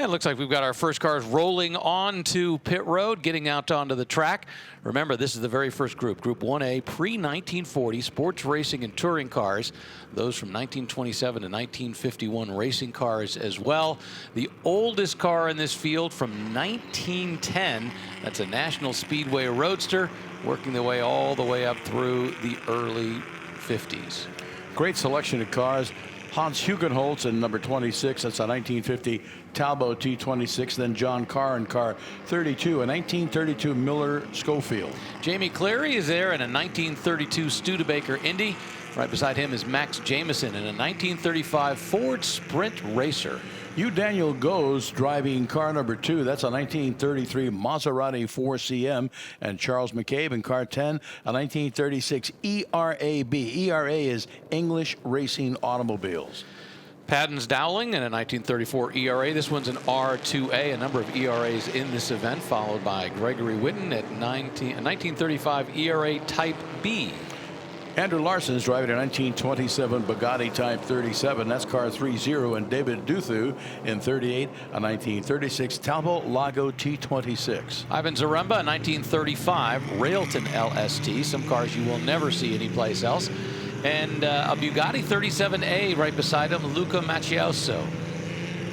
And it looks like we've got our first cars rolling on to pit road, getting out onto the track. Remember, this is the very first group, Group 1A, pre-1940 sports racing and touring cars. Those from 1927 to 1951 racing cars as well. The oldest car in this field from 1910, that's a National Speedway Roadster, working their way all the way up through the early 50s. Great selection of cars. Hans Hugenholtz in number 26, that's a 1950 Talbot T26. Then John Carr in car 32, a 1932 Miller Schofield. Jamie Cleary is there in a 1932 Studebaker Indy. Right beside him is Max Jamison in a 1935 Ford Sprint Racer. Daniel Goes driving car number 2. That's a 1933 Maserati 4CM. And Charles McCabe in car 10, a 1936 ERAB. ERA is English Racing Automobiles. Paddens Dowling in a 1934 ERA. This one's an R2A, a number of ERAs in this event, followed by Gregory Whitten at 1935 ERA Type B. Andrew Larson is driving a 1927 Bugatti Type 37. That's car 30. And David Duthu in 38, a 1936 Talbot Lago T26. Ivan Zaremba, a 1935 Railton LST. Some cars you will never see anyplace else. And a Bugatti 37A right beside him, Luca Macchioso.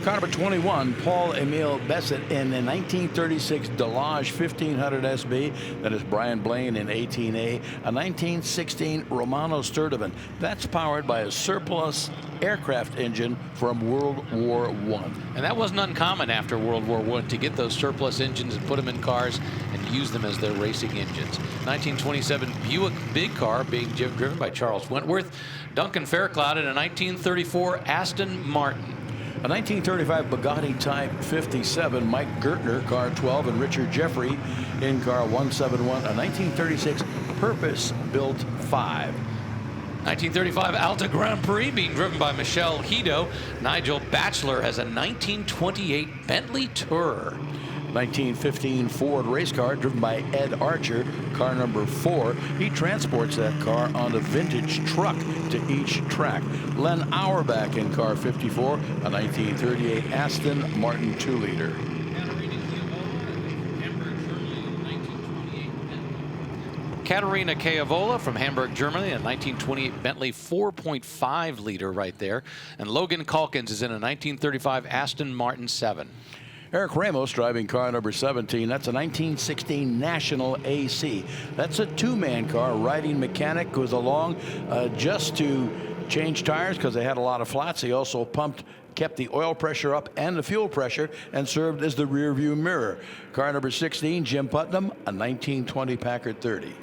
Car number 21, Paul Emile Bessett in the 1936 Delage 1500 SB. That is Brian Blaine in 18A. A 1916 Romano Sturtevant. That's powered by a surplus aircraft engine from World War I. And that wasn't uncommon after World War I to get those surplus engines and put them in cars and use them as their racing engines. 1927 Buick Big Car being driven by Charles Wentworth. Duncan Fairclough in a 1934 Aston Martin. A 1935 Bugatti Type 57, Mike Gertner, car 12, and Richard Jeffrey in car 171, a 1936 purpose-built 5. 1935 Alta Grand Prix being driven by Michelle Hito. Nigel Batchelor has a 1928 Bentley Tourer. 1915 Ford race car driven by Ed Archer, car number 4. He transports that car on a vintage truck to each track. Len Auerbach in car 54, a 1938 Aston Martin 2-liter. Katerina Cavola from Hamburg, Germany, a 1928 Bentley 4.5-liter right there. And Logan Calkins is in a 1935 Aston Martin 7. Eric Ramos driving car number 17. That's a 1916 National AC. That's a 2-man car. Riding mechanic goes along just to change tires because they had a lot of flats. He also kept the oil pressure up and the fuel pressure and served as the rear view mirror. Car number 16, Jim Putnam, a 1920 Packard 30.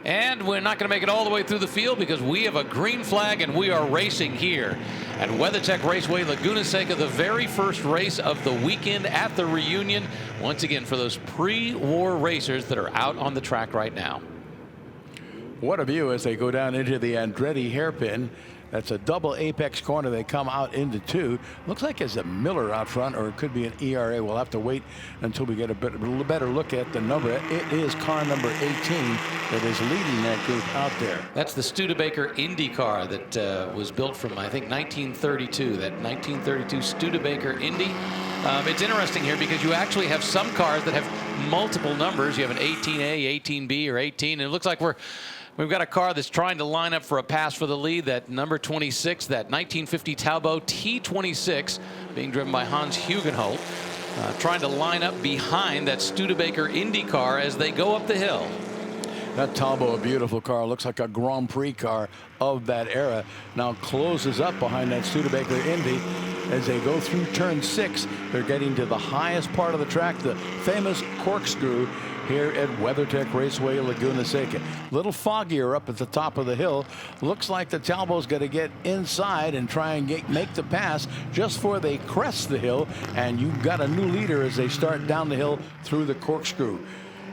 And we're not going to make it all the way through the field because we have a green flag and we are racing here at WeatherTech Raceway, Laguna Seca, the very first race of the weekend at the reunion. Once again, for those pre-war racers that are out on the track right now. What a view as they go down into the Andretti hairpin. That's a double apex corner. They come out into 2. Looks like it's a Miller out front, or it could be an ERA. We'll have to wait until we get a better look at the number. It is car number 18 that is leading that group out there. That's the Studebaker Indy car that was built from, I think, 1932. That 1932 Studebaker Indy. It's interesting here because you actually have some cars that have multiple numbers. You have an 18A, 18B, or 18. And it looks like we've got a car that's trying to line up for a pass for the lead. That number 26, that 1950 Talbot T26, being driven by Hans Hugenholt, trying to line up behind that Studebaker Indy car as they go up the hill. That Talbot, a beautiful car, looks like a Grand Prix car of that era. Now closes up behind that Studebaker Indy as they go through turn 6. They're getting to the highest part of the track, the famous corkscrew here at WeatherTech Raceway, Laguna Seca. A little foggier up at the top of the hill. Looks like the Talbot's going to get inside and try and make the pass just before they crest the hill. And you've got a new leader as they start down the hill through the corkscrew.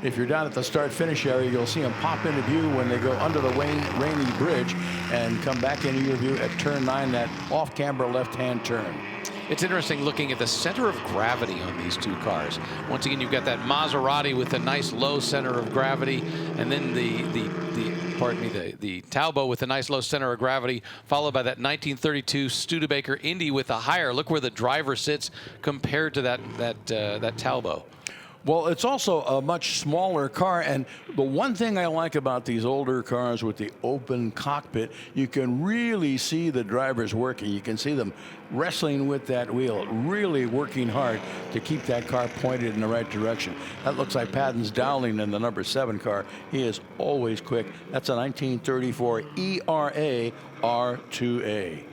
If you're down at the start-finish area, you'll see them pop into view when they go under the Rainy Bridge and come back into your view at turn 9, that off-camber left-hand turn. It's interesting looking at the center of gravity on these two cars. Once again, you've got that Maserati with a nice low center of gravity, and then the pardon me, the Talbot with a nice low center of gravity, followed by that 1932 Studebaker Indy with a higher. Look where the driver sits compared to that Talbot. Well, it's also a much smaller car, and the one thing I like about these older cars with the open cockpit, you can really see the drivers working. You can see them wrestling with that wheel, really working hard to keep that car pointed in the right direction. That looks like Paddens Dowling in the number 7 car. He is always quick. That's a 1934 ERA R2A.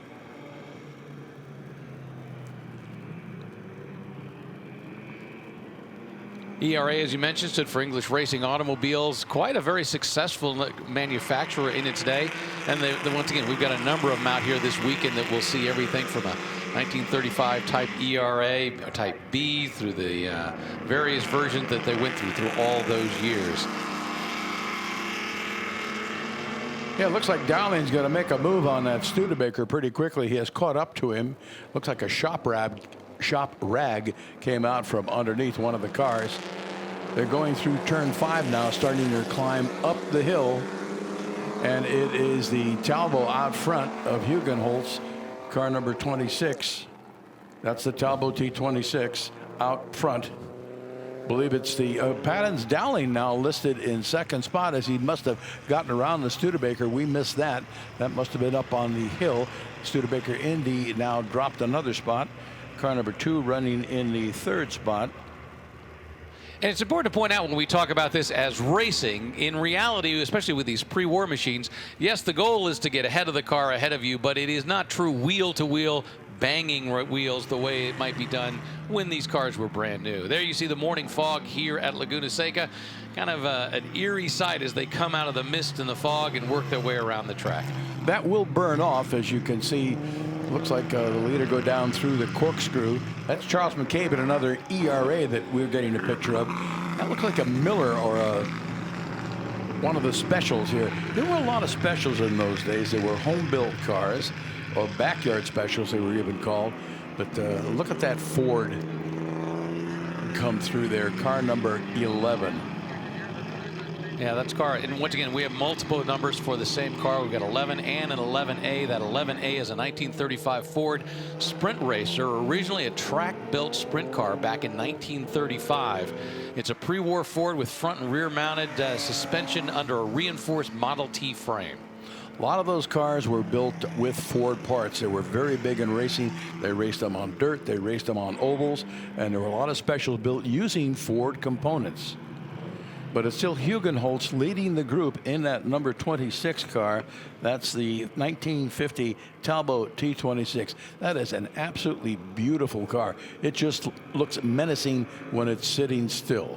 ERA, as you mentioned, stood for English Racing Automobiles. Quite a very successful manufacturer in its day. And once again, we've got a number of them out here this weekend that we'll see everything from a 1935 Type ERA, Type B, through the various versions that they went through all those years. Yeah, it looks like Dowling's going to make a move on that Studebaker pretty quickly. He has caught up to him. Looks like a shop rag came out from underneath one of the cars. They're going through turn 5 now, starting their climb up the hill. And it is the Talbot out front of Hugenholtz, car number 26. That's the Talbot T26 out front. I believe it's the Paddens Dowling now listed in 2nd spot, as he must have gotten around the Studebaker. We missed that. That must have been up on the hill. Studebaker Indy now dropped another spot. Car number 2 running in the 3rd spot. And it's important to point out when we talk about this as racing, in reality, especially with these pre-war machines, yes, the goal is to get ahead of the car ahead of you, but it is not true wheel-to-wheel banging wheels the way it might be done when these cars were brand new. There you see the morning fog here at Laguna Seca. Kind of an eerie sight as they come out of the mist and the fog and work their way around the track. That will burn off, as you can see. Looks like the leader go down through the corkscrew. That's Charles McCabe and another ERA that we're getting a picture of. That looked like a Miller or one of the specials here. There were a lot of specials in those days. There were home-built cars, or backyard specials they were even called. But look at that Ford come through there, car number 11. Yeah, that's car. And once again, we have multiple numbers for the same car. We've got 11 and an 11A. That 11A is a 1935 Ford Sprint Racer, originally a track-built sprint car back in 1935. It's a pre-war Ford with front and rear mounted suspension under a reinforced Model T frame. A lot of those cars were built with Ford parts. They were very big in racing. They raced them on dirt. They raced them on ovals. And there were a lot of specials built using Ford components. But it's still Hugenholtz leading the group in that number 26 car. That's the 1950 Talbot T26. That is an absolutely beautiful car. It just looks menacing when it's sitting still.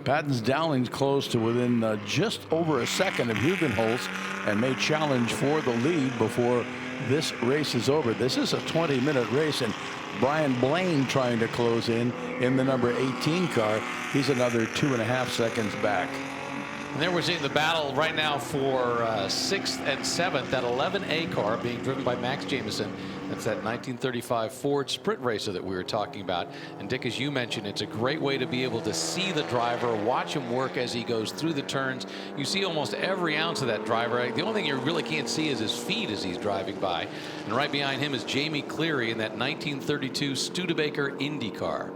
Paddens Dowling's close to within just over a second of Hugenholtz and may challenge for the lead before this race is over. This is a 20-minute race, and Brian Blaine trying to close in the number 18 car. He's another 2.5 seconds back. And there we're seeing the battle right now for 6th and 7th. That 11A car being driven by Max Jamieson. That's that 1935 Ford Sprint Racer that we were talking about. And Dick, as you mentioned, it's a great way to be able to see the driver, watch him work as he goes through the turns. You see almost every ounce of that driver. The only thing you really can't see is his feet as he's driving by. And right behind him is Jamie Cleary in that 1932 Studebaker Indy car.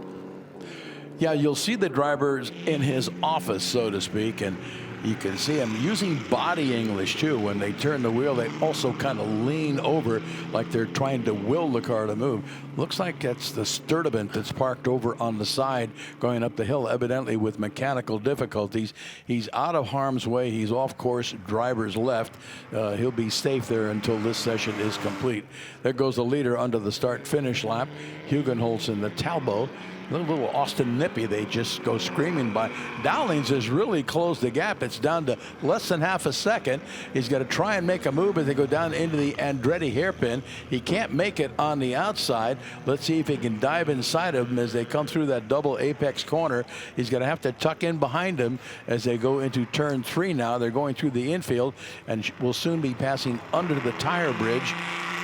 Yeah, you'll see the drivers in his office, so to speak, and you can see him using body English too. When they turn the wheel, they also kind of lean over like they're trying to will the car to move. Looks like that's the Sturdivant that's parked over on the side going up the hill, evidently with mechanical difficulties. He's out of harm's way. He's off course, driver's left. He'll be safe there until this session is complete. There goes the leader under the start-finish lap. Hugenholtz in the Talbot. Little Austin Nippy, they just go screaming by. Dowling's has really closed the gap. It's down to less than half a second. He's got to try and make a move as they go down into the Andretti hairpin. He can't make it on the outside. Let's see if he can dive inside of him as they come through that double apex corner. He's going to have to tuck in behind him as they go into turn 3 now. They're going through the infield and will soon be passing under the tire bridge.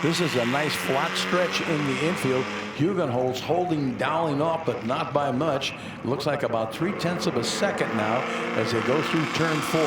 This is a nice flat stretch in the infield. Hugenholtz holding Dowling off, but not by much. Looks like about 0.3 of a second now as they go through turn 4.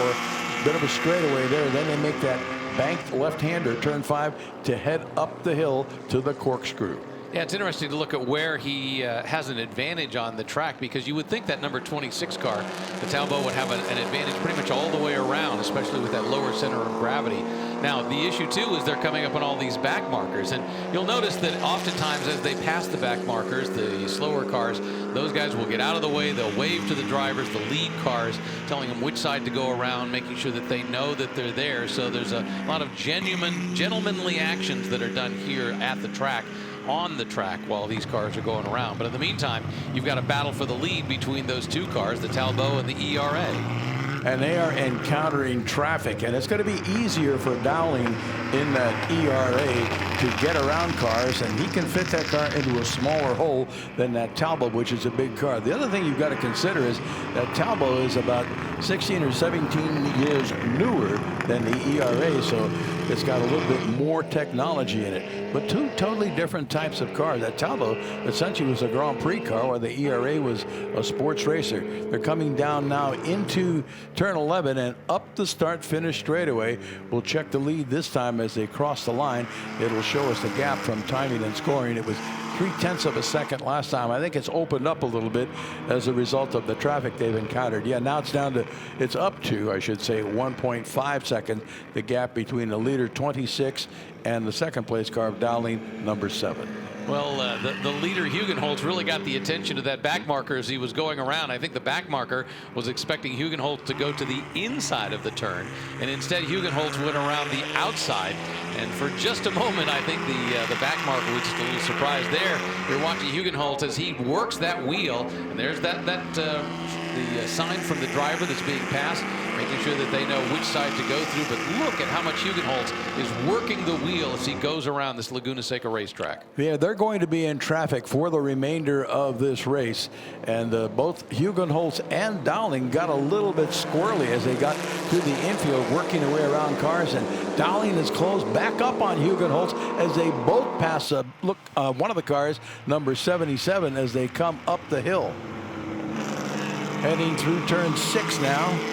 bit of a straightaway there. Then they make that banked left-hander, turn 5, to head up the hill to the corkscrew. Yeah, it's interesting to look at where he has an advantage on the track, because you would think that number 26 car, the Talbot, would have an advantage pretty much all the way around, especially with that lower center of gravity. Now, the issue, too, is they're coming up on all these back markers. And you'll notice that oftentimes as they pass the back markers, the slower cars, those guys will get out of the way. They'll wave to the drivers, the lead cars, telling them which side to go around, making sure that they know that they're there. So there's a lot of gentlemanly actions that are done here at the track, on the track, while these cars are going around. But in the meantime, you've got a battle for the lead between those two cars, the Talbot and the ERA. And they are encountering traffic, and it's going to be easier for Dowling in that ERA to get around cars, and he can fit that car into a smaller hole than that Talbot, which is a big car. The other thing you've got to consider is that Talbot is about 16 or 17 years newer than the ERA, so it's got a little bit more technology in it. But two totally different types of cars. That Talbot essentially was a Grand Prix car, while the ERA was a sports racer. They're coming down now into turn 11 and up the start-finish straightaway. We'll check the lead this time as they cross the line. It'll show us the gap from timing and scoring. It was 0.3 of a second last time. I think it's opened up a little bit as a result of the traffic they've encountered. Yeah, now it's up to, I should say, 1.5 seconds, the gap between the leader 26 and the second place car of Dowling, number 7. Well, the leader, Hugenholtz, really got the attention of that back marker as he was going around. I think the back marker was expecting Hugenholtz to go to the inside of the turn, and instead Hugenholtz went around the outside. And for just a moment, I think the back marker was just a little surprised there. You're watching Hugenholtz as he works that wheel, and there's the sign from the driver that's being passed, making sure that they know which side to go through. But look at how much Hugenholtz is working the wheel as he goes around this Laguna Seca racetrack. Yeah, they're going to be in traffic for the remainder of this race, and both Hugenholtz and Dowling got a little bit squirrely as they got through the infield, working their way around cars, and Dowling is closed back up on Hugenholtz as they both pass one of the cars, number 77, as they come up the hill. Heading through turn 6 now.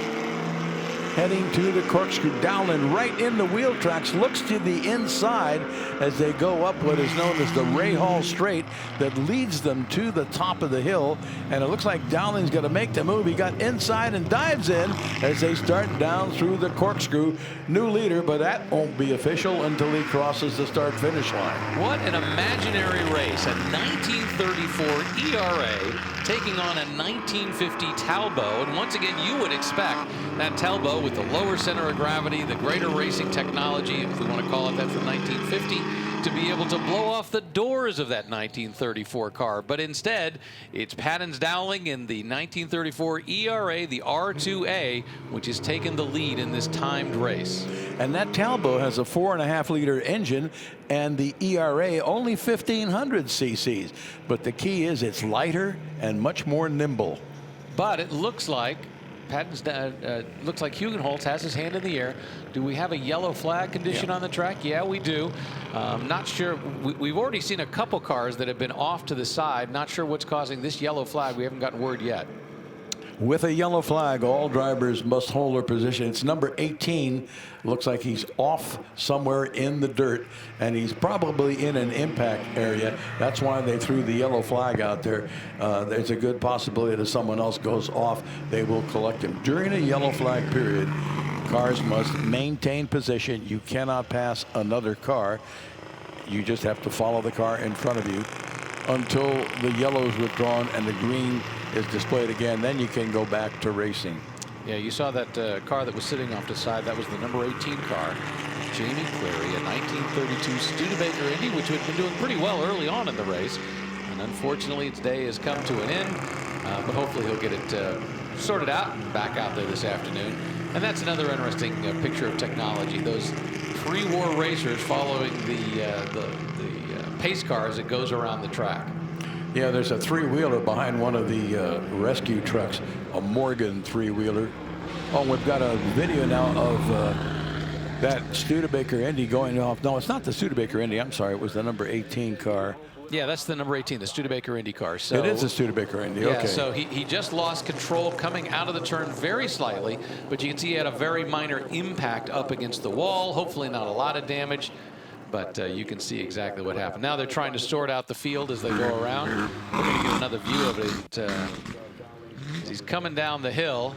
Heading to the corkscrew. Dowling right in the wheel tracks, looks to the inside as they go up what is known as the Ray Hall Straight that leads them to the top of the hill. And it looks like Dowling's going to make the move. He got inside and dives in as they start down through the corkscrew. New leader, but that won't be official until he crosses the start-finish line. What an imaginary race. A 1934 ERA taking on a 1950 Talbot. And once again, you would expect that Talbot, with the lower center of gravity, the greater racing technology, if we want to call it that, from 1950, to be able to blow off the doors of that 1934 car. But instead, it's Paddens Dowling in the 1934 ERA, the R2A, which has taken the lead in this timed race. And that Talbot has a 4.5-liter engine, and the ERA only 1,500 cc's. But the key is it's lighter and much more nimble. But it looks like looks like Hugenholtz has his hand in the air. Do we have a yellow flag condition on the track? Yeah, we do. Not sure. We've already seen a couple cars that have been off to the side. Not sure what's causing this yellow flag. We haven't gotten word yet. With a yellow flag, all drivers must hold their position. It's number 18. Looks like he's off somewhere in the dirt, and he's probably in an impact area. That's why they threw the yellow flag out there. There's a good possibility that someone else goes off. They will collect him. During a yellow flag period, cars must maintain position. You cannot pass another car. You just have to follow the car in front of you until the yellow is withdrawn and the green is displayed again. Then you can go back to racing. Yeah, you saw that car that was sitting off the side. That was the number 18 car, Jamie Cleary, a 1932 Studebaker Indy, which had been doing pretty well early on in the race. And unfortunately, its day has come to an end. But hopefully he'll get it sorted out and back out there this afternoon. And that's another interesting picture of technology. Those pre-war racers following the pace car as it goes around the track. Yeah, there's a three-wheeler behind one of the rescue trucks, a Morgan three-wheeler. Oh, we've got a video now of that Studebaker Indy going off. No, it's not the Studebaker Indy. I'm sorry. It was the number 18 car. Yeah, that's the number 18, the Studebaker Indy car. So it is a Studebaker Indy. yeah, Okay. so he just lost control coming out of the turn very slightly, but you can see he had a very minor impact up against the wall. Hopefully not a lot of damage, but you can see exactly what happened. Now they're trying to sort out the field as they go around. We're going to get another view of it. He's coming down the hill.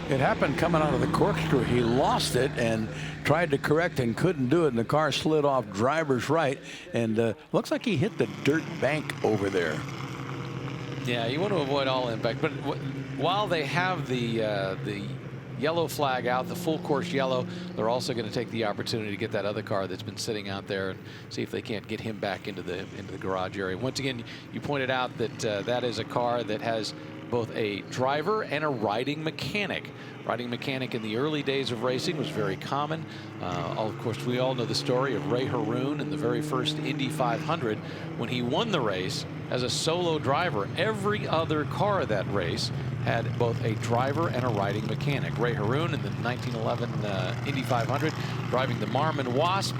It happened coming out of the corkscrew. He lost it and tried to correct and couldn't do it, and the car slid off driver's right, and looks like he hit the dirt bank over there. Yeah, you want to avoid all impact, but while they have the yellow flag out, the full course yellow, they're also going to take the opportunity to get that other car that's been sitting out there and see if they can't get him back into the garage area. Once again, you pointed out that that is a car that has both a driver and a riding mechanic. Riding mechanic in the early days of racing was very common. Of course, we all know the story of Ray Haroon in the very first Indy 500 when he won the race as a solo driver. Every other car that race had both a driver and a riding mechanic. Ray Haroon in the 1911 Indy 500 driving the Marmon Wasp,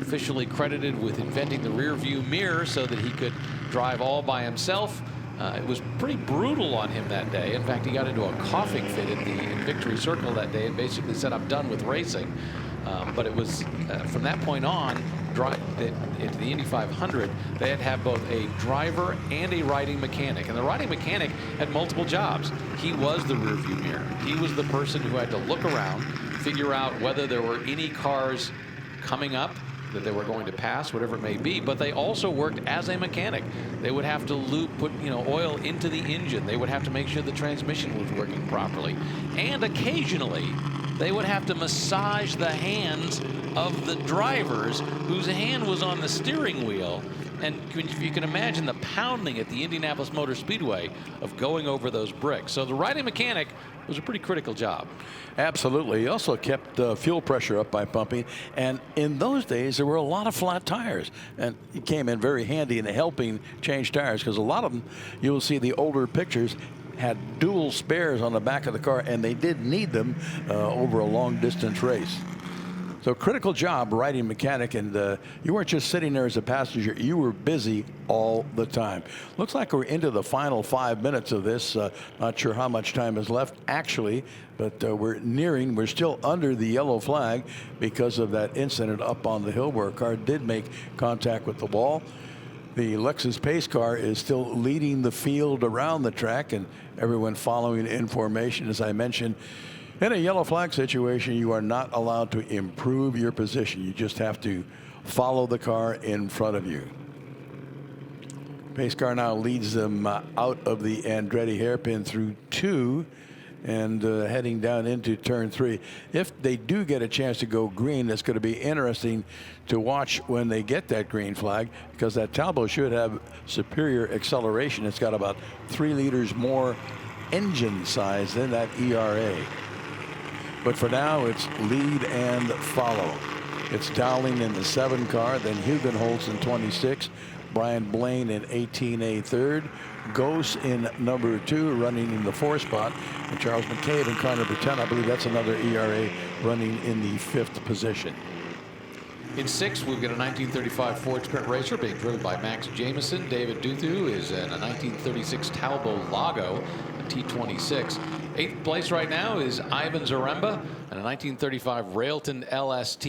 officially credited with inventing the rear view mirror so that he could drive all by himself. It was pretty brutal on him that day. In fact, he got into a coughing fit in Victory Circle that day and basically said, "I'm done with racing." But it was from that point on, into the Indy 500, they had to have both a driver and a riding mechanic. And the riding mechanic had multiple jobs. He was the rear view mirror. He was the person who had to look around, figure out whether there were any cars coming up that they were going to pass, whatever it may be, but they also worked as a mechanic. They would have to put oil into the engine. They would have to make sure the transmission was working properly. And occasionally, they would have to massage the hands of the drivers whose hand was on the steering wheel. And if you can imagine the pounding at the Indianapolis Motor Speedway of going over those bricks. So the riding mechanic was a pretty critical job. Absolutely. He also kept fuel pressure up by pumping. And in those days, there were a lot of flat tires. And he came in very handy in helping change tires, because a lot of them, you'll see the older pictures, had dual spares on the back of the car, and they did need them over a long distance race. So critical job, riding mechanic, and you weren't just sitting there as a passenger, you were busy all the time. Looks like we're into the final 5 minutes of this. Not sure how much time is left actually, but we're still under the yellow flag because of that incident up on the hill where a car did make contact with the wall. The Lexus pace car is still leading the field around the track, and everyone following in formation. As I mentioned, in a yellow flag situation, you are not allowed to improve your position. You just have to follow the car in front of you. Pace car now leads them out of the Andretti hairpin through 2 and heading down into turn 3. If they do get a chance to go green, it's going to be interesting to watch when they get that green flag, because that Talbot should have superior acceleration. It's got about 3 liters more engine size than that ERA. But for now, it's lead and follow. It's Dowling in the 7 car, then Hugenholtz in 26, Brian Blaine in 18A third, Gose in number 2, running in the 4 spot, and Charles McCabe in car number 10. I believe that's another ERA running in the 5th position. In 6, we've got a 1935 Ford Sprint Racer being driven by Max Jamieson. David Duthu is in a 1936 Talbot Lago, a T26. 8th place right now is Ivan Zaremba and a 1935 Railton LST.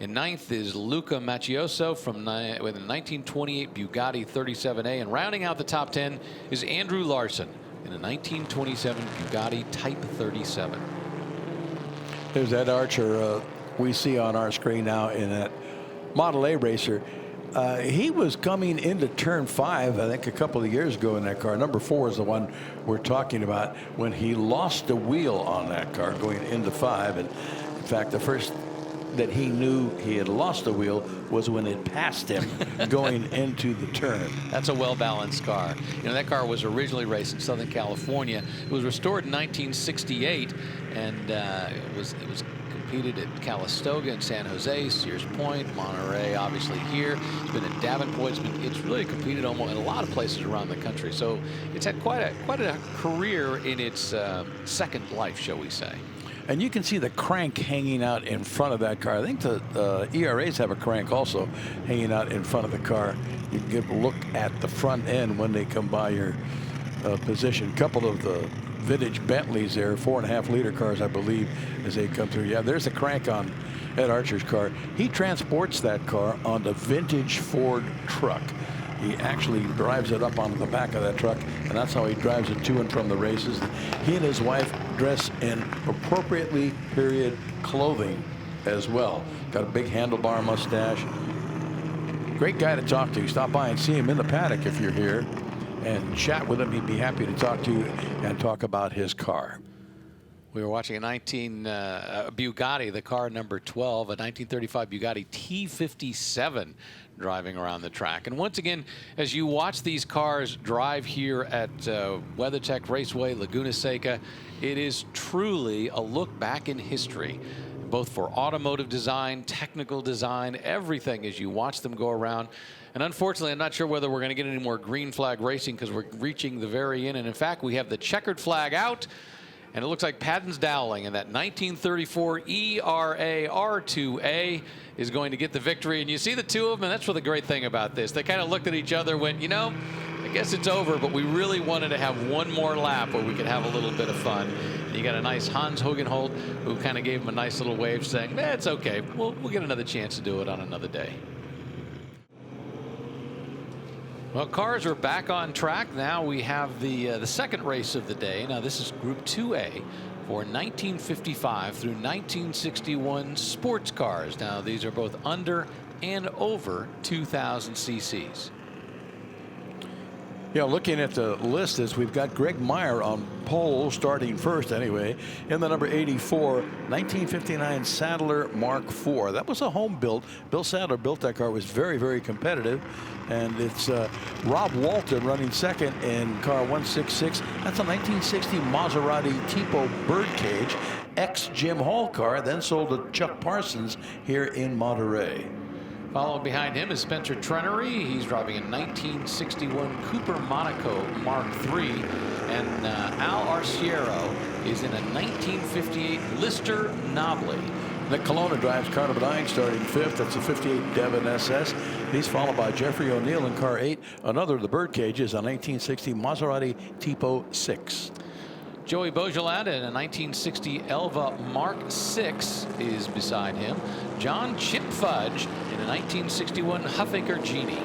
In 9th is Luca Macchioso with a 1928 Bugatti 37A. And rounding out the top 10 is Andrew Larson in a 1927 Bugatti Type 37. There's Ed Archer we see on our screen now in that Model A racer. He was coming into turn 5, I think, a couple of years ago in that car. Number 4 is the one we're talking about, when he lost the wheel on that car going into 5. And in fact, the first that he knew he had lost the wheel was when it passed him going into the turn. That's a well-balanced car. You know, that car was originally raced in Southern California. It was restored in 1968, and it was competed at Calistoga and San Jose, Sears Point, Monterey, obviously here. It's been in Davenport. It's really competed almost in a lot of places around the country. So it's had quite a career in its second life, shall we say. And you can see the crank hanging out in front of that car. I think the ERAs have a crank also hanging out in front of the car. You can get a look at the front end when they come by your position. A couple of the vintage Bentleys there, 4.5 liter cars, I believe, as they come through. Yeah, there's the crank on Ed Archer's car. He transports that car on the vintage Ford truck. He actually drives it up onto the back of that truck, and that's how he drives it to and from the races. He and his wife dress in appropriately period clothing as well. Got a big handlebar mustache. Great guy to talk to. Stop by and see him in the paddock if you're here and chat with him. He'd be happy to talk to you and talk about his car. We were watching a Bugatti, the car number 12, a 1935 Bugatti T57 driving around the track. And once again, as you watch these cars drive here at WeatherTech Raceway, Laguna Seca, it is truly a look back in history, both for automotive design, technical design, everything as you watch them go around. And unfortunately, I'm not sure whether we're going to get any more green flag racing because we're reaching the very end. And in fact, we have the checkered flag out. And it looks like Paddens Dowling and that 1934 ERA R2A is going to get the victory. And you see the two of them, and that's what the great thing about this. They kind of looked at each other, went, you know, I guess it's over, but we really wanted to have one more lap where we could have a little bit of fun. And you got a nice Hans Hogenholt who kind of gave him a nice little wave saying, it's okay. We'll get another chance to do it on another day. Well, cars are back on track. Now we have the second race of the day. Now this is Group 2A for 1955 through 1961 sports cars. Now these are both under and over 2,000 cc's. Yeah, looking at the list, as we've got Greg Meyer on pole, starting first anyway, in the number 84, 1959 Sadler Mark IV. That was a home build. Bill Sadler built that car. It was very, very competitive. And it's Rob Walton running second in car 166. That's a 1960 Maserati Tipo Birdcage, ex-Jim Hall car, then sold to Chuck Parsons here in Monterey. Following behind him is Spencer Trenery. He's driving a 1961 Cooper Monaco Mark III. And Al Arciero is in a 1958 Lister Nobly. Nick Colonna drives car number 9, starting fifth. That's a 58 Devon SS. He's followed by Jeffrey O'Neill in car 8. Another of the Birdcages, a 1960 Maserati Tipo 6. Joey Beaujolais in a 1960 Elva Mark VI is beside him. John Chip Fudge in a 1961 Huffaker Genie.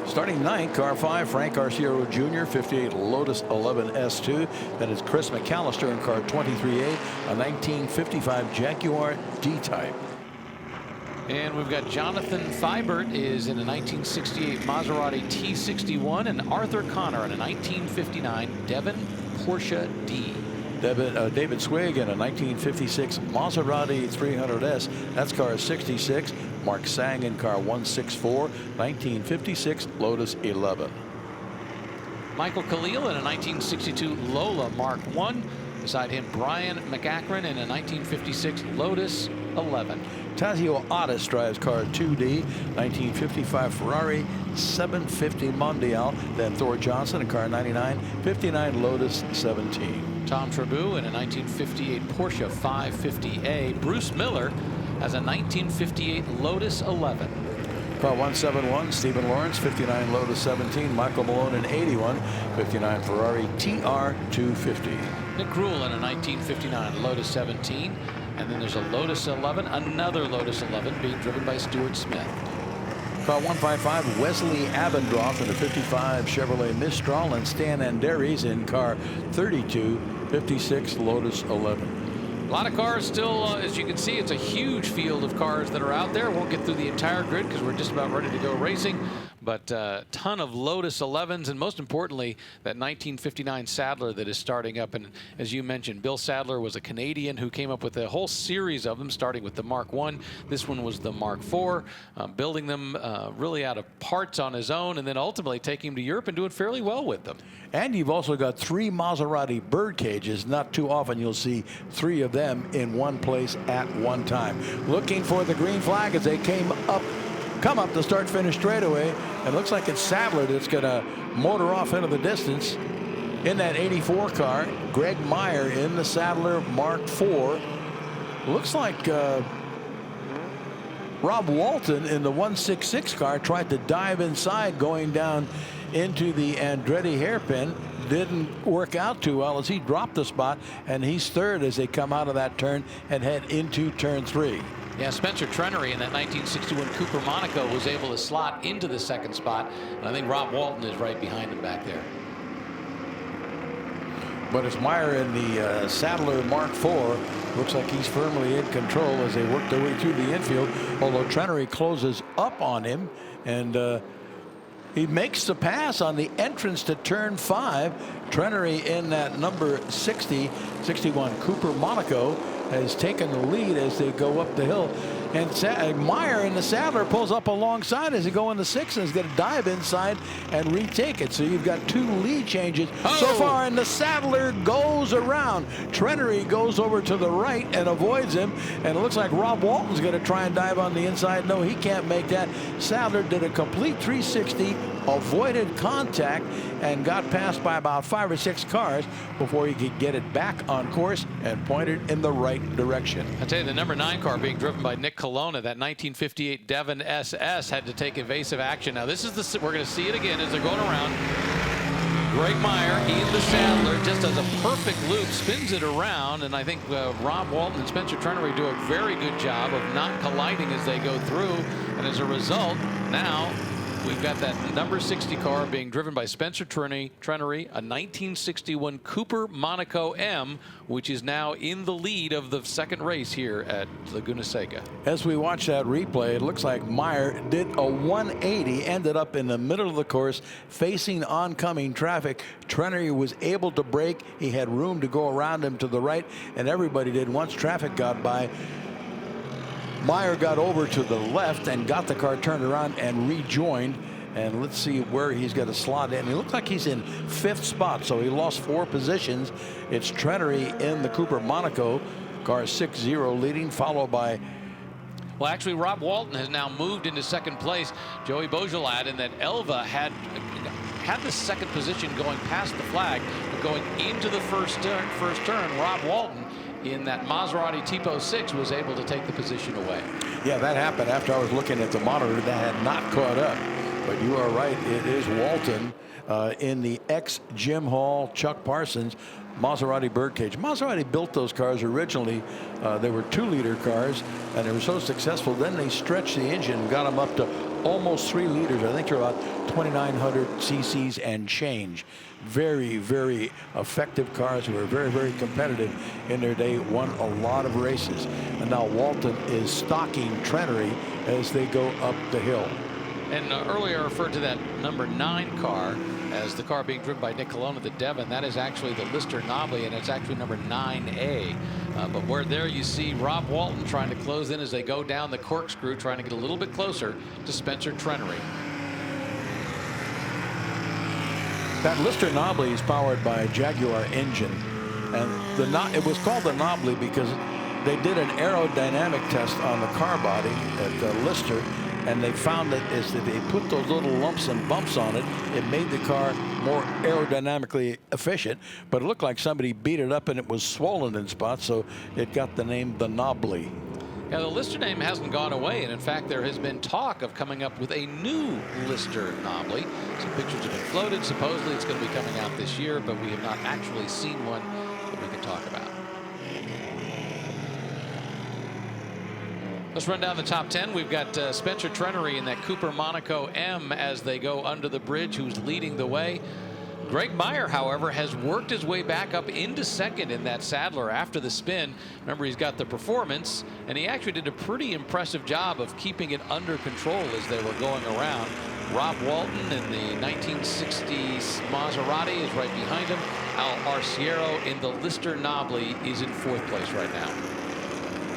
Starting 9th, car 5, Frank Arciero Jr., 58 Lotus 11 S2. That is Chris McAllister in car 23A, a 1955 Jaguar D-Type. And we've got Jonathan Thibert is in a 1968 Maserati T61, and Arthur Connor in a 1959 Devon Porsche D. David Swig in a 1956 Maserati 300S. That's car 66. Mark Sang in car 164, 1956 Lotus 11. Michael Khalil in a 1962 Lola Mark I. Beside him, Brian McAkron in a 1956 Lotus 11. Tazio Otis drives car 2D, 1955 Ferrari 750 Mondial. Then Thor Johnson in car 99, 59 Lotus 17. Tom Trabou in a 1958 Porsche 550A. Bruce Miller has a 1958 Lotus 11. Car 171, Stephen Lawrence, 59 Lotus 17. Michael Malone in 81, 59 Ferrari TR 250. Nick Krul in a 1959 Lotus 17. And then there's a Lotus 11, another Lotus 11 being driven by Stuart Smith. Car 155, Wesley Abendroth in a 55 Chevrolet Mistral, and Stan Anderes in car 32, 56 Lotus 11. A lot of cars still, as you can see, it's a huge field of cars that are out there. Won't get through the entire grid because we're just about ready to go racing. But a ton of Lotus 11s, and most importantly, that 1959 Sadler that is starting up. And as you mentioned, Bill Sadler was a Canadian who came up with a whole series of them, starting with the Mark I. This one was the Mark IV, building them really out of parts on his own, and then ultimately taking them to Europe and doing fairly well with them. And you've also got 3 Maserati Birdcages. Not too often you'll see 3 of them in one place at one time. Looking for the green flag as they come up the start-finish straightaway. It looks like it's Sadler that's going to motor off into the distance in that 84 car. Greg Meyer in the Sadler Mark IV. Looks like Rob Walton in the 166 car tried to dive inside going down into the Andretti hairpin. Didn't work out too well as he dropped the spot, and he's third as they come out of that turn and head into turn 3. Yeah, Spencer Trenery in that 1961 Cooper Monaco was able to slot into the second spot, and I think Rob Walton is right behind him back there. But it's Meyer in the Sadler Mark IV. Looks like he's firmly in control as they work their way through the infield, although Trenery closes up on him, and he makes the pass on the entrance to turn 5. Trenery in that number 61 Cooper Monaco has taken the lead as they go up the hill. And Meyer in the Sadler pulls up alongside as they go into 6 and is going to dive inside and retake it. So you've got 2 lead changes so far, and the Sadler goes around. Trenery goes over to the right and avoids him, and it looks like Rob Walton's going to try and dive on the inside. No, he can't make that. Sadler did a complete 360, avoided contact, and got passed by about 5 or 6 cars before he could get it back on course and pointed in the right direction. I tell you, the number 9 car being driven by Nick Colonna, that 1958 Devon SS, had to take evasive action. Now this is we're going to see it again as they're going around. Greg Meyer in the Sadler just does a perfect loop, spins it around, and I think Rob Walton and Spencer Trenery do a very good job of not colliding as they go through, and as a result, now we've got that number 60 car being driven by Spencer Trenery, a 1961 Cooper Monaco M, which is now in the lead of the second race here at Laguna Seca. As we watch that replay, it looks like Meyer did a 180, ended up in the middle of the course facing oncoming traffic. Trenery was able to brake. He had room to go around him to the right, and everybody did. Once traffic got by, Meyer got over to the left and got the car turned around and rejoined. And let's see where he's got to slot in. He looks like he's in 5th spot, so he lost 4 positions. It's Trenery in the Cooper Monaco, car 6-0 leading, followed by... Well, actually, Rob Walton has now moved into second place. Joey Beaujolad in that Elva had the second position going past the flag, but going into the first turn, Rob Walton in that Maserati Tipo 6 was able to take the position away. Yeah, that happened after I was looking at the monitor. That had not caught up. But you are right. It is Walton in the ex-Jim Hall, Chuck Parsons Maserati Birdcage. Maserati built those cars originally. They were 2-liter cars, and they were so successful. Then they stretched the engine and got them up to almost 3 liters. I think they're about 2,900 cc's and change. Very, very effective cars who were very, very competitive in their day, won a lot of races. And now Walton is stalking Trenery as they go up the hill. And earlier I referred to that number 9 car as the car being driven by Nick Colonna, the Devon. That is actually the Lister Knobley, and it's actually number 9A. But where there you see Rob Walton trying to close in as they go down the corkscrew, trying to get a little bit closer to Spencer Trenery. That Lister Knobley is powered by a Jaguar engine, and it was called the Knobley because they did an aerodynamic test on the car body at Lister, and they found that as they put those little lumps and bumps on it, it made the car more aerodynamically efficient. But it looked like somebody beat it up and it was swollen in spots, so it got the name the Knobley. Yeah, the Lister name hasn't gone away, and in fact there has been talk of coming up with a new Lister Knobley. Some pictures have been floated. Supposedly it's going to be coming out this year, but we have not actually seen one that we can talk about. Let's run down the top 10. We've got Spencer Trenery in that Cooper Monaco M as they go under the bridge, who's leading the way. Greg Meyer, however, has worked his way back up into second in that Sadler after the spin. Remember, he's got the performance, and he actually did a pretty impressive job of keeping it under control as they were going around. Rob Walton in the 1960s Maserati is right behind him. Al Arciero in the Lister Knobley is in 4th place right now.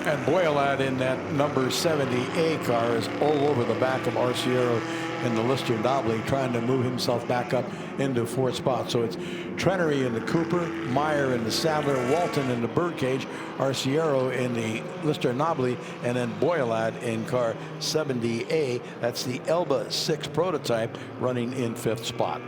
And Boyalad in that number 70A car is all over the back of Arciero in the Lister Knobley, trying to move himself back up into 4th spot. So it's Trenery in the Cooper, Meyer in the Sadler, Walton in the Birdcage, Arciero in the Lister Knobley, and then Boyalad in car 70A. That's the Elba 6 prototype running in 5th spot.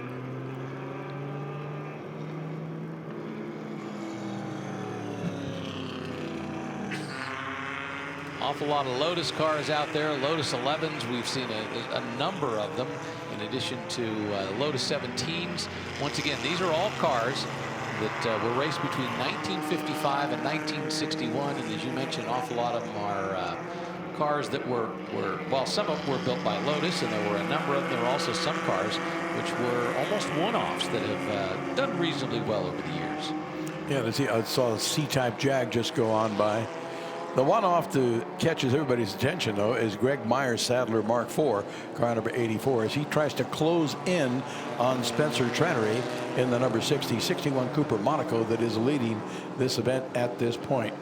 Awful lot of Lotus cars out there. Lotus 11s, we've seen a number of them, in addition to Lotus 17s. Once again, these are all cars that were raced between 1955 and 1961, and as you mentioned, an awful lot of them are cars that were well, some of them were built by Lotus, and there were a number of them. There were also some cars which were almost one-offs that have done reasonably well over the years. Yeah, I saw a C-type Jag just go on by. The one-off that catches everybody's attention, though, is Greg Meyer's Sadler Mark IV, car number 84, as he tries to close in on Spencer Trenery in the number 61 Cooper Monaco that is leading this event at this point.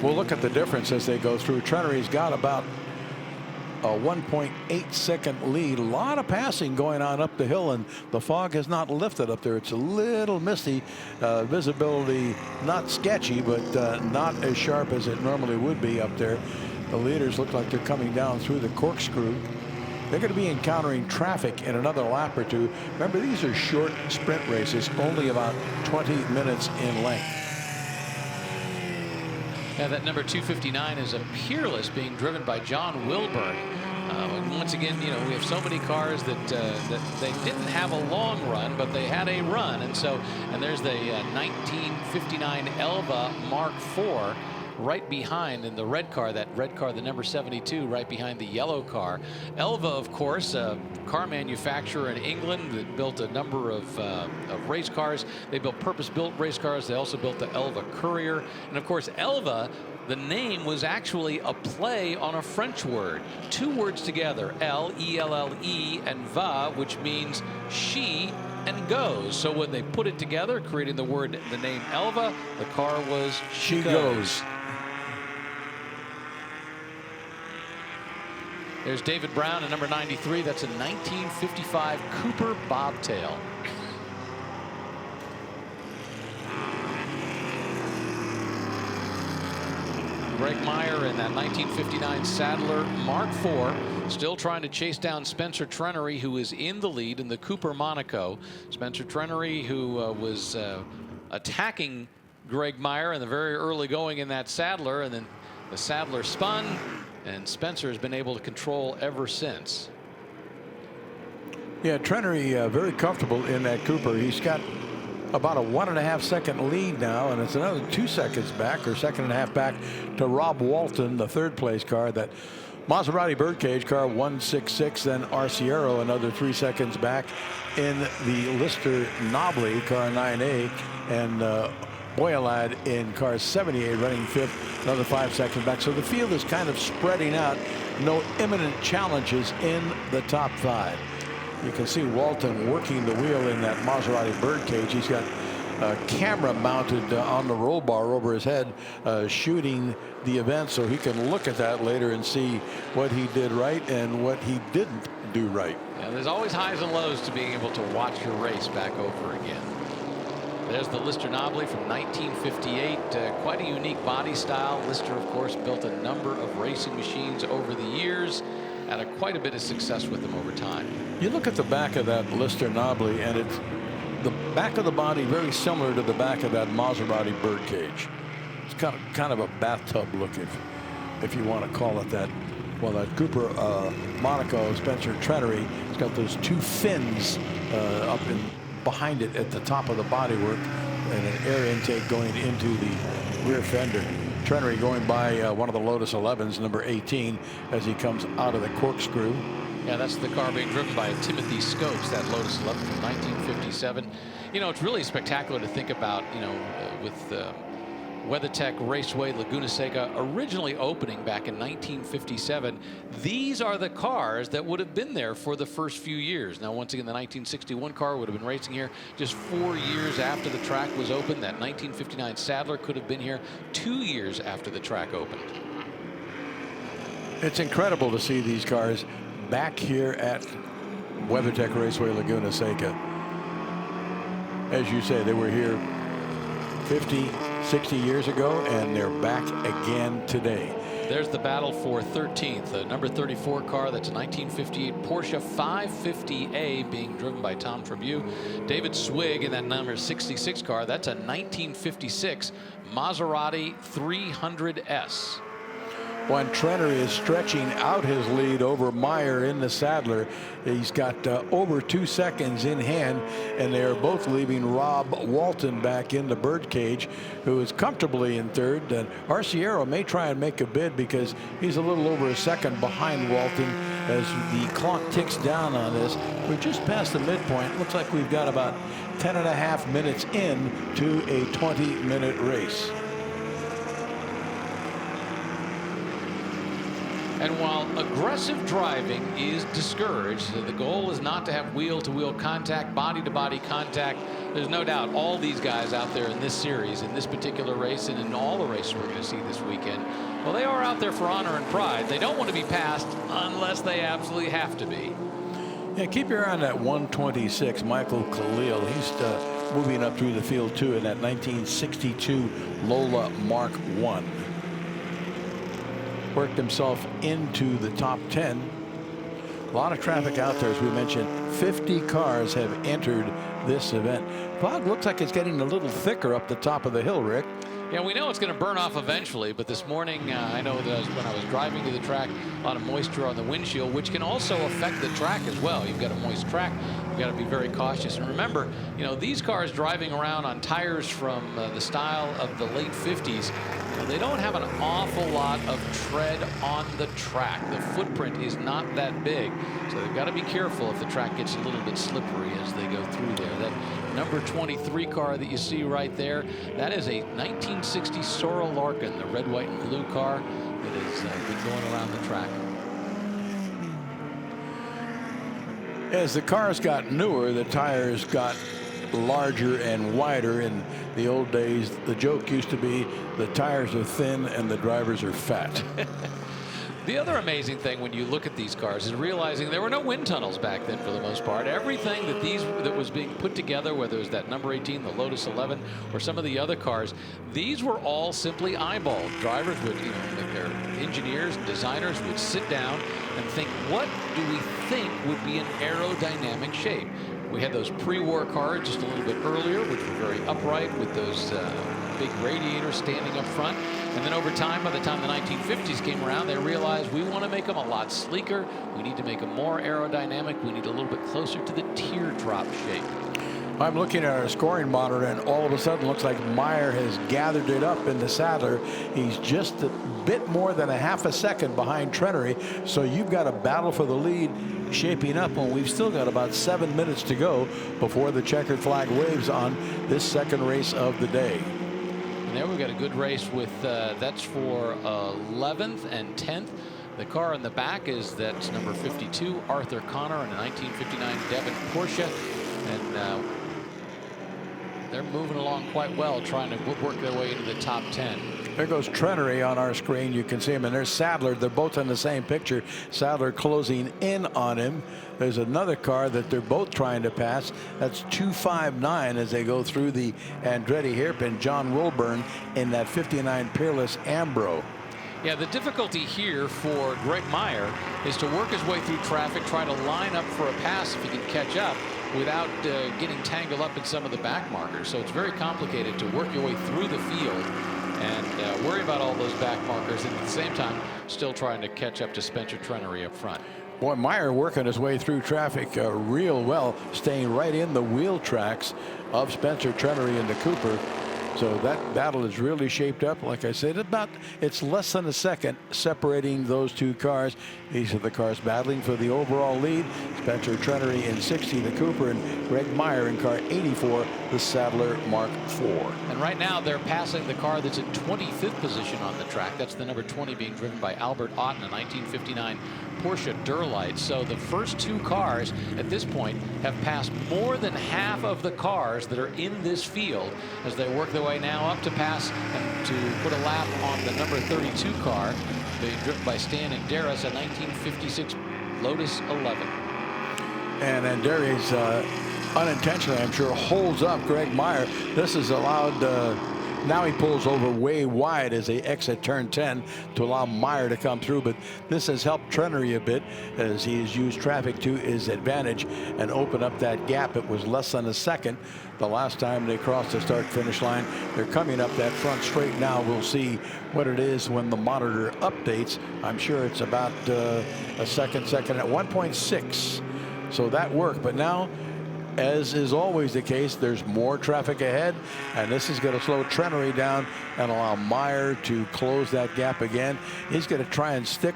We'll look at the difference as they go through. Trenery's got about a 1.8 second lead. A lot of passing going on up the hill, and the fog has not lifted up there. It's a little misty. Visibility not sketchy, but not as sharp as it normally would be up there. The leaders look like they're coming down through the corkscrew. They're going to be encountering traffic in another lap or two. Remember, these are short sprint races, only about 20 minutes in length. Yeah, that number 259 is a Peerless being driven by John Wilburn. Once again, you know, we have so many cars that they didn't have a long run, but they had a run. And there's the 1959 Elva Mark IV right behind in the red car, the number 72, right behind the yellow car. Elva, of course, a car manufacturer in England that built a number of race cars. They built purpose-built race cars. They also built the Elva Courier. And of course, Elva, the name was actually a play on a French word. Two words together, L-E-L-L-E and va, which means she and goes. So when they put it together, creating the name Elva, the car was She Goes. There's David Brown at number 93. That's a 1955 Cooper Bobtail. Greg Meyer in that 1959 Sadler Mark IV, still trying to chase down Spencer Trenery, who is in the lead in the Cooper Monaco. Spencer Trenery, who was attacking Greg Meyer in the very early going in that Sadler, and then the Sadler spun, and Spencer has been able to control ever since. Yeah, Trenery very comfortable in that Cooper. He's got about a 1.5 second lead now, and it's another 2 seconds back, or 1.5 seconds back, to Rob Walton, the third place car. That Maserati Birdcage car 166, then Arciero another 3 seconds back in the Lister Nobly car 9A, and Boyalad in car 78 running fifth, another 5 seconds back. So the field is kind of spreading out. No imminent challenges in the top five. You can see Walton working the wheel in that Maserati Birdcage. He's got a camera mounted on the roll bar over his head, shooting the event, so he can look at that later and see what he did right and what he didn't do right. Yeah, there's always highs and lows to being able to watch your race back over again. There's the Lister Nobly from 1958. Quite a unique body style. Lister, of course, built a number of racing machines over the years. Had quite a bit of success with them over time. You look at the back of that Lister Nobly, and it's the back of the body very similar to the back of that Maserati Birdcage. It's kind of a bathtub look, if you want to call it that. Well, that Cooper Monaco Spencer Trenery, it's got those two fins up in behind it at the top of the bodywork, and an air intake going into the rear fender. Trenery going by one of the Lotus 11s, number 18, as he comes out of the corkscrew. Yeah, that's the car being driven by Timothy Scopes, that Lotus 11 from 1957. You know, it's really spectacular to think about, you know, with WeatherTech Raceway Laguna Seca originally opening back in 1957. These are the cars that would have been there for the first few years. Now, once again, the 1961 car would have been racing here just 4 years after the track was opened. That 1959 Sadler could have been here 2 years after the track opened. It's incredible to see these cars back here at WeatherTech Raceway Laguna Seca. As you say, they were here 50, 60 years ago, and they're back again today. There's the battle for 13th. The number 34 car, that's a 1958 Porsche 550A being driven by Tom Trabue. David Swig in that number 66 car, that's a 1956 Maserati 300S. When Trennery is stretching out his lead over Meyer in the Sadler, he's got over 2 seconds in hand, and they are both leaving Rob Walton back in the birdcage, who is comfortably in third. And Arciero may try and make a bid because he's a little over a second behind Walton as the clock ticks down on this. We're just past the midpoint. Looks like we've got about 10.5 minutes in to a 20-minute race. And while aggressive driving is discouraged, the goal is not to have wheel-to-wheel contact, body-to-body contact. There's no doubt all these guys out there in this series, in this particular race, and in all the races we're going to see this weekend, well, they are out there for honor and pride. They don't want to be passed unless they absolutely have to be. Yeah, keep your eye on that 126, Michael Khalil. He's moving up through the field, too, in that 1962 Lola Mark I. Worked himself into the top 10. A lot of traffic out there, as we mentioned. 50 cars have entered this event. Fog looks like it's getting a little thicker up the top of the hill, Rick. Yeah, we know it's going to burn off eventually, but this morning I know that when I was driving to the track, a lot of moisture on the windshield, which can also affect the track as well. You've got a moist track. You've got to be very cautious. And remember, you know, these cars driving around on tires from the style of the late 50s, you know, they don't have an awful lot of tread on the track. The footprint is not that big, so they've got to be careful if the track gets a little bit slippery as they go through there. That number 23 car that you see right there, that is a 1960 Sorrel Larkin, the red, white, and blue car that has been going around the track. As the cars got newer, the tires got larger and wider. In the old days, the joke used to be the tires are thin and the drivers are fat. The other amazing thing when you look at these cars is realizing there were no wind tunnels back then for the most part. Everything that was being put together, whether it was that number 18, the Lotus 11, or some of the other cars, these were all simply eyeballed. Drivers would, you know, their engineers and designers would sit down and think, what do we think would be an aerodynamic shape? We had those pre-war cars just a little bit earlier, which were very upright with those big radiators standing up front. And then over time, by the time the 1950s came around, they realized we want to make them a lot sleeker. We need to make them more aerodynamic. We need a little bit closer to the teardrop shape. I'm looking at our scoring monitor, and all of a sudden looks like Meyer has gathered it up in the Sadler. He's just a bit more than a half a second behind Trennery. So you've got a battle for the lead shaping up when we've still got about 7 minutes to go before the checkered flag waves on this second race of the day. And there we've got a good race with that's for 11th and 10th. The car in the back is that's number 52 Arthur Connor in a 1959 Devon Porsche, and they're moving along quite well, trying to work their way into the top 10. There goes Trennery on our screen. You can see him, and there's Sadler. They're both in the same picture. Sadler closing in on him. There's another car that they're both trying to pass. That's 259 as they go through the Andretti hairpin. John Wilburn in that 59 Peerless Ambro. Yeah, the difficulty here for Greg Meyer is to work his way through traffic, try to line up for a pass if he can catch up without getting tangled up in some of the back markers. So it's very complicated to work your way through the field and worry about all those back markers, and at the same time still trying to catch up to Spencer Trennery up front. Boy, Meyer working his way through traffic real well, staying right in the wheel tracks of Spencer Trennery and the Cooper. So that battle is really shaped up. Like I said, it's less than a second separating those two cars. These are the cars battling for the overall lead. Spencer Trennery in 60, the Cooper, and Greg Meyer in car 84, the Sadler Mark IV. And right now they're passing the car that's in 25th position on the track. That's the number 20 being driven by Albert Ott in a 1959 Porsche Durlite. So the first two cars at this point have passed more than half of the cars that are in this field as they work their way now up to pass and to put a lap on the number 32 car being driven by Stan Anderis, a 1956 Lotus 11. And Anderis unintentionally, I'm sure, holds up Greg Meyer. This has allowed Now he pulls over way wide as they exit turn 10 to allow Meyer to come through, but this has helped Trenery a bit as he has used traffic to his advantage and open up that gap. It was less than a second the last time they crossed the start-finish line. They're coming up that front straight now. We'll see what it is when the monitor updates. I'm sure it's about a second at 1.6. So that worked, but now, as is always the case, there's more traffic ahead, and this is going to slow Trenery down and allow Meyer to close that gap again. He's going to try and stick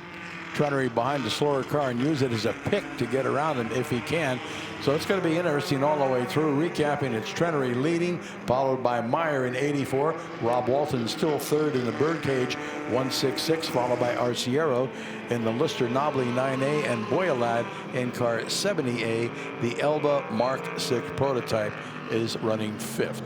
Trenery behind the slower car and use it as a pick to get around him if he can. So it's going to be interesting all the way through. Recapping, it's Trenery leading, followed by Meyer in 84. Rob Walton still third in the birdcage, 166, followed by Arciero in the Lister Nobly 9A, and Boyalad in car 70A. The Elba Mark 6 prototype is running fifth.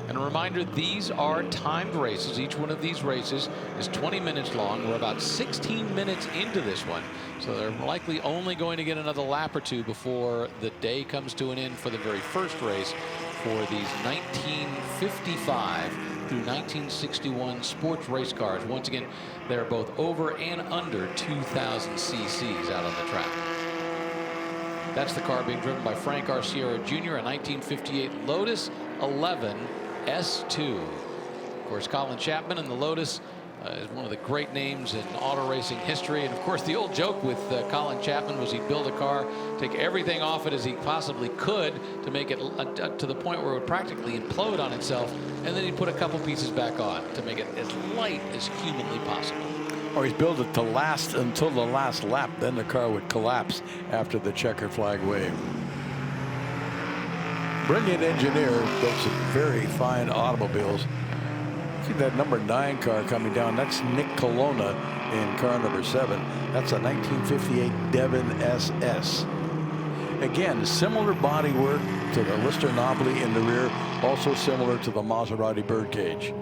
And a reminder, these are timed races. Each one of these races is 20 minutes long. We're about 16 minutes into this one, so they're likely only going to get another lap or two before the day comes to an end for the very first race for these 1955 through 1961 sports race cars. Once again, they're both over and under 2,000 cc's out on the track. That's the car being driven by Frank Arciero Jr., a 1958 Lotus 11 S2. Of course, Colin Chapman in the Lotus is one of the great names in auto racing history. And of course, the old joke with Colin Chapman was he'd build a car, take everything off it as he possibly could to make it to the point where it would practically implode on itself, and then he'd put a couple pieces back on to make it as light as humanly possible. Or he's built it to last until the last lap, then the car would collapse after the checkered flag wave. Brilliant engineer, built some very fine automobiles. See that number 9 car coming down. That's Nick Colonna in car number 7. That's a 1958 Devon SS. Again, similar bodywork to the Lister Nobly in the rear, also similar to the Maserati birdcage.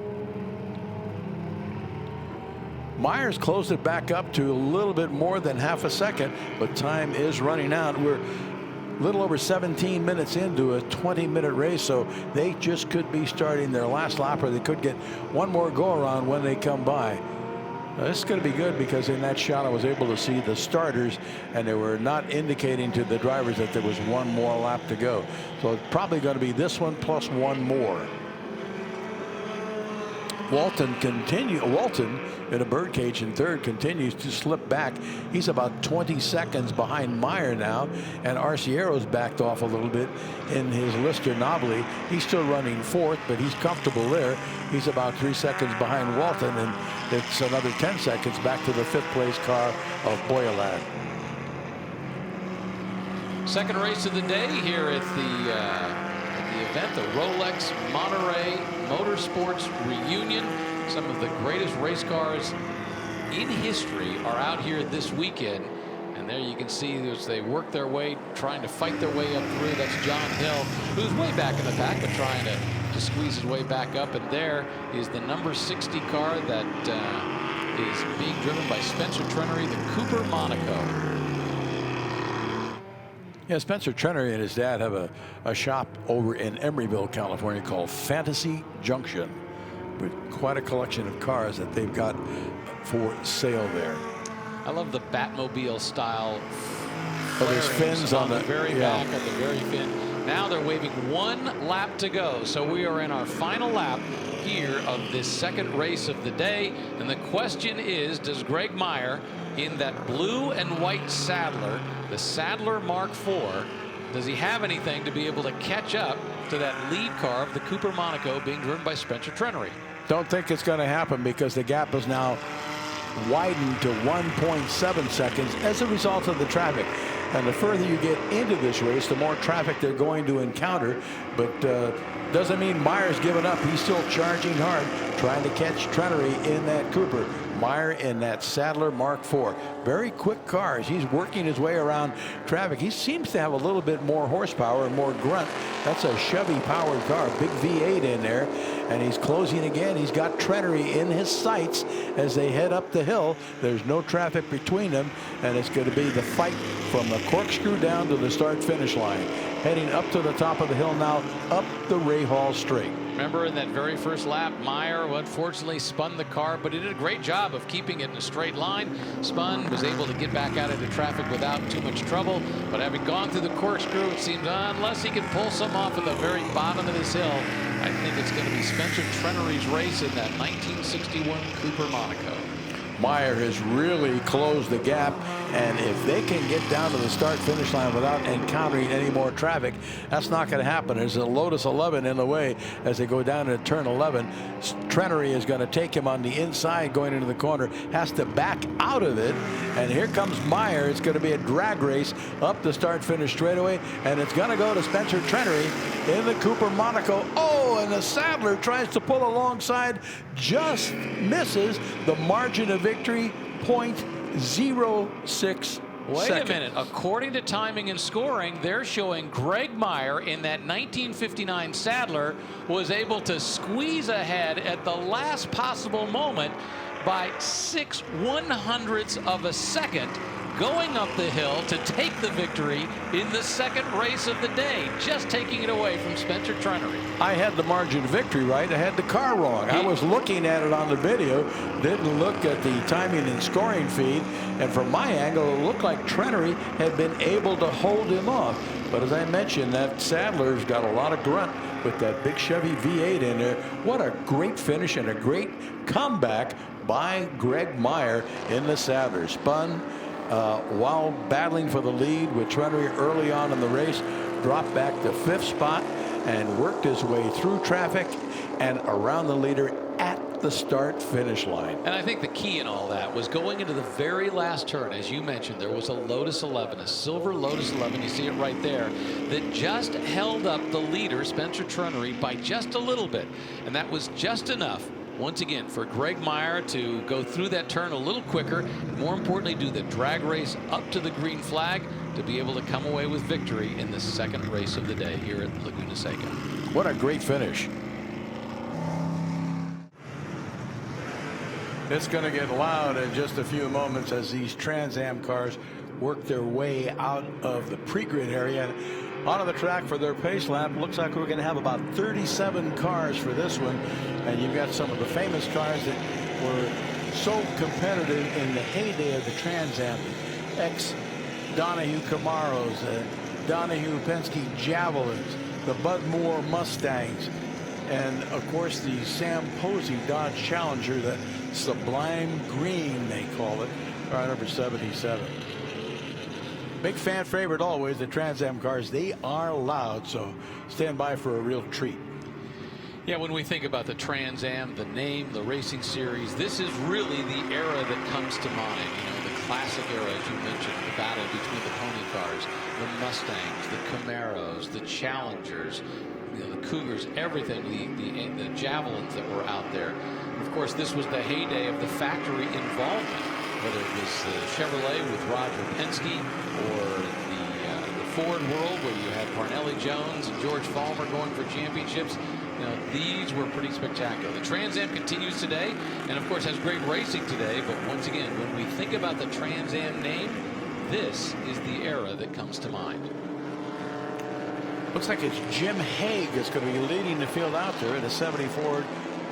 Myers closed it back up to a little bit more than half a second, but time is running out. We're a little over 17 minutes into a 20-minute race, so they just could be starting their last lap, or they could get one more go-around when they come by. Now, this is going to be good because in that shot I was able to see the starters, and they were not indicating to the drivers that there was one more lap to go. So it's probably going to be this one plus one more. Walton in a birdcage in third continues to slip back. He's about 20 seconds behind Meyer now, and Arciero's backed off a little bit in his Lister Nobly. He's still running fourth, but he's comfortable there. He's about 3 seconds behind Walton, and it's another 10 seconds back to the fifth place car of Boyalad. Second race of the day here at the event, the Rolex Monterey Motorsports Reunion. Some of the greatest race cars in history are out here this weekend, and there you can see as they work their way, trying to fight their way up through. That's John Hill, who's way back in the pack, but trying to squeeze his way back up. And there is the number 60 car that is being driven by Spencer Trenery, the Cooper Monaco. Yeah, Spencer Trenery and his dad have a shop over in Emeryville, California called Fantasy Junction, with quite a collection of cars that they've got for sale there. I love the Batmobile style. Oh, there's fins on the very back, on the very fin. Now they're waving one lap to go. So we are in our final lap here of this second race of the day. And the question is, does Greg Meyer in that blue and white Sadler, the Sadler Mark IV, does he have anything to be able to catch up to that lead car of the Cooper Monaco being driven by Spencer Trenery? Don't think it's going to happen because the gap is now widened to 1.7 seconds as a result of the traffic. And the further you get into this race, the more traffic they're going to encounter. But doesn't mean Meyer's given up. He's still charging hard, trying to catch Trenery in that Cooper. Meyer in that Sadler Mark IV. Very quick cars. He's working his way around traffic. He seems to have a little bit more horsepower and more grunt. That's a Chevy powered car, big V8 in there. And he's closing again. He's got Trenery in his sights as they head up the hill. There's no traffic between them, and it's going to be the fight from the corkscrew down to the start finish line. Heading up to the top of the hill now, up the Ray Hall Straight. Remember in that very first lap, Meyer unfortunately spun the car, but he did a great job of keeping it in a straight line. Spun, was able to get back out into traffic without too much trouble. But having gone through the corkscrew, it seems unless he can pull some off at the very bottom of this hill, I think it's going to be Spencer Trenery's race in that 1961 Cooper Monaco. Meyer has really closed the gap, and if they can get down to the start-finish line without encountering any more traffic, that's not going to happen. There's a Lotus 11 in the way as they go down into turn 11. Trenery is going to take him on the inside going into the corner, has to back out of it, and here comes Meyer. It's going to be a drag race up the start-finish straightaway, and it's going to go to Spencer Trenery in the Cooper Monaco. Oh, and the Sadler tries to pull alongside, just misses the margin of victory, 0.06 Wait seconds. a minute. According to timing and scoring, they're showing Greg Meyer in that 1959 Sadler was able to squeeze ahead at the last possible moment by 0.06 of a second, going up the hill to take the victory in the second race of the day, just taking it away from Spencer Trenery. I had the margin of victory right. I had the car wrong. I was looking at it on the video, didn't look at the timing and scoring feed, and from my angle, it looked like Trenery had been able to hold him off. But as I mentioned, that Sadler's got a lot of grunt with that big Chevy V8 in there. What a great finish and a great comeback by Greg Meyer in the Sadler. Spun while battling for the lead with Trenery early on in the race, dropped back to 5th spot and worked his way through traffic and around the leader at the start-finish line. And I think the key in all that was going into the very last turn. As you mentioned, there was a Lotus 11, a silver Lotus 11, you see it right there, that just held up the leader, Spencer Trenery, by just a little bit. And that was just enough, once again, for Greg Meyer to go through that turn a little quicker, and more importantly, do the drag race up to the green flag to be able to come away with victory in the second race of the day here at Laguna Seca. What a great finish. It's going to get loud in just a few moments as these Trans Am cars work their way out of the pre-grid area onto the track for their pace lap. Looks like we're going to have about 37 cars for this one, and you've got some of the famous cars that were so competitive in the heyday of the Trans Am. Donahue Camaros, Donahue Penske Javelins, the Bud Moore Mustangs, and of course the Sam Posey Dodge Challenger, the Sublime Green they call it, car number 77. Big fan favorite always, the Trans Am cars. They are loud, so stand by for a real treat. Yeah, when we think about the Trans Am, the name, the racing series, this is really the era that comes to mind. You know, the classic era, as you mentioned, the battle between the pony cars, the Mustangs, the Camaros, the Challengers, you know, the Cougars, everything, the Javelins that were out there. Of course, this was the heyday of the factory involvement, whether it was Chevrolet with Roger Penske or the Ford world where you had Parnelli Jones and George Follmer going for championships. You know, these were pretty spectacular. The Trans Am continues today and, of course, has great racing today. But once again, when we think about the Trans Am name, this is the era that comes to mind. Looks like it's Jim Haig that's going to be leading the field out there in a 70 Ford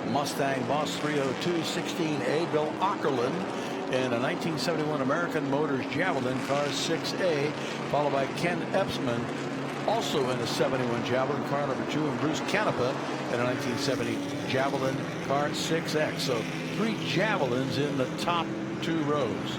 Mustang Boss 302 16A. Bill Ockerland in a 1971 American Motors Javelin car 6A, followed by Ken Epsman, also in a 71 Javelin car number 2, and Bruce Canepa in a 1970 Javelin car 6X. So 3 Javelins in the top 2 rows.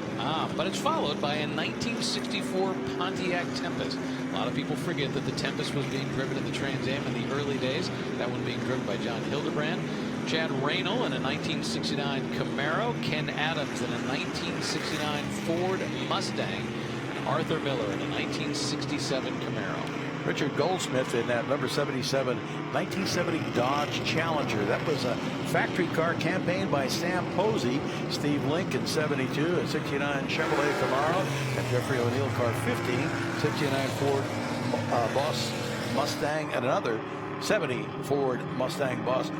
But it's followed by a 1964 Pontiac Tempest. A lot of people forget that the Tempest was being driven in the Trans Am in the early days. That one being driven by John Hildebrand. Chad Raynal in a 1969 Camaro. Ken Adams in a 1969 Ford Mustang. And Arthur Miller in a 1967 Camaro. Richard Goldsmith in that number 77 1970 Dodge Challenger. That was a factory car campaigned by Sam Posey. Steve Link in 72, a 69 Chevrolet Camaro, and Jeffrey O'Neill car 15, 69 Ford Boss Mustang, and another 70 Ford Mustang Boss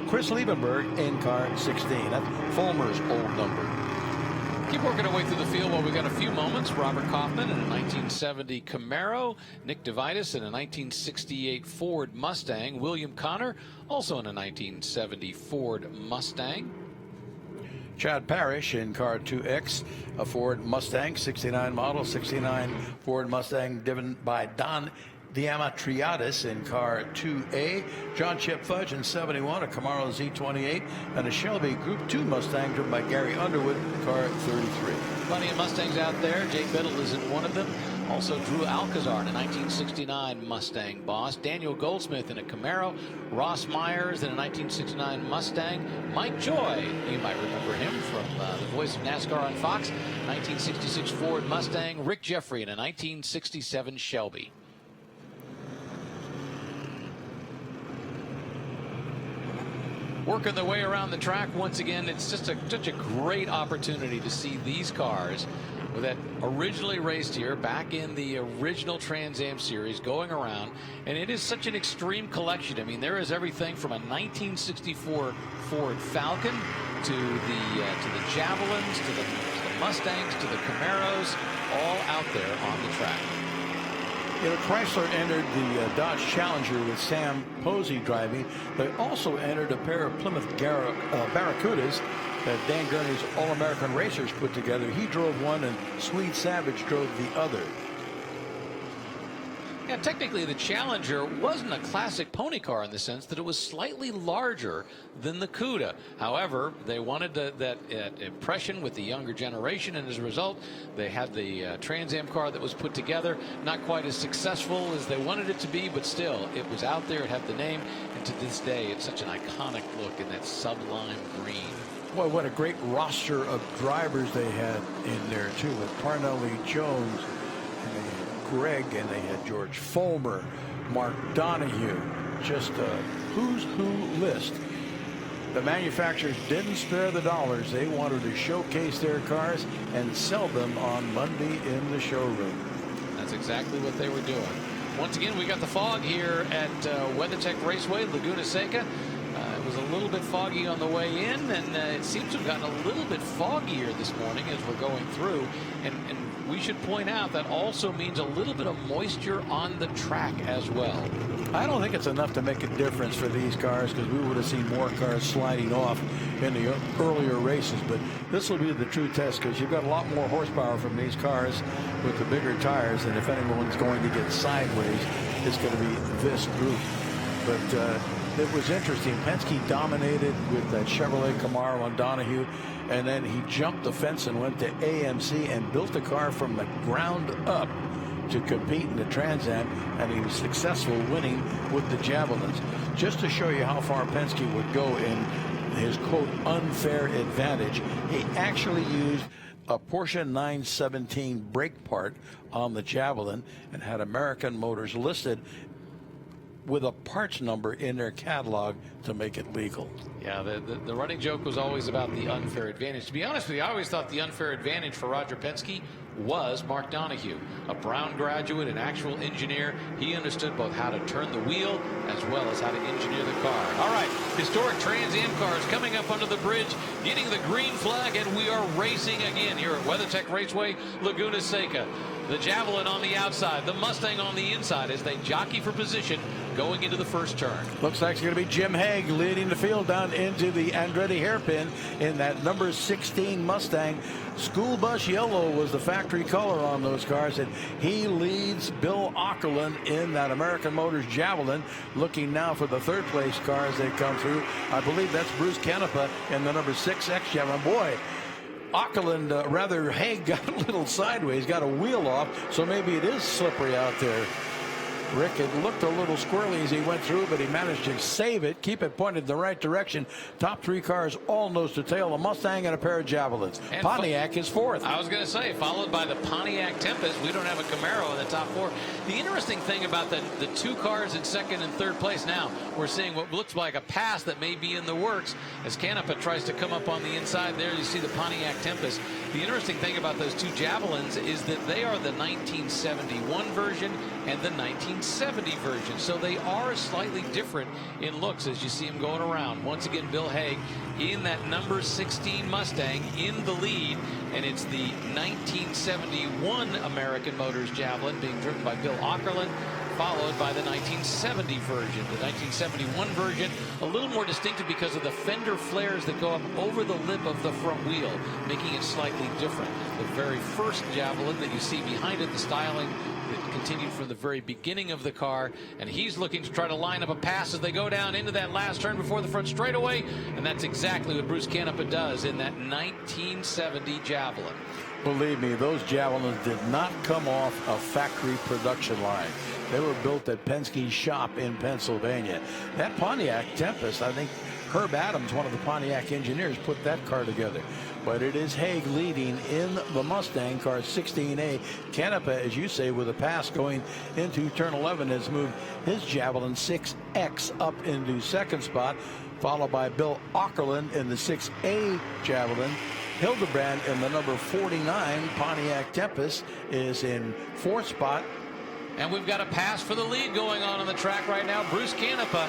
Chris Liebenberg in car 16. That's Fulmer's old number. Keep working our way through the field while we got a few moments. Robert Kaufman in a 1970 Camaro. Nick DeVitis in a 1968 Ford Mustang. William Connor also in a 1970 Ford Mustang. Chad Parrish in car 2X, a Ford Mustang, 69 model, 69 Ford Mustang, driven by Don Diamatriadis in car 2A. John Chip Fudge in 71, a Camaro Z28, and a Shelby Group 2 Mustang driven by Gary Underwood, car 33. Plenty of Mustangs out there. Jake Biddle is in one of them. Also Drew Alcazar in a 1969 Mustang Boss. Daniel Goldsmith in a Camaro. Ross Myers in a 1969 Mustang. Mike Joy, you might remember him from the voice of NASCAR on Fox. 1966 Ford Mustang. Rick Jeffrey in a 1967 Shelby. Working their way around the track once again. It's just such a great opportunity to see these cars that originally raced here back in the original Trans Am series going around, and it is such an extreme collection. I mean, there is everything from a 1964 Ford Falcon to the Javelins, to the Mustangs, to the Camaros, all out there on the track. You know, Chrysler entered the Dodge Challenger with Sam Posey driving. They also entered a pair of Plymouth Barracudas that Dan Gurney's All-American Racers put together. He drove one and Swede Savage drove the other. Yeah, technically the Challenger wasn't a classic pony car in the sense that it was slightly larger than the Cuda. However, they wanted that impression with the younger generation, and as a result, they had the Trans Am car that was put together. Not quite as successful as they wanted it to be, but still, it was out there. It had the name, and to this day, it's such an iconic look in that sublime green. Boy, what a great roster of drivers they had in there, too, with Parnelli Jones, and they had Greg, and they had George Fulmer, Mark Donahue, just a who's who list. The manufacturers didn't spare the dollars. They wanted to showcase their cars and sell them on Monday in the showroom. That's exactly what they were doing. Once again, we got the fog here at WeatherTech Raceway, Laguna Seca. It was a little bit foggy on the way in, and it seems to have gotten a little bit foggier this morning as we're going through. And we should point out that also means a little bit of moisture on the track as well. I don't think it's enough to make a difference for these cars, because we would have seen more cars sliding off in the earlier races. But this will be the true test, because you've got a lot more horsepower from these cars with the bigger tires, and if anyone's going to get sideways, it's going to be this group. But it was interesting. Penske dominated with that Chevrolet Camaro on Donahue, and then he jumped the fence and went to AMC and built a car from the ground up to compete in the Trans Am, and he was successful winning with the Javelins. Just to show you how far Penske would go in his, quote, unfair advantage, he actually used a Porsche 917 brake part on the Javelin and had American Motors listed with a parts number in their catalog to make it legal. Yeah, the running joke was always about the unfair advantage. To be honest with you, I always thought the unfair advantage for Roger Penske was Mark Donahue, a Brown graduate, an actual engineer. He understood both how to turn the wheel as well as how to engineer the car. All right, historic Trans Am cars coming up under the bridge, getting the green flag, and we are racing again here at WeatherTech Raceway, Laguna Seca. The Javelin on the outside, the Mustang on the inside as they jockey for position going into the first turn. Looks like it's going to be Jim Haig leading the field down into the Andretti hairpin in that number 16 Mustang. School bus yellow was the factory color on those cars, and he leads Bill Auckland in that American Motors Javelin, looking now for the third place car as they come through. I believe that's Bruce Canepa in the number 6X Javelin. Boy, Auckland, rather, Haig got a little sideways, got a wheel off, so maybe it is slippery out there. Rick, it looked a little squirrely as he went through, but he managed to save it, keep it pointed in the right direction. Top three cars all nose to tail, a Mustang and a pair of Javelins. And Pontiac is fourth. I was going to say, followed by the Pontiac Tempest. We don't have a Camaro in the top four. The interesting thing about the two cars in second and third place now, we're seeing what looks like a pass that may be in the works as Canepa tries to come up on the inside there. You see the Pontiac Tempest The interesting thing about those two Javelins is that they are the 1971 version and the 1970 version. So they are slightly different in looks as you see them going around. Once again, Bill Hague in that number 16 Mustang in the lead. And it's the 1971 American Motors Javelin being driven by Bill Aukerland, followed by the 1970 version. The 1971 version a little more distinctive because of the fender flares that go up over the lip of the front wheel, making it slightly different. The very first Javelin that you see behind it, the styling that continued from the very beginning of the car, and he's looking to try to line up a pass as they go down into that last turn before the front straightaway, and that's exactly what Bruce Canepa does in that 1970 Javelin. Believe me, those Javelins did not come off a factory production line. They were built at Penske's shop in Pennsylvania. That Pontiac Tempest, I think Herb Adams, one of the Pontiac engineers, put that car together. But it is Hague leading in the Mustang car 16A. Canepa, as you say, with a pass going into turn 11, has moved his Javelin 6X up into second spot, followed by Bill Aukerland in the 6A Javelin. Hildebrand in the number 49 Pontiac Tempest is in fourth spot. And we've got a pass for the lead going on the track right now. Bruce Canepa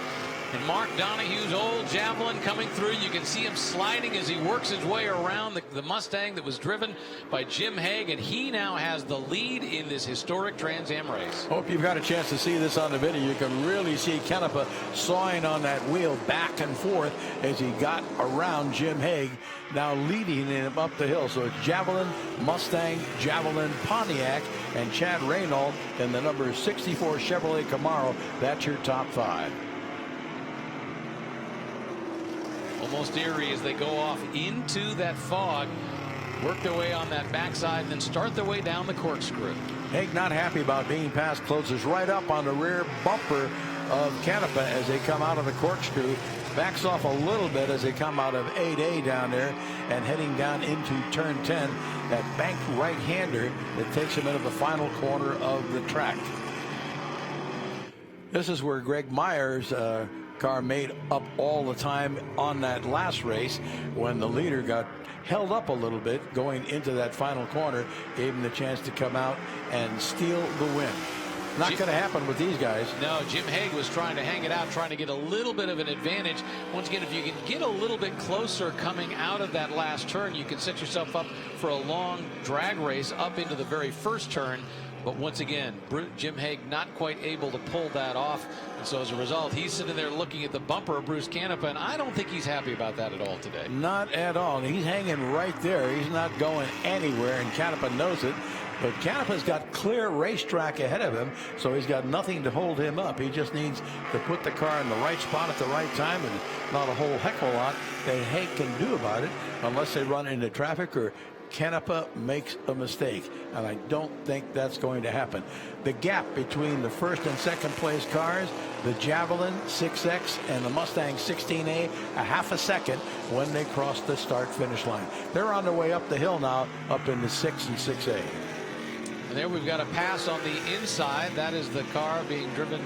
and Mark Donahue's old Javelin coming through. You can see him sliding as he works his way around the Mustang that was driven by Jim Hague, and he now has the lead in this historic Trans Am race. Hope you've got a chance to see this on the video. You can really see Canepa sawing on that wheel back and forth as he got around Jim Hague, now leading him up the hill. So it's Javelin, Mustang, Javelin, Pontiac, and Chad Reynolds in the number 64 Chevrolet Camaro. That's your top five. Almost eerie as they go off into that fog, work their way on that backside, and then start their way down the corkscrew. Hague not happy about being passed, closes right up on the rear bumper of Canepa as they come out of the corkscrew, backs off a little bit as they come out of 8A down there and heading down into turn 10, that banked right-hander that takes him into the final corner of the track. This is where Greg Meyer's car made up all the time on that last race when the leader got held up a little bit going into that final corner, gave him the chance to come out and steal the win. Not going to happen with these guys. No, Jim Hague was trying to hang it out, trying to get a little bit of an advantage. Once again, if you can get a little bit closer coming out of that last turn, you can set yourself up for a long drag race up into the very first turn. But once again, Jim Hague not quite able to pull that off. And so as a result, he's sitting there looking at the bumper of Bruce Canepa, and I don't think he's happy about that at all today. Not at all. He's hanging right there. He's not going anywhere, and Canepa knows it. But Canepa's got clear racetrack ahead of him, so he's got nothing to hold him up. He just needs to put the car in the right spot at the right time, and not a whole heck of a lot that Hague can do about it unless they run into traffic or Canepa makes a mistake, and I don't think that's going to happen. The gap between the first and second place cars, the Javelin 6X and the Mustang 16A, a half a second when they cross the start-finish line. They're on their way up the hill now, up into 6 and 6A. And there we've got a pass on the inside. That is the car being driven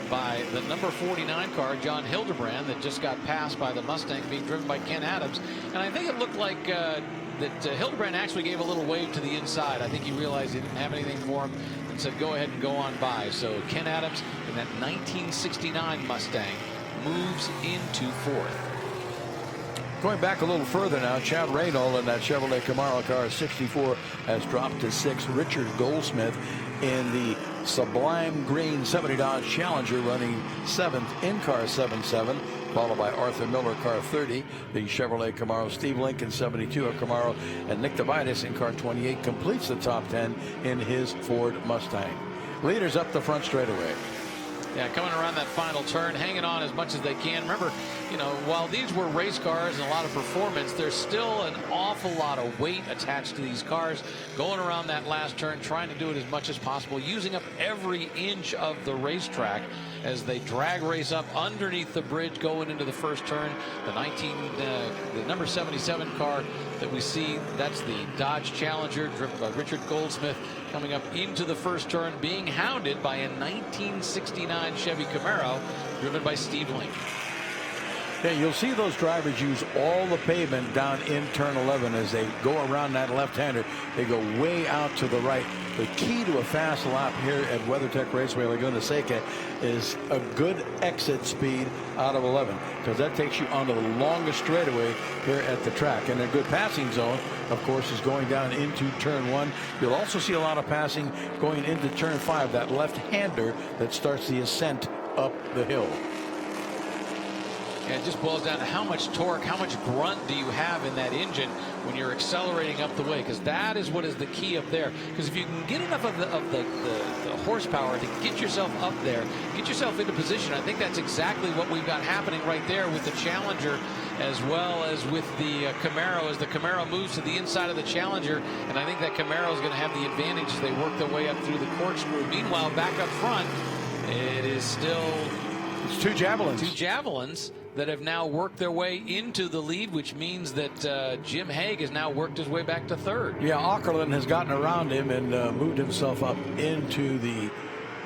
by the number 49 car, John Hildebrand, that just got passed by the Mustang being driven by Ken Adams. And I think it looked like that Hildebrand actually gave a little wave to the inside. I think he realized he didn't have anything for him and said go ahead and go on by. So Ken Adams in that 1969 Mustang moves into fourth. Going back a little further now, Chad Reynolds in that Chevrolet Camaro car 64 has dropped to 6. Richard Goldsmith in the Sublime Green 70 Dodge Challenger running 7th in car 77, followed by Arthur Miller, car 30, the Chevrolet Camaro. Steve Lincoln, 72, a Camaro, and Nick DeVitis in car 28 completes the top 10 in his Ford Mustang. Leaders up the front straightaway. Yeah, coming around that final turn, hanging on as much as they can. Remember, you know, while these were race cars and a lot of performance, there's still an awful lot of weight attached to these cars. Going around that last turn, trying to do it as much as possible, using up every inch of the racetrack as they drag race up underneath the bridge going into the first turn. The number 77 car that we see, that's the Dodge Challenger driven by Richard Goldsmith, coming up into the first turn, being hounded by a 1969 Chevy Camaro driven by Steve Lincoln. Yeah, you'll see those drivers use all the pavement down in turn 11 as they go around that left-hander. They go way out to the right. The key to a fast lap here at WeatherTech Raceway Laguna Seca is a good exit speed out of 11, because that takes you onto the longest straightaway here at the track. And a good passing zone, of course, is going down into turn 1. You'll also see a lot of passing going into turn 5, that left-hander that starts the ascent up the hill. Yeah, it just boils down to how much torque, how much grunt do you have in that engine when you're accelerating up the way, because that is what is the key up there. Because if you can get enough of the horsepower to get yourself up there, get yourself into position, I think that's exactly what we've got happening right there with the Challenger as well as with the Camaro, as the Camaro moves to the inside of the Challenger. And I think that Camaro is going to have the advantage as they work their way up through the corkscrew. Meanwhile, back up front, it is still... It's two Javelins. Two Javelins that have now worked their way into the lead, which means that Jim Hague has now worked his way back to third. Yeah, Ackerland has gotten around him and moved himself up into the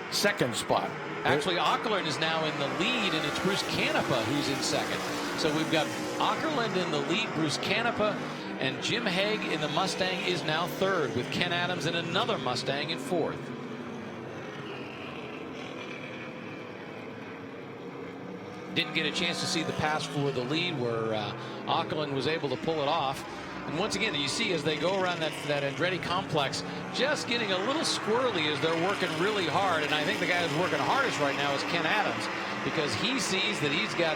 second spot. Actually, Ackerland is now in the lead, and it's Bruce Canepa who's in second. So we've got Ackerland in the lead, Bruce Canepa, and Jim Hague in the Mustang is now third, with Ken Adams in another Mustang in fourth. Didn't get a chance to see the pass for the lead where Ackerland was able to pull it off. And once again, you see as they go around that Andretti complex, just getting a little squirrely as they're working really hard. And I think the guy who's working hardest right now is Ken Adams, because he sees that he's got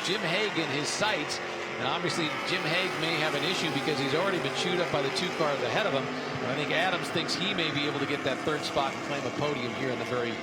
Jim Hague in his sights. And obviously Jim Hague may have an issue because he's already been chewed up by the two cars ahead of him. And I think Adams thinks he may be able to get that third spot and claim a podium here in the very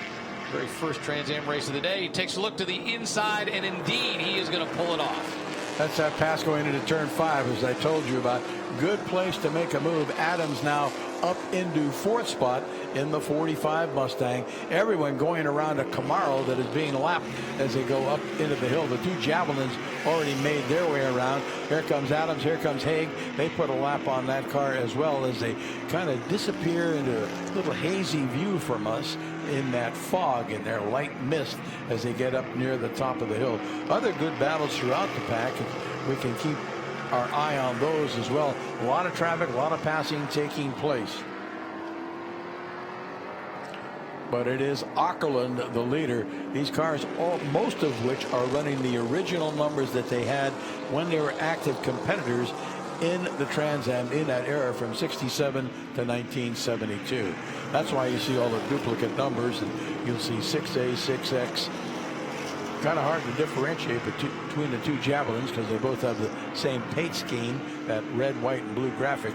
first Trans Am race of the day. He takes a look to the inside, and indeed he is going to pull it off. That's that pass going into turn 5, as I told you about. Good place to make a move. Adams now up into fourth spot in the 45 Mustang. Everyone going around a Camaro that is being lapped as they go up into the hill. The two Javelins already made their way around. Here comes Adams, here comes Hague. They put a lap on that car as well as they kind of disappear into a little hazy view from us in that fog and their light mist as they get up near the top of the hill. Other good battles throughout the pack. We can keep our eye on those as well. A lot of traffic, a lot of passing taking place. But it is Ackerland, the leader. These cars, most of which are running the original numbers that they had when they were active competitors in the Trans Am in that era from 67 to 1972. That's why you see all the duplicate numbers, and you'll see 6A, 6X. Kind of hard to differentiate between the two Javelins because they both have the same paint scheme, that red, white, and blue graphic.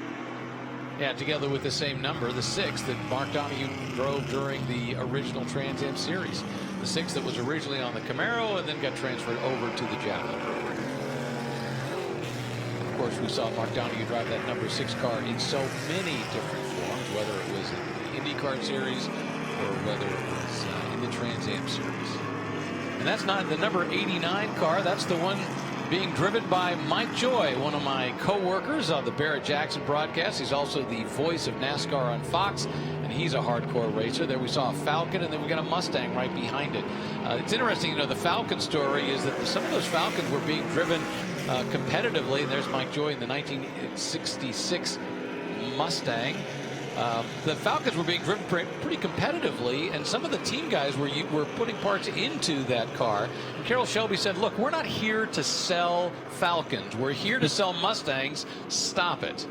Yeah, together with the same number, the 6 that Mark Donohue drove during the original Trans Am series. The 6 that was originally on the Camaro and then got transferred over to the Javelin. Of course, we saw Mark Donohue drive that number 6 car in so many different forms, whether it was in the IndyCar series or whether it was in the Trans Am series. And that's not the number 89 car. That's the one being driven by Mike Joy, one of my co-workers on the Barrett Jackson broadcast. He's also the voice of NASCAR on Fox, and he's a hardcore racer. There we saw a Falcon, and then we got a Mustang right behind it. It's interesting, you know, the Falcon story is that some of those Falcons were being driven competitively. And there's Mike Joy in the 1966 Mustang. The Falcons were being driven pretty competitively, and some of the team guys were putting parts into that car. And Carroll Shelby said, look, we're not here to sell Falcons. We're here to sell Mustangs. Stop it.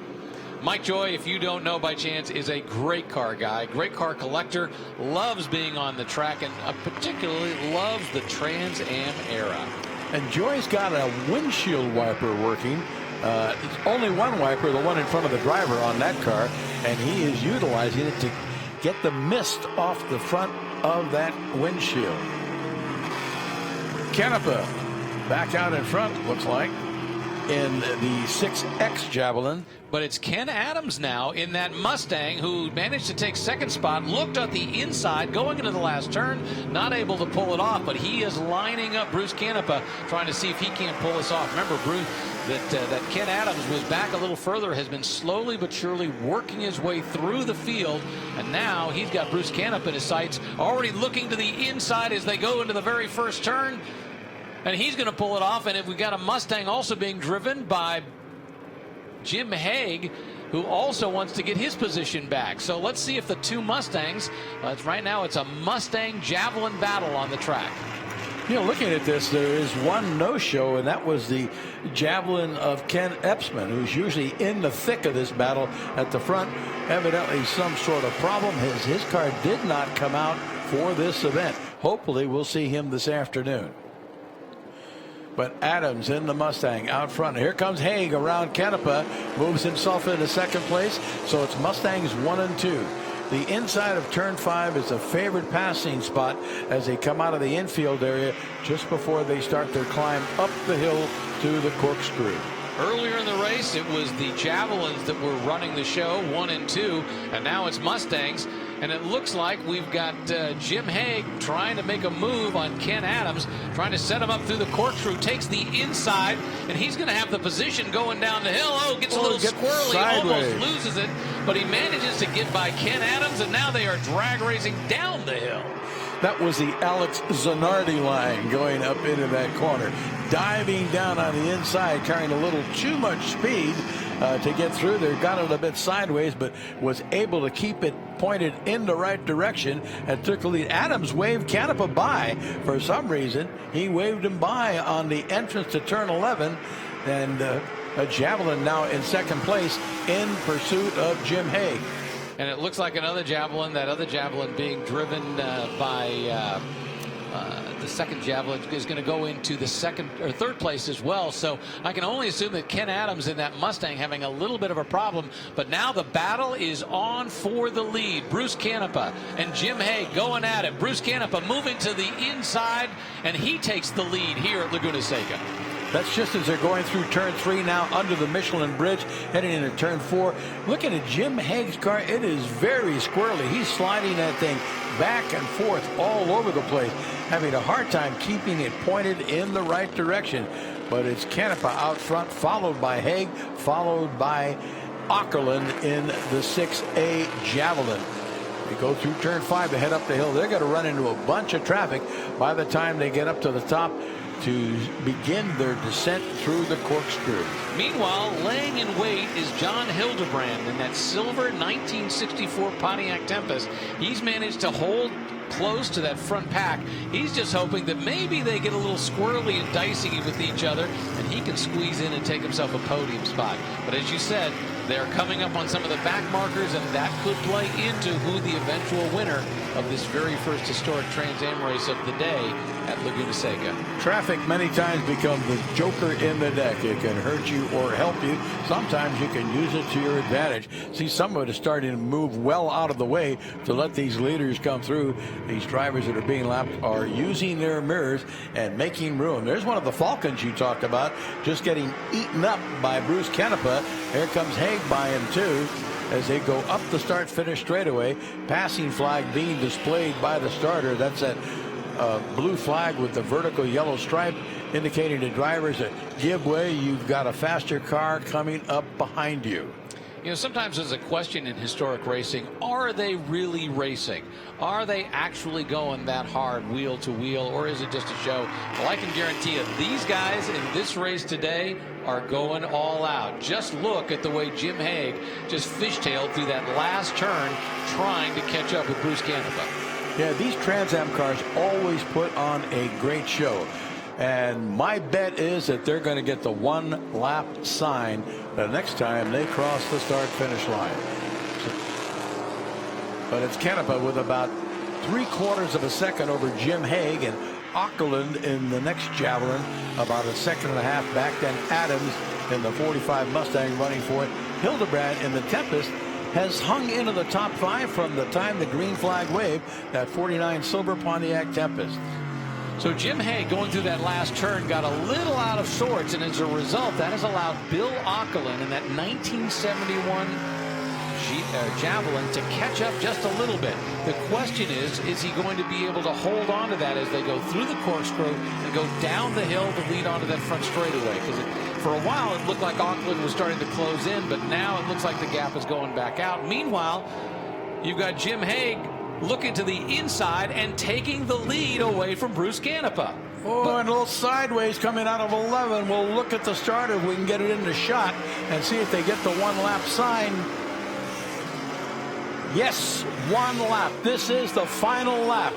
Mike Joy, if you don't know by chance, is a great car guy, great car collector, loves being on the track, and particularly loves the Trans Am era. And Joy's got a windshield wiper working. It's only one wiper, the one in front of the driver on that car, and he is utilizing it to get the mist off the front of that windshield. Canepa back out in front, looks like, in the 6X Javelin. But it's Ken Adams now in that Mustang who managed to take second spot, looked at the inside, going into the last turn, not able to pull it off, but he is lining up Bruce Canepa, trying to see if he can't pull this off. Remember, Bruce, that Ken Adams was back a little further, has been slowly but surely working his way through the field, and now he's got Bruce Canepa in his sights, already looking to the inside as they go into the very first turn. And he's going to pull it off. And if we've got a Mustang also being driven by Jim Hague, who also wants to get his position back. So let's see if the two Mustangs, right now it's a Mustang Javelin battle on the track. You know, looking at this, there is one no-show, and that was the Javelin of Ken Epsman, who's usually in the thick of this battle at the front. Evidently some sort of problem. His car did not come out for this event. Hopefully we'll see him this afternoon. But Adams in the Mustang out front. Here comes Hague around Canepa, moves himself into second place. So it's Mustangs 1 and 2. The inside of turn 5 is a favorite passing spot as they come out of the infield area just before they start their climb up the hill to the corkscrew. Earlier in the race, it was the Javelins that were running the show, 1 and 2, and now it's Mustangs. And it looks like we've got Jim Hague trying to make a move on Ken Adams, trying to set him up through the corkscrew, takes the inside, and he's going to have the position going down the hill. Oh, gets a little squirrely, almost loses it, but he manages to get by Ken Adams, and now they are drag racing down the hill. That was the Alex Zanardi line going up into that corner. Diving down on the inside, carrying a little too much speed to get through there. Got it a bit sideways, but was able to keep it pointed in the right direction and took the lead. Adams waved Canepa by for some reason. He waved him by on the entrance to turn 11. And a Javelin now in second place in pursuit of Jim Hague. And it looks like another Javelin, that other Javelin being driven by the second Javelin is going to go into the second or third place as well. So I can only assume that Ken Adams in that Mustang having a little bit of a problem. But now the battle is on for the lead. Bruce Canepa and Jim Hague going at it. Bruce Canepa moving to the inside, and he takes the lead here at Laguna Seca. That's just as they're going through turn 3 now under the Michelin Bridge, heading into turn 4. Looking at Jim Hague's car, it is very squirrely. He's sliding that thing back and forth all over the place, having a hard time keeping it pointed in the right direction. But it's Canepa out front, followed by Hague, followed by Åkerlund in the 6A Javelin. They go through turn 5 to head up the hill. They're going to run into a bunch of traffic by the time they get up to the top to begin their descent through the corkscrew. Meanwhile, laying in wait is John Hildebrand in that silver 1964 Pontiac Tempest. He's managed to hold close to that front pack. He's just hoping that maybe they get a little squirrely and dicey with each other, and he can squeeze in and take himself a podium spot. But as you said, they're coming up on some of the back markers, and that could play into who the eventual winner of this very first historic Trans Am race of the day at Laguna Seca. Traffic many times becomes the joker in the deck. It can hurt you or help you. Sometimes you can use it to your advantage. See, some of it is starting to move well out of the way to let these leaders come through. These drivers that are being lapped are using their mirrors and making room. There's one of the Falcons you talked about just getting eaten up by Bruce Canepa. Here comes Hague by him too as they go up the start-finish straightaway. Passing flag being displayed by the starter. That's that blue flag with the vertical yellow stripe indicating to drivers that give way. You've got a faster car coming up behind you. You know, sometimes there's a question in historic racing, are they really racing? Are they actually going that hard wheel to wheel, or is it just a show? Well, I can guarantee you, these guys in this race today are going all out. Just look at the way Jim Hague just fishtailed through that last turn trying to catch up with Bruce Canepa. Yeah, these Trans Am cars always put on a great show. And my bet is that they're going to get the one-lap sign the next time they cross the start-finish line. But it's Canepa with about 3/4 of a second over Jim Hague, and Åkerlund in the next Javelin about 1.5 seconds back. Then Adams in the 45 Mustang running for it. Hildebrand in the Tempest has hung into the top 5 from the time the green flag waved, that 49 silver Pontiac Tempest. So Jim Hague going through that last turn got a little out of sorts, and as a result that has allowed Bill Åkerlund in that 1971 Javelin to catch up just a little bit. The question is he going to be able to hold on to that as they go through the corkscrew and go down the hill to lead onto that front straightaway? Because for a while it looked like Åkerlund was starting to close in, but now it looks like the gap is going back out. Meanwhile, you've got Jim Hague looking to the inside and taking the lead away from Bruce Canepa. Oh, and a little sideways coming out of 11. We'll look at the starter if we can get it into shot and see if they get the 1 lap sign. Yes, 1 lap. This is the final lap.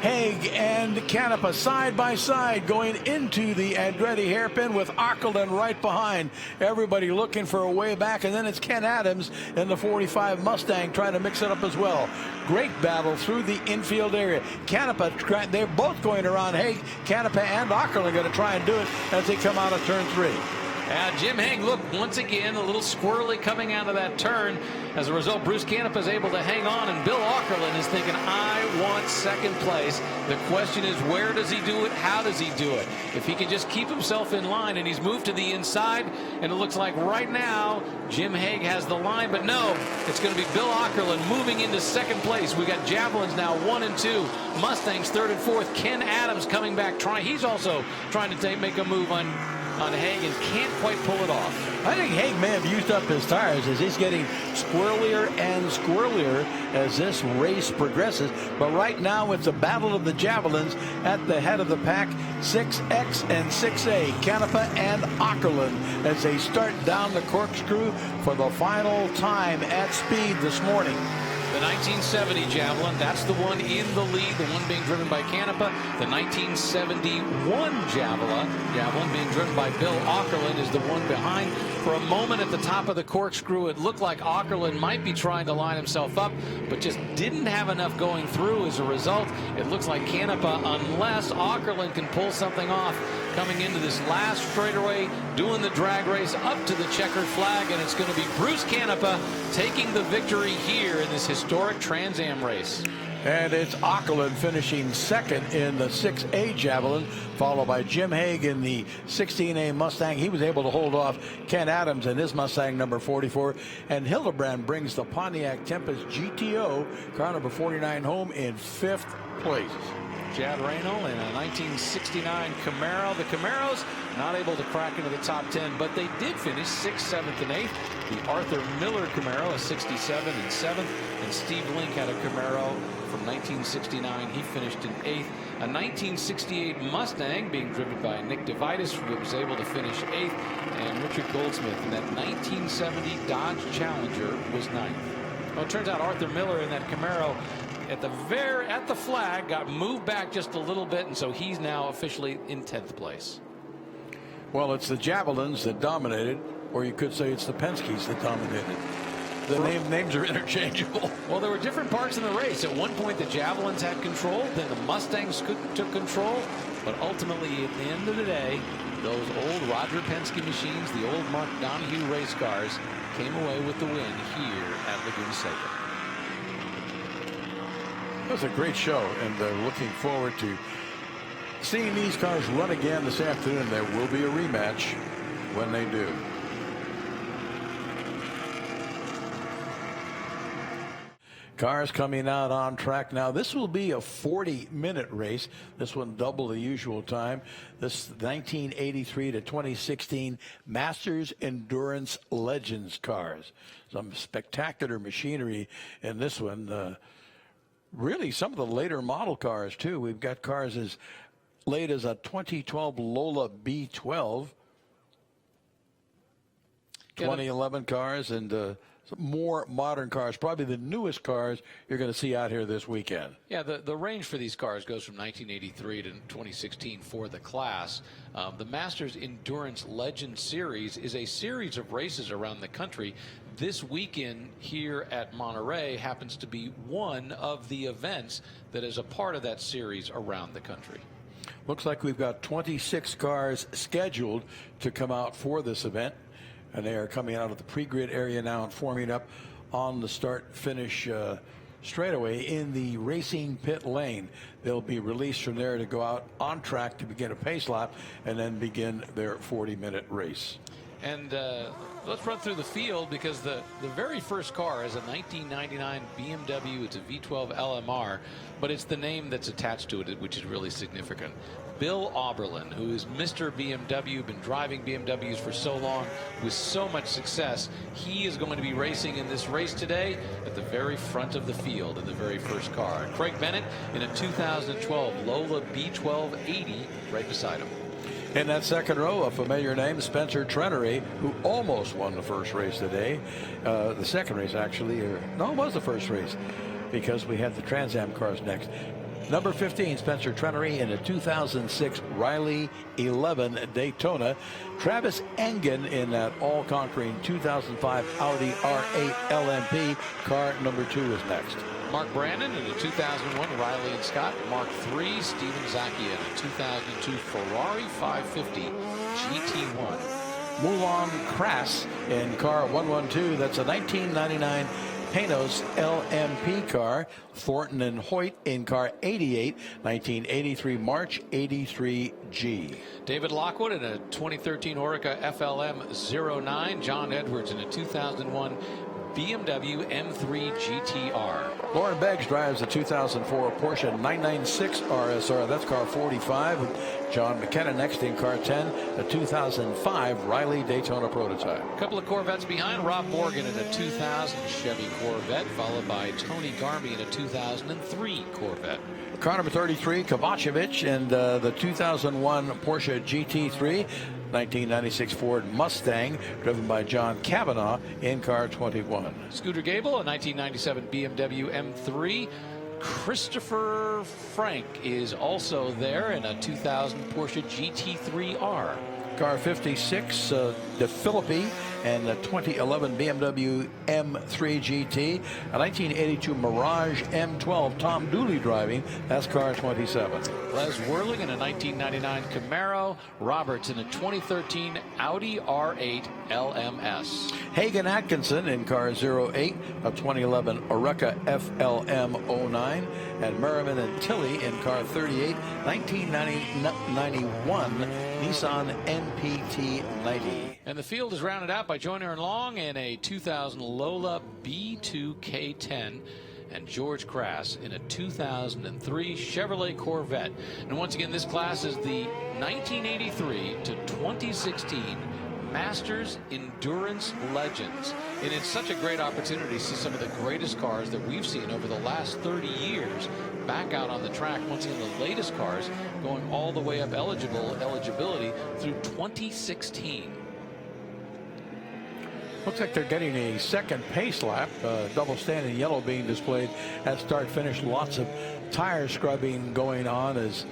Haig and Canepa side by side going into the Andretti hairpin with Arkelden right behind. Everybody looking for a way back, and then it's Ken Adams in the 45 Mustang trying to mix it up as well. Great battle through the infield area. Canepa, they're both going around Haig. Canepa and Arkelden going to try and do it as they come out of turn 3. Jim Haig, look, once again, a little squirrely coming out of that turn. As a result, Bruce Canepa is able to hang on, and Bill Aukerland is thinking, I want second place. The question is, where does he do it? How does he do it? If he can just keep himself in line, and he's moved to the inside, and it looks like right now, Jim Haig has the line, but no, it's going to be Bill Aukerland moving into second place. We got Javelins now 1 and 2, Mustangs 3rd and 4th. Ken Adams coming back, he's also trying to make a move on Haig and can't quite pull it off. I think Haig may have used up his tires as he's getting squirrelier and squirrelier as this race progresses. But right now it's a battle of the Javelins at the head of the pack. 6X and 6A, Canepa and Aukerland as they start down the corkscrew for the final time at speed this morning. The 1970 Javelin, that's the one in the lead, the one being driven by Canepa. The 1971 Javelin being driven by Bill Aukerland is the one behind. For a moment at the top of the corkscrew, it looked like Aukerland might be trying to line himself up, but just didn't have enough going through. As a result, it looks like Canepa, unless Aukerland can pull something off, coming into this last straightaway, doing the drag race up to the checkered flag, and it's going to be Bruce Canepa taking the victory here in this historic Trans Am race. And it's Aukerland finishing second in the 6A Javelin, followed by Jim Haig in the 16A Mustang. He was able to hold off Ken Adams in his Mustang number 44. And Hildebrand brings the Pontiac Tempest GTO, car number 49, home in 5th place. Chad Reynolds in a 1969 Camaro. The Camaros not able to crack into the top 10, but they did finish 6th, 7th, and 8th. The Arthur Miller Camaro, a 67 and 7th, and Steve Link had a Camaro from 1969. He finished in 8th. A 1968 Mustang being driven by Nick DeVitis was able to finish 8th, and Richard Goldsmith in that 1970 Dodge Challenger was 9th. Well, it turns out Arthur Miller in that Camaro at the flag got moved back just a little bit, and so he's now officially in 10th place. Well, it's the Javelins that dominated, or you could say it's the Penske's that dominated. The names are interchangeable. Well, there were different parts in the race. At one point, the Javelins had control, then the Mustangs took control, but ultimately, at the end of the day, those old Roger Penske machines, the old Mark Donohue race cars, came away with the win here at Laguna Seca. It was a great show, and looking forward to seeing these cars run again this afternoon. There will be a rematch when they do. Cars coming out on track now. This will be a 40-minute race. This one double the usual time. This 1983 to 2016 Masters Endurance Legends cars. Some spectacular machinery in this one. Really, some of the later model cars, too. We've got cars as late as a 2012 Lola B12. 2011 cars and some more modern cars, probably the newest cars you're going to see out here this weekend. Yeah, the range for these cars goes from 1983 to 2016 for the class. The Masters Endurance Legend Series is a series of races around the country. This weekend here at Monterey happens to be one of the events that is a part of that series around the country. Looks like we've got 26 cars scheduled to come out for this event, and they are coming out of the pre-grid area now and forming up on the start-finish straightaway in the racing pit lane. They'll be released from there to go out on track to begin a pace lap and then begin their 40-minute race. And let's run through the field, because the very first car is a 1999 BMW. It's a V12 LMR, but it's the name that's attached to it which is really significant. Bill Auberlen, who is Mr. BMW, been driving BMWs for so long with so much success. He is going to be racing in this race today at the very front of the field in the very first car. And Craig Bennett in a 2012 Lola B1280 right beside him. In that second row, a familiar name, Spencer Trenery, who almost won the first race today. The second race, actually. No, it was the first race, because we had the Trans Am cars next. Number 15, Spencer Trenery in a 2006 Riley 11 Daytona. Travis Engen in that all-conquering 2005 Audi R8 LMP. Car number 2 is next. Mark Brandon in a 2001 Riley and Scott Mark III. Steven Zacchia in a 2002 Ferrari 550 GT1. Moulin Crass in car 112. That's a 1999 Panos LMP car. Thornton and Hoyt in car 88, 1983 March 83G. David Lockwood in a 2013 Orica FLM 09. John Edwards in a 2001 BMW M3 GTR. Lauren Beggs drives a 2004 Porsche 996 RSR. That's car 45. John McKenna next in car 10, a 2005 Riley Daytona Prototype. A couple of Corvettes behind. Rob Morgan in a 2000 Chevy Corvette, followed by Tony Garmy in a 2003 Corvette. Car number 33, Kovacevic, and the 2001 Porsche GT3. 1996 Ford Mustang, driven by John Cavanaugh in car 21. Scooter Gable, a 1997 BMW M3. Christopher Frank is also there in a 2000 Porsche GT3R. Car 56, De Filippi, and the 2011 BMW M3 GT, a 1982 Mirage M12, Tom Dooley driving. That's car 27. Les Whirling in a 1999 Camaro. Roberts in a 2013 Audi R8 LMS. Hagen Atkinson in car 08, a 2011 Oreca FLM 09, and Merriman and Tilley in car 38, 1991 Nissan NPT 90. And the field is rounded out by Joyner and Long in a 2000 Lola B2K10, and George Crass in a 2003 Chevrolet Corvette. And once again, this class is the 1983 to 2016 Masters Endurance Legends. And it's such a great opportunity to see some of the greatest cars that we've seen over the last 30 years back out on the track. Once again, the latest cars going all the way up eligibility through 2016. Looks like they're getting a second pace lap. Double stand in yellow being displayed at start finish. Lots of tire scrubbing going on as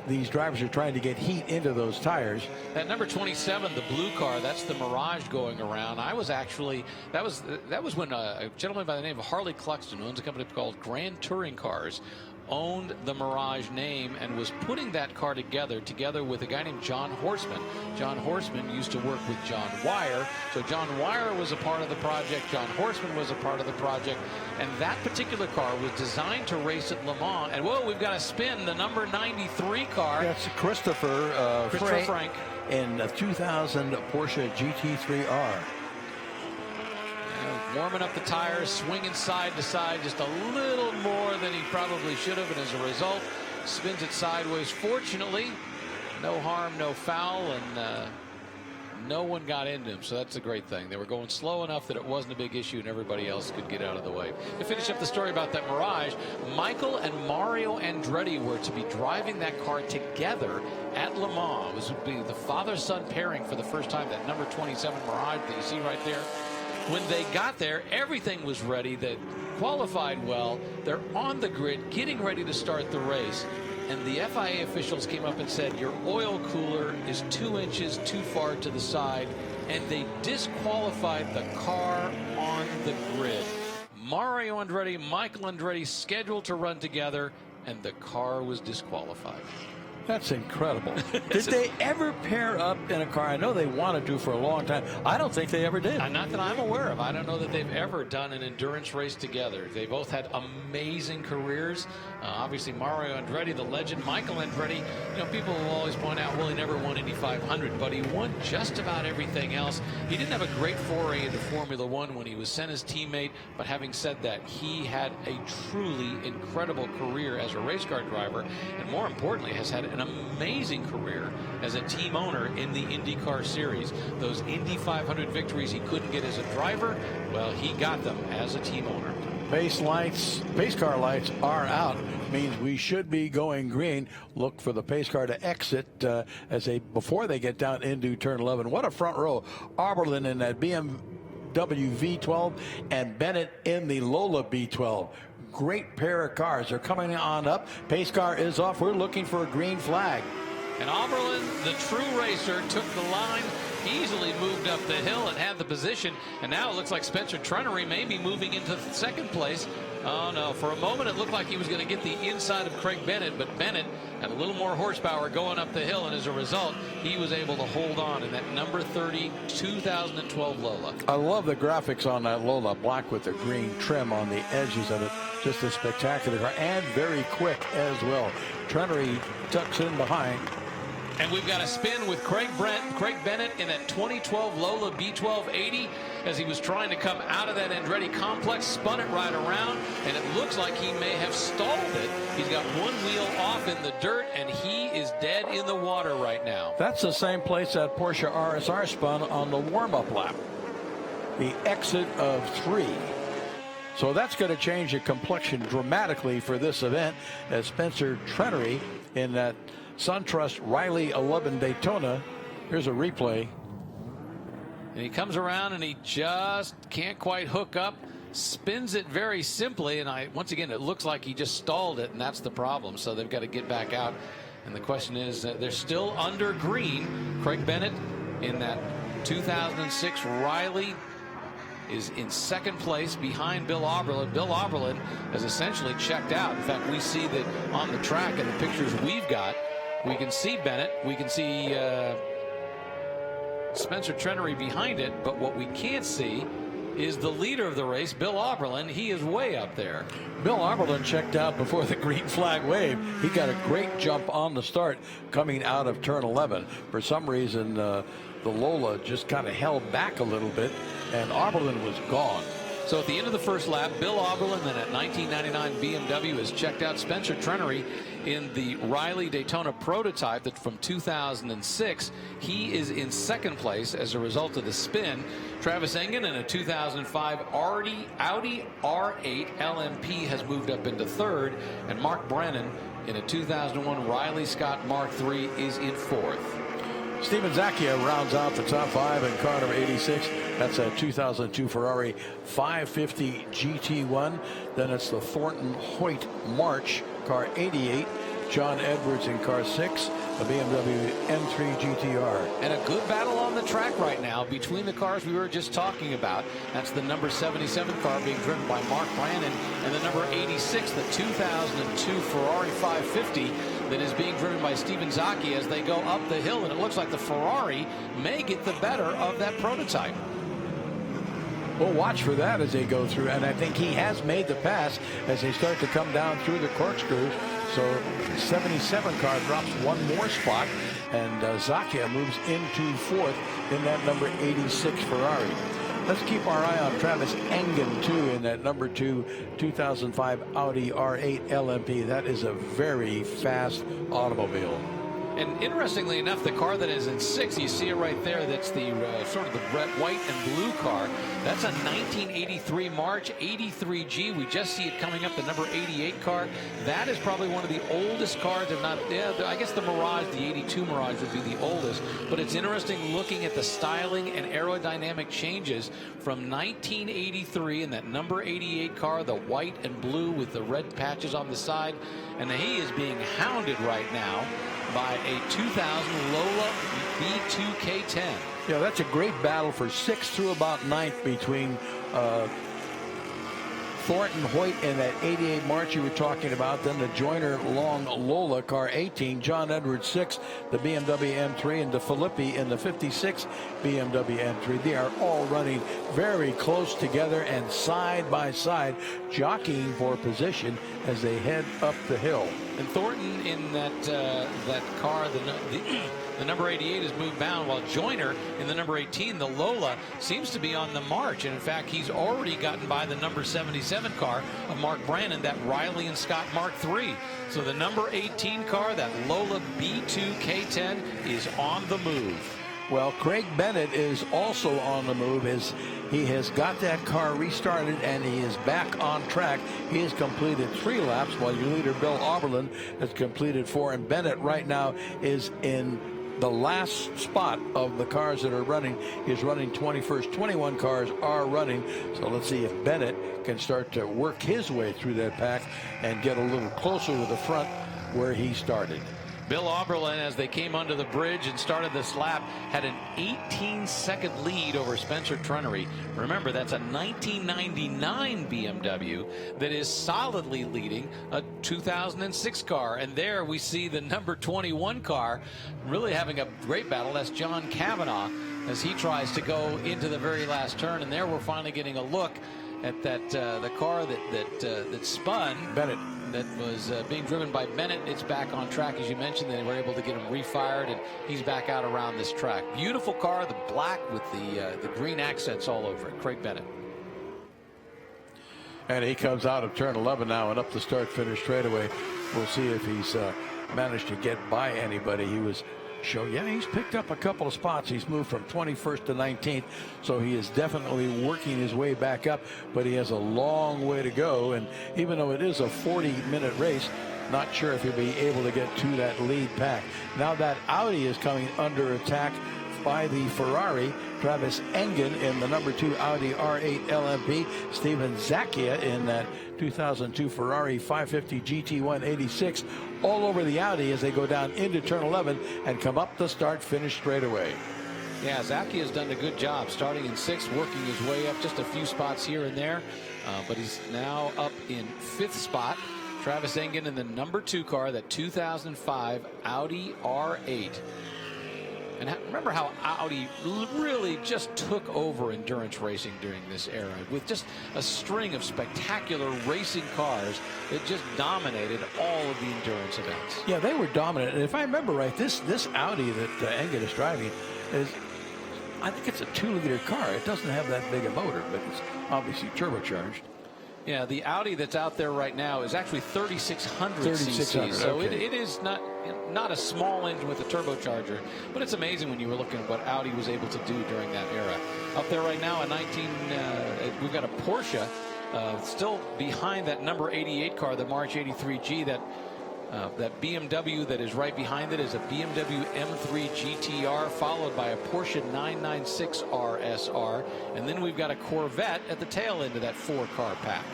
these drivers are trying to get heat into those tires. That number 27, the blue car, that's the Mirage going around. I was actually, that was when a gentleman by the name of Harley Cluxton, who owns a company called Grand Touring Cars, owned the Mirage name and was putting that car together with a guy named John Horseman. John Horseman used to work with John Wire. So John Wire was a part of the project. John Horseman was a part of the project. And that particular car was designed to race at Le Mans. And whoa, we've got to spin the number 93 car. That's Christopher Frank in the 2000 Porsche GT3R. Warming up the tires, swinging side to side just a little more than he probably should have, and as a result, spins it sideways. Fortunately, no harm, no foul, and no one got into him, so that's a great thing. They were going slow enough that it wasn't a big issue and everybody else could get out of the way. To finish up the story about that Mirage, Michael and Mario Andretti were to be driving that car together at Le Mans. This would be the father-son pairing for the first time, that number 27 Mirage that you see right there. When they got there, everything was ready. They qualified well. They're on the grid, getting ready to start the race. And the FIA officials came up and said, your oil cooler is 2 inches too far to the side. And they disqualified the car on the grid. Mario Andretti, Michael Andretti scheduled to run together, and the car was disqualified. That's incredible. Did they ever pair up in a car? I know they wanted to for a long time. I don't think they ever did. Not that I'm aware of. I don't know that they've ever done an endurance race together. They both had amazing careers. Obviously, Mario Andretti, the legend. Michael Andretti, people will always point out, well, he never won Indy 500, but he won just about everything else. He didn't have a great foray into Formula One when he was Senna's teammate, but having said that, he had a truly incredible career as a race car driver, and more importantly, has had an amazing career as a team owner in the IndyCar series. Those Indy 500 victories he couldn't get as a driver, well, he got them as a team owner. Pace car lights are out. Means we should be going green. Look for the pace car to exit before they get down into turn 11. What a front row. Oberlin in that BMW V12 and Bennett in the Lola B12. Great pair of cars. They're coming on up. Pace car is off. We're looking for a green flag. And Oberlin, the true racer, took the line, easily moved up the hill and had the position. And now it looks like Spencer Trenery may be moving into second place. Oh, no. For a moment, it looked like he was going to get the inside of Craig Bennett, but Bennett had a little more horsepower going up the hill, and as a result, he was able to hold on in that number 30 2012 Lola. I love the graphics on that Lola, black with the green trim on the edges of it. Just a spectacular car, and very quick as well. Trenery tucks in behind. And we've got a spin with Craig Bennett in that 2012 Lola B1280 as he was trying to come out of that Andretti complex, spun it right around, and it looks like he may have stalled it. He's got one wheel off in the dirt, and he is dead in the water right now. That's the same place that Porsche RSR spun on the warm-up lap. The exit of 3. So that's going to change the complexion dramatically for this event as Spencer Trenery in that SunTrust Riley 11 Daytona. Here's a replay. And he comes around and he just can't quite hook up, spins it very simply, and once again it looks like he just stalled it, and that's the problem. So they've got to get back out, and the question is they're still under green. Craig Bennett in that 2006 Riley is in second place behind Bill Oberlin. Bill Oberlin has essentially checked out. In fact, we see that on the track in the pictures we've got. We can see Bennett. We can see Spencer Trenery behind it. But what we can't see is the leader of the race, Bill Oberlin. He is way up there. Bill Oberlin checked out before the green flag wave. He got a great jump on the start coming out of turn 11. For some reason, the Lola just kind of held back a little bit, and Oberlin was gone. So at the end of the first lap, Bill Oberlin, then at 1999 BMW, has checked out. Spencer Trenery in the Riley Daytona Prototype that from 2006. He is in second place as a result of the spin. Travis Engen in a 2005 Audi R8 LMP has moved up into third, and Mark Brennan in a 2001 Riley Scott Mark III is in fourth. Steven Zacchia rounds out the top 5 in car number 86. That's a 2002 Ferrari 550 GT1. Then it's the Thornton Hoyt March car 88. John Edwards in car 6, a BMW M3 GTR. And a good battle on the track right now between the cars we were just talking about. That's the number 77 car being driven by Mark Brannon, and the number 86, the 2002 Ferrari 550 that is being driven by Steven Zacchi as they go up the hill, and it looks like the Ferrari may get the better of that prototype. We'll watch for that as they go through, and I think he has made the pass as they start to come down through the corkscrews. So 77 car drops one more spot, and Zacchia moves into fourth in that number 86 Ferrari. Let's keep our eye on Travis Engen, too, in that number 2 2005 Audi R8 LMP. That is a very fast automobile. And interestingly enough, the car that is in 6, you see it right there, that's the sort of the white and blue car. That's a 1983 March 83G. We just see it coming up, the number 88 car. That is probably one of the oldest cars, if not, I guess the Mirage, the 82 Mirage would be the oldest. But it's interesting looking at the styling and aerodynamic changes from 1983 in that number 88 car, the white and blue with the red patches on the side. And he is being hounded right now by a 2000 Lola B2K10. Yeah, that's a great battle for 6th through about 9th between Thornton Hoyt in that 88 March you were talking about. Then the Joyner Long Lola car 18. John Edwards 6, the BMW M3, and DeFilippi in the 56 BMW M3. They are all running very close together and side by side, jockeying for position as they head up the hill. And Thornton in that car, the number 88 is moved bound, while Joyner in the number 18, the Lola, seems to be on the march. And in fact, he's already gotten by the number 77 car of Mark Brannon, that Riley and Scott Mark III. So the number 18 car, that Lola B2 K10, is on the move. Well, Craig Bennett is also on the move. He has got that car restarted and he is back on track. He has completed 3 laps, while your leader Bill Auberlen has completed 4. And Bennett right now is in the last spot of the cars that are running. He's running 21st. 21 cars are running. So let's see if Bennett can start to work his way through that pack and get a little closer to the front where he started. Bill Auberlen, as they came under the bridge and started this lap, had an 18-second lead over Spencer Trenery. Remember, that's a 1999 BMW that is solidly leading a 2006 car. And there we see the number 21 car really having a great battle. That's John Cavanaugh as he tries to go into the very last turn. And there we're finally getting a look at that the car that spun. Bennett. That was being driven by Bennett. It's back on track, as you mentioned. They were able to get him refired, and he's back out around this track. Beautiful car, the black with the green accents all over it. Craig Bennett. And he comes out of turn 11 now and up the start-finish straightaway. We'll see if he's managed to get by anybody. He was he's picked up a couple of spots. He's moved from 21st to 19th, so he is definitely working his way back up, but he has a long way to go. And even though it is a 40-minute race, not sure if he'll be able to get to that lead pack. Now that Audi is coming under attack by the Ferrari. Travis Engen in the number 2 Audi R8 LMP. Steven Zacchia in that 2002 Ferrari 550 GT 186. All over the Audi as they go down into turn 11 and come up the start-finish straightaway. Yeah, Zacchia has done a good job starting in 6th, working his way up just a few spots here and there. But he's now up in 5th spot. Travis Engen in the number 2 car, that 2005 Audi R8. And remember how Audi really just took over endurance racing during this era with just a string of spectacular racing cars that just dominated all of the endurance events. Yeah, they were dominant. And if I remember right, this Audi that Engen is driving is, I think it's a 2-liter car. It doesn't have that big a motor, but it's obviously turbocharged. Yeah, the Audi that's out there right now is actually 3,600 cc. So okay. it is not a small engine with a turbocharger, but it's amazing when you were looking at what Audi was able to do during that era. Up there right now, we've got a Porsche still behind that number 88 car, the March 83G. That BMW that is right behind it is a BMW M3 GTR, followed by a Porsche 996 RSR, and then we've got a Corvette at the tail end of that 4-car pack.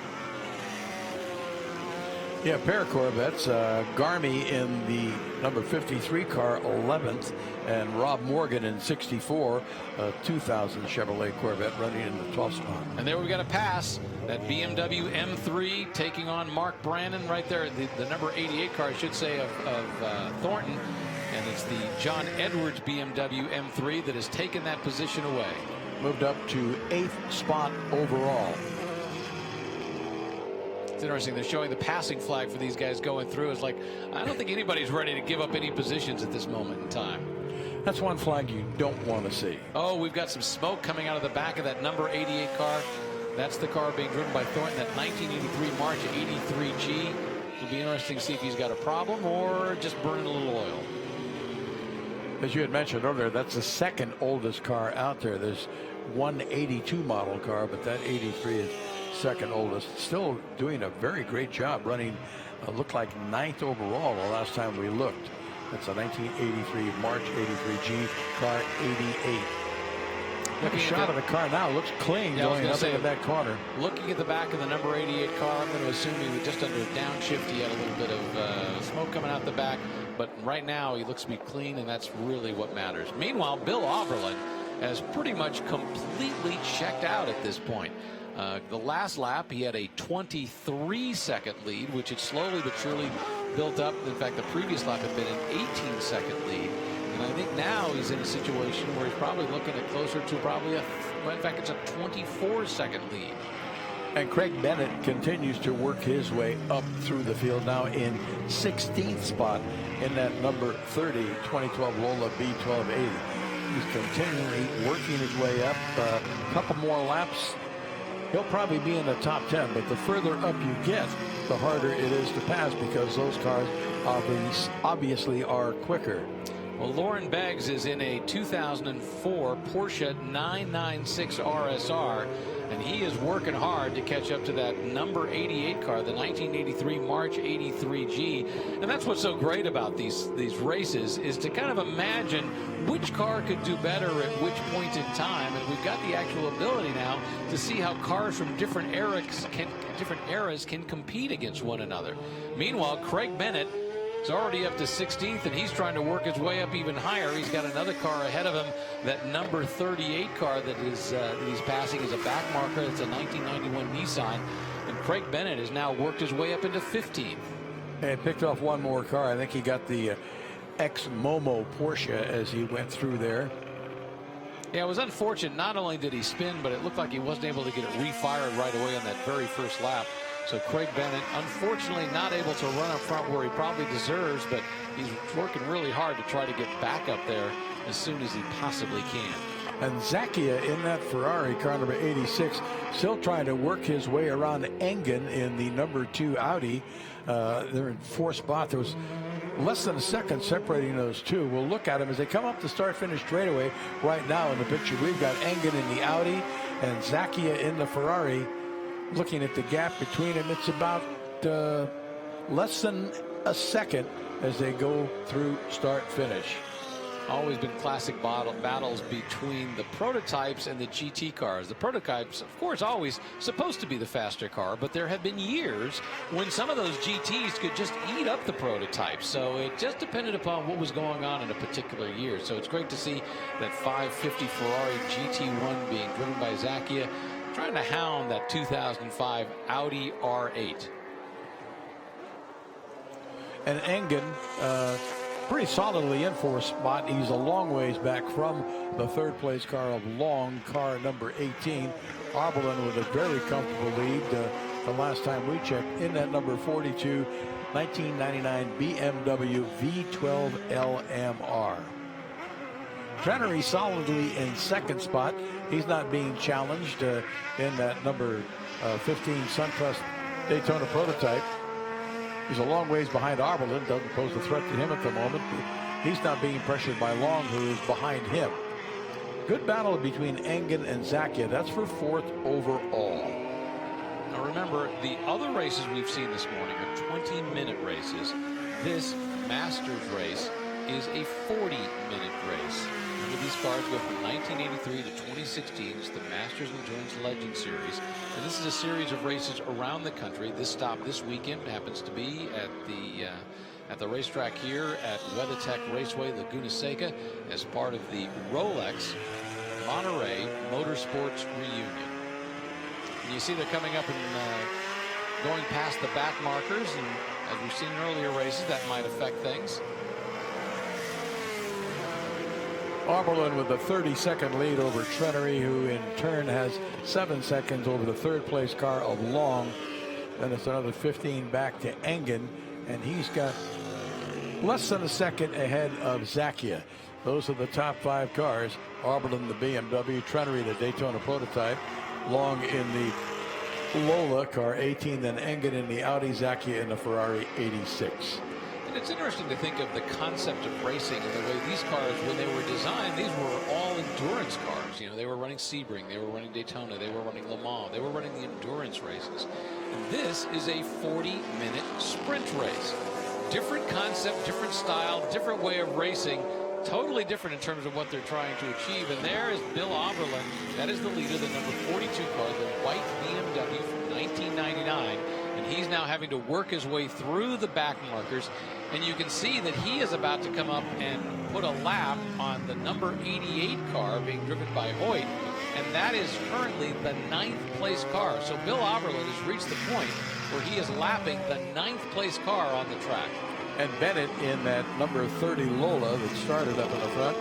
Yeah, a pair of Corvettes. Garmy in the number 53 car, 11th, and Rob Morgan in 64, 2000 Chevrolet Corvette running in the 12th spot. And there we've got a pass. That BMW M3 taking on Mark Brannon right there. The number 88 car, I should say, of Thornton. And it's the John Edwards BMW M3 that has taken that position away. Moved up to 8th spot overall. It's interesting. They're showing the passing flag for these guys going through. It's like, I don't think anybody's ready to give up any positions at this moment in time. That's one flag you don't want to see. Oh, we've got some smoke coming out of the back of that number 88 car. That's the car being driven by Thornton, that 1983 March 83G. It'll be interesting to see if he's got a problem or just burning a little oil. As you had mentioned earlier, that's the 2nd oldest car out there. There's one 82 model car, but that 83 is 2nd oldest. Still doing a very great job running, looked like 9th overall the last time we looked. That's a 1983 March 83G car 88. Looking shot of the car now, looks clean going up into that corner. Looking at the back of the number 88 car, I'm going to assume he was just under a downshift. He had a little bit of smoke coming out the back, but right now he looks to be clean, and that's really what matters. Meanwhile, Bill Auberlen has pretty much completely checked out at this point. The last lap, he had a 23-second lead, which had slowly but surely built up. In fact, the previous lap had been an 18-second lead. And I think now he's in a situation where he's probably looking at closer to probably well, in fact, it's a 24-second lead. And Craig Bennett continues to work his way up through the field, now in 16th spot in that number 30 2012 Lola B1280. He's continually working his way up. A couple more laps, he'll probably be in the top 10, but the further up you get, the harder it is to pass, because those cars obviously are quicker. Well, Lauren Beggs is in a 2004 Porsche 996 RSR, and he is working hard to catch up to that number 88 car, the 1983 March 83G. And that's what's so great about these races, is to kind of imagine which car could do better at which point in time. And we've got the actual ability now to see how cars from different eras can compete against one another. Meanwhile, Craig Bennett is already up to 16th, and he's trying to work his way up even higher. He's got another car ahead of him. That number 38 car that he's passing is a back marker. It's a 1991 Nissan, and Craig Bennett has now worked his way up into 15th. And picked off one more car. I think he got the ex-Momo Porsche as he went through there. Yeah, it was unfortunate. Not only did he spin, but it looked like he wasn't able to get it refired right away on that very first lap. So Craig Bennett, unfortunately, not able to run up front where he probably deserves, but he's working really hard to try to get back up there as soon as he possibly can. And Zacchia in that Ferrari, car number 86, still trying to work his way around Engen in the number 2 Audi. They're in 4th spot. There was less than a second separating those two. We'll look at them as they come up the start-finish straightaway. Right now in the picture, we've got Engen in the Audi and Zacchia in the Ferrari. Looking at the gap between them, it's about less than a second as they go through start-finish. Always been classic battles between the prototypes and the GT cars. The prototypes, of course, always supposed to be the faster car, but there have been years when some of those GTs could just eat up the prototypes. So it just depended upon what was going on in a particular year. So it's great to see that 550 Ferrari GT1 being driven by Zacchia, trying to hound that 2005 Audi R8. And Engen pretty solidly in 4th spot. He's a long ways back from the 3rd place car of Long, car number 18. Arbelin with a very comfortable lead the last time we checked in that number 42 1999 BMW V12 LMR. Trenery solidly in 2nd spot. He's not being challenged in that number 15 SunTrust Daytona Prototype. He's a long ways behind Arbelin. Doesn't pose a threat to him at the moment. He's not being pressured by Long, who is behind him. Good battle between Engen and Zacchia. That's for 4th overall. Now remember, the other races we've seen this morning are 20-minute races. This Masters race is a 40-minute race. Remember, these cars go from 1983 to 2016. It's the Masters Endurance Legend Series. And this is a series of races around the country. This stop this weekend happens to be at the racetrack here at WeatherTech Raceway, Laguna Seca, as part of the Rolex Monterey Motorsports reunion. And you see they're coming up and going past the back markers, and as we've seen in earlier races, that might affect things. Arbelin with a 30-second lead over Trenery, who in turn has 7 seconds over the 3rd place car of Long. Then it's another 15 back to Engen, and he's got less than a second ahead of Zacchia. Those are the top 5 cars. Arbelin, the BMW, Trenery, the Daytona Prototype, Long in the Lola car 18, then Engen in the Audi, Zacchia in the Ferrari 86. It's interesting to think of the concept of racing and the way these cars, when they were designed, these were all endurance cars. You know, they were running Sebring, they were running Daytona, they were running Le Mans, they were running the endurance races. And this is a 40-minute sprint race. Different concept, different style, different way of racing, totally different in terms of what they're trying to achieve. And there is Bill Oberlin. That is the leader, the number 42 car, the white BMW from 1999. And he's now having to work his way through the back markers. And you can see that he is about to come up and put a lap on the number 88 car being driven by Hoyt. and that is currently the 9th place car. So Bill Oberlin has reached the point where he is lapping the 9th place car on the track. And Bennett in that number 30 Lola that started up in the front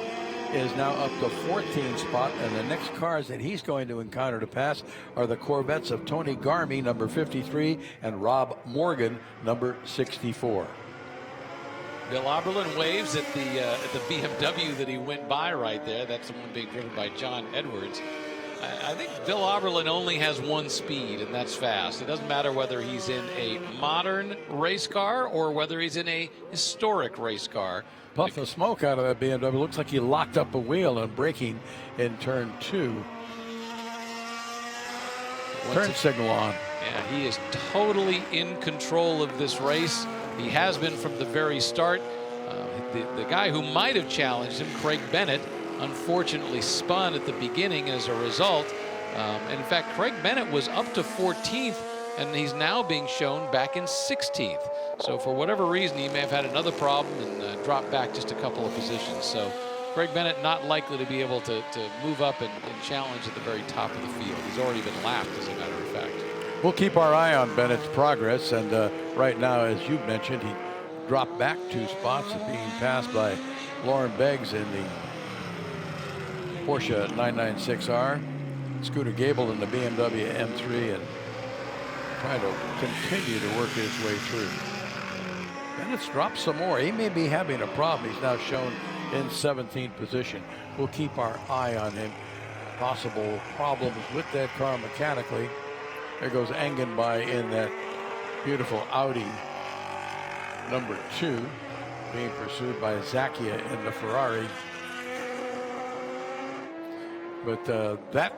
is now up to 14th spot, and the next cars that he's going to encounter to pass are the Corvettes of Tony Garmy, number 53, and Rob Morgan, number 64. Bill Oberlin waves at the BMW that he went by right there. That's the one being driven by John Edwards. I think Bill Oberlin only has one speed, and that's fast. It doesn't matter whether he's in a modern race car or whether he's in a historic race car. Puff the smoke out of that BMW. Looks like he locked up a wheel and braking in turn 2. Turn signal on. Yeah, he is totally in control of this race. He has been from the very start. The guy who might have challenged him, Craig Bennett, unfortunately spun at the beginning as a result. And in fact, Craig Bennett was up to 14th, and he's now being shown back in 16th. So for whatever reason, he may have had another problem and dropped back just a couple of positions. So Craig Bennett not likely to be able to move up and challenge at the very top of the field. He's already been lapped, as a matter of fact. We'll keep our eye on Bennett's progress, and right now, as you mentioned, he dropped back 2 spots, being passed by Lauren Beggs in the Porsche 996R, Scooter Gable in the BMW M3, and trying to continue to work his way through. Bennett's dropped some more. He may be having a problem. He's now shown in 17th position. We'll keep our eye on him. Possible problems with that car mechanically. There goes Engen by in that beautiful Audi number 2, being pursued by Zacchia in the Ferrari. But that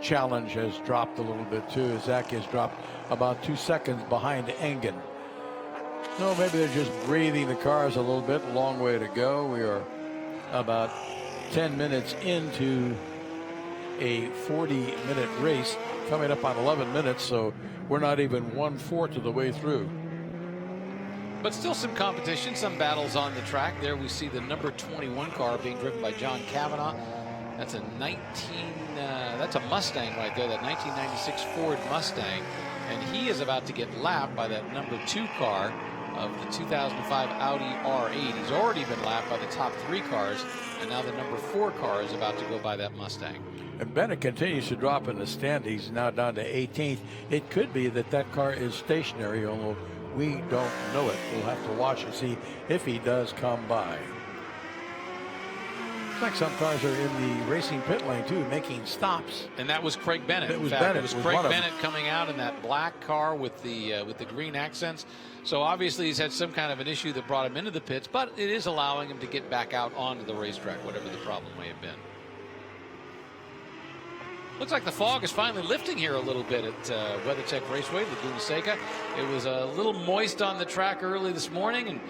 challenge has dropped a little bit too. Zacchia's dropped about 2 seconds behind Engen. No, maybe they're just breathing the cars a little bit. Long way to go. We are about 10 minutes into a 40-minute race, coming up on 11 minutes, so we're not even 1/4 of the way through. But still some competition, some battles on the track. There we see the number 21 car being driven by John Cavanaugh. That's a that's a Mustang right there, that 1996 Ford Mustang. And he is about to get lapped by that number 2 car of the 2005 Audi R8. He's already been lapped by the top 3 cars, and now the number 4 car is about to go by that Mustang. And Bennett continues to drop in the standings, now down to 18th. It could be that that car is stationary, although we don't know it. We'll have to watch and see if he does come by. Looks like some cars are in the racing pit lane too, making stops. And that was Craig Bennett. It was Bennett. It was Craig Bennett coming out in that black car with the green accents. So obviously he's had some kind of an issue that brought him into the pits, but it is allowing him to get back out onto the racetrack, whatever the problem may have been. Looks like the fog is finally lifting here a little bit at WeatherTech Raceway, Laguna Seca. It was a little moist on the track early this morning, and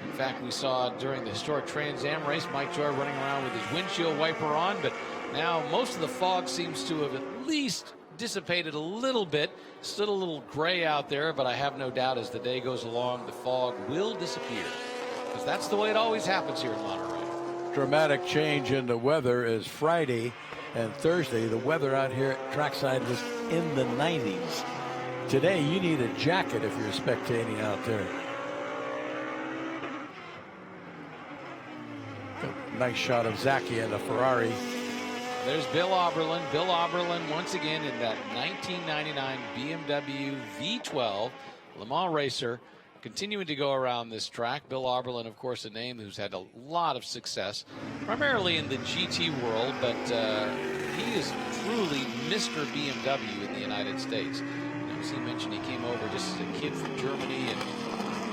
in fact, we saw during the historic Trans Am race, Mike Joy running around with his windshield wiper on, but now most of the fog seems to have at least dissipated a little bit. Still a little gray out there, but I have no doubt as the day goes along, the fog will disappear, because that's the way it always happens here in Monterey. Dramatic change in the weather as Friday and Thursday, the weather out here at trackside was in the 90s. Today, you need a jacket if you're spectating out there. Nice shot of Zacchia in the Ferrari. There's Bill Oberlin. Bill Oberlin once again in that 1999 BMW V12 Le Mans racer, continuing to go around this track. Bill Oberlin, of course, a name who's had a lot of success, primarily in the GT world, but he is truly Mr. BMW in the United States. You know, as he mentioned, he came over just as a kid from Germany and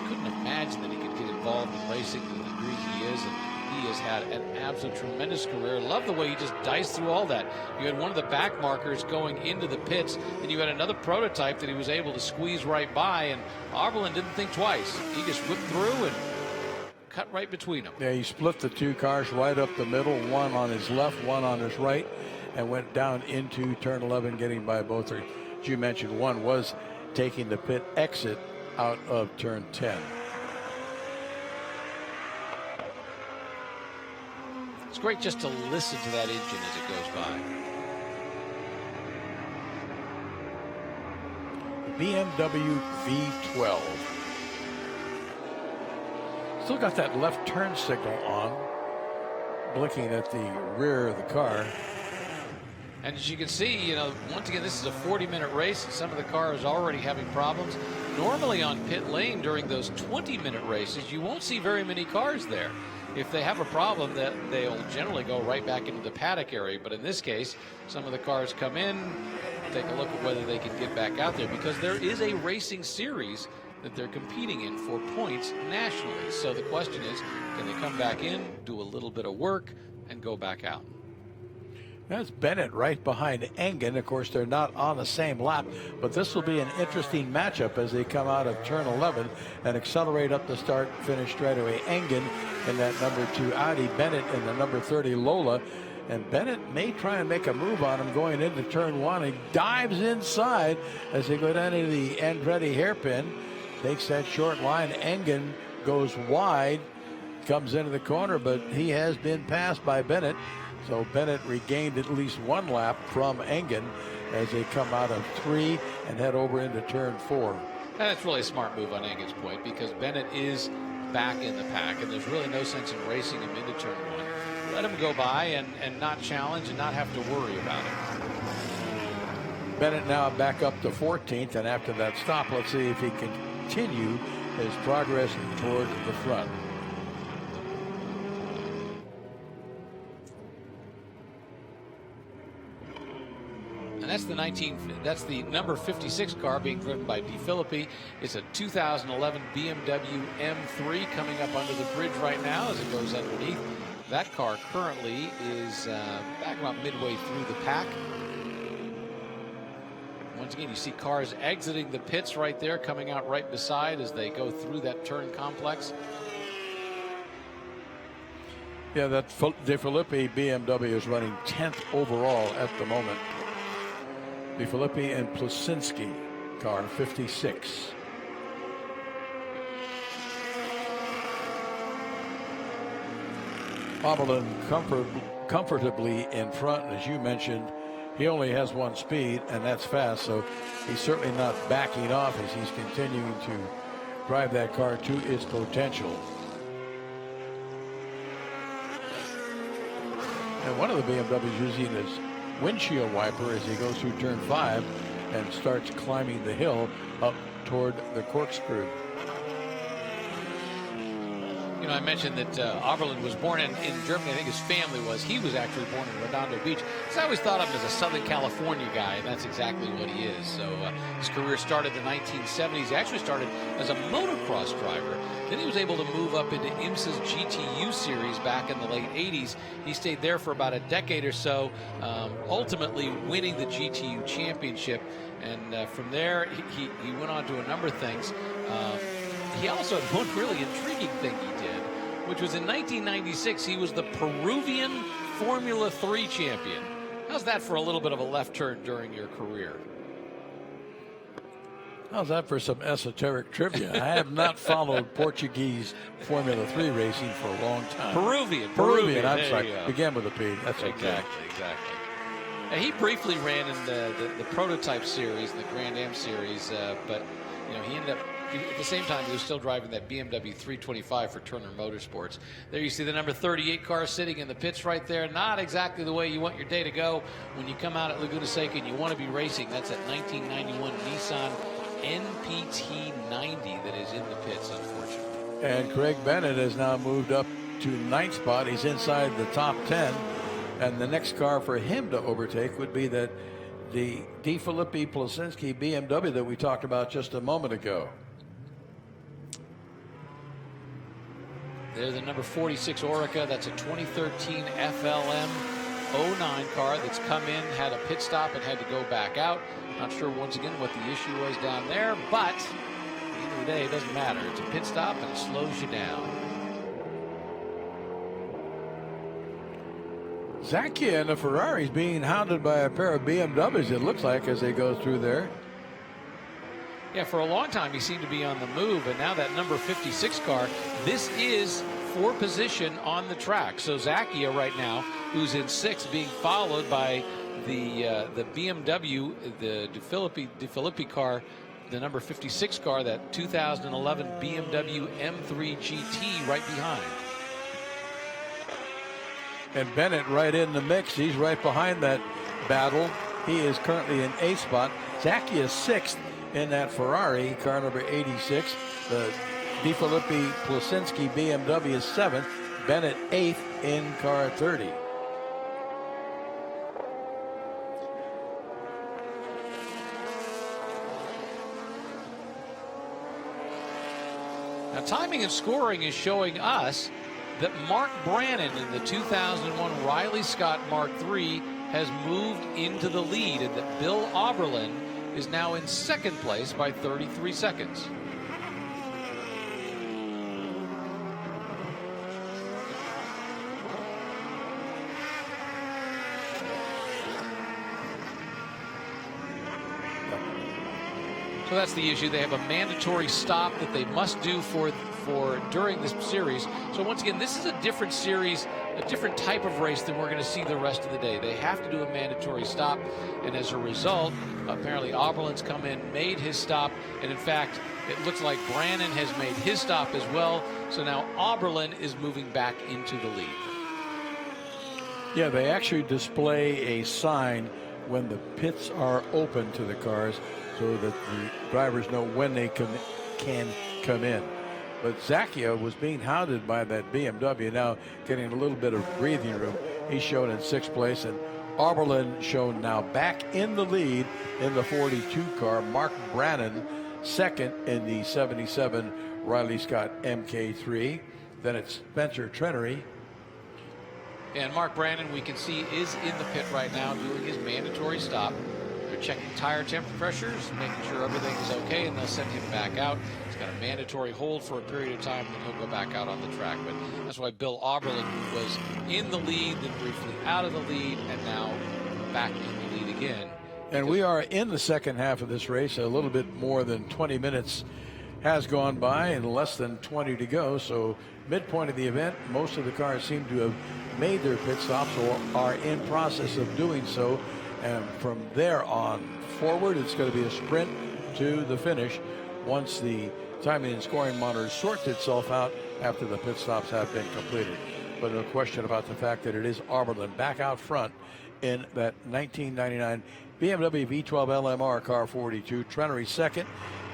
couldn't imagine that he could get involved in racing to the degree he is. And he has had an absolute tremendous career. Love the way he just diced through all that. You had one of the back markers going into the pits, and you had another prototype that he was able to squeeze right by, and Oberlin didn't think twice. He just whipped through and cut right between them. Yeah, he split the 2 cars right up the middle, one on his left, one on his right, and went down into turn 11, getting by both. As you mentioned, one was taking the pit exit out of turn 10. It's great just to listen to that engine as it goes by. BMW V12. Still got that left turn signal on, blinking at the rear of the car. And as you can see, you know, once again, this is a 40-minute race, and some of the cars already having problems. Normally on pit lane during those 20-minute races, you won't see very many cars there. If they have a problem, they'll generally go right back into the paddock area. But in this case, some of the cars come in, take a look at whether they can get back out there, because there is a racing series that they're competing in for points nationally. So the question is, can they come back in, do a little bit of work, and go back out? That's Bennett right behind Engen. Of course, they're not on the same lap, but this will be an interesting matchup as they come out of turn 11 and accelerate up the start, finish straight away. Engen in that number 2 Audi, Bennett in the number 30 Lola. And Bennett may try and make a move on him going into turn 1. He dives inside as they go down into the Andretti hairpin. Takes that short line. Engen goes wide, comes into the corner, but he has been passed by Bennett. So Bennett regained at least one lap from Engen as they come out of 3 and head over into turn 4. And that's really a smart move on Engen's point, because Bennett is back in the pack, and there's really no sense in racing him into turn 1. Let him go by and not challenge and not have to worry about it. Bennett now back up to 14th, and after that stop, let's see if he can continue his progress toward the front. And that's the number 56 car being driven by DeFilippi. It's a 2011 BMW M3 coming up under the bridge right now as it goes underneath. That car currently is back about midway through the pack. Once again, you see cars exiting the pits right there, coming out right beside as they go through that turn complex. Yeah, that DeFilippi BMW is running 10th overall at the moment. DeFilippi and Plasinski, car 56. Oberlin comfortably in front, and as you mentioned, he only has one speed, and that's fast, so he's certainly not backing off as he's continuing to drive that car to its potential. And one of the BMWs using his windshield wiper as he goes through turn 5 and starts climbing the hill up toward the corkscrew. You know, I mentioned that Oberlin was born in Germany. I think his family was. He was actually born in Redondo Beach. So I always thought of him as a Southern California guy, and that's exactly what he is. So his career started in the 1970s. He actually started as a motocross driver. Then he was able to move up into IMSA's GTU series back in the late 80s. He stayed there for about a decade or so, ultimately winning the GTU championship. And from there, he went on to a number of things. He also had one really intriguing thing he did, which was in 1996, he was the Peruvian Formula 3 champion. How's that for a little bit of a left turn during your career? How's that for some esoteric trivia? I have not followed Portuguese Formula 3 racing for a long time. Peruvian. I'm sorry. Began with a P. That's okay. Exactly. And he briefly ran in the Prototype series, the Grand Am series, but you know, he ended up, at the same time, he was still driving that BMW 325 for Turner Motorsports. There you see the number 38 car sitting in the pits right there. Not exactly the way you want your day to go when you come out at Laguna Seca and you want to be racing. That's that 1991 Nissan NPT 90 that is in the pits, unfortunately. And Craig Bennett has now moved up to 9th spot. He's inside the top 10. And the next car for him to overtake would be the DeFilippi Plasinski BMW that we talked about just a moment ago. There's the number 46 Orica. That's a 2013 FLM 09 car that's come in, had a pit stop, and had to go back out. Not sure, once again, what the issue was down there, but at the end of the day, it doesn't matter. It's a pit stop, and it slows you down. Zacchia and the Ferraris being hounded by a pair of BMWs, it looks like, as they go through there. Yeah, for a long time he seemed to be on the move, and now that number 56 car, this is for position on the track. So Zacchia right now, who's in 6th, being followed by the BMW, the DeFilippi car the number 56 car, that 2011 BMW M3 GT, right behind. And Bennett right in the mix. He's right behind that battle. He is currently in 8th spot. Zacchaeus 6th in that Ferrari, car number 86. The DeFilippi Plasinski BMW is 7th. Bennett 8th in car 30. Now, timing and scoring is showing us that Mark Brannon in the 2001 Riley Scott Mark III has moved into the lead, and that Bill Oberlin is now in second place by 33 seconds. So that's the issue. They have a mandatory stop that they must do for during this series. So once again, this is a different series, a different type of race than we're going to see the rest of the day. They have to do a mandatory stop, and as a result, apparently Oberlin's come in, made his stop, and in fact, it looks like Brannon has made his stop as well. So now Oberlin is moving back into the lead. Yeah, they actually display a sign when the pits are open to the cars, so that the drivers know when they can come in. But Zacchia was being hounded by that BMW, now getting a little bit of breathing room. He's shown in 6th place, and Oberlin shown now back in the lead in the 42 car. Mark Brannon 2nd in the 77 Riley Scott MK3. Then it's Spencer Trenery. And Mark Brannon, we can see, is in the pit right now doing his mandatory stop. They're checking tire temperature pressures, making sure everything is okay, and they'll send him back out. He's got a mandatory hold for a period of time, and then he'll go back out on the track. But that's why Bill Oberlin was in the lead, then briefly out of the lead, and now back in the lead again. And we are in the second half of this race. A little bit more than 20 minutes has gone by and less than 20 to go. So midpoint of the event, most of the cars seem to have made their pit stops or are in process of doing so. And from there on forward, it's going to be a sprint to the finish once the timing and scoring monitor sorts itself out after the pit stops have been completed. But no question about the fact that it is Oberlin back out front in that 1999 BMW V12 LMR car 42. Trenery 2nd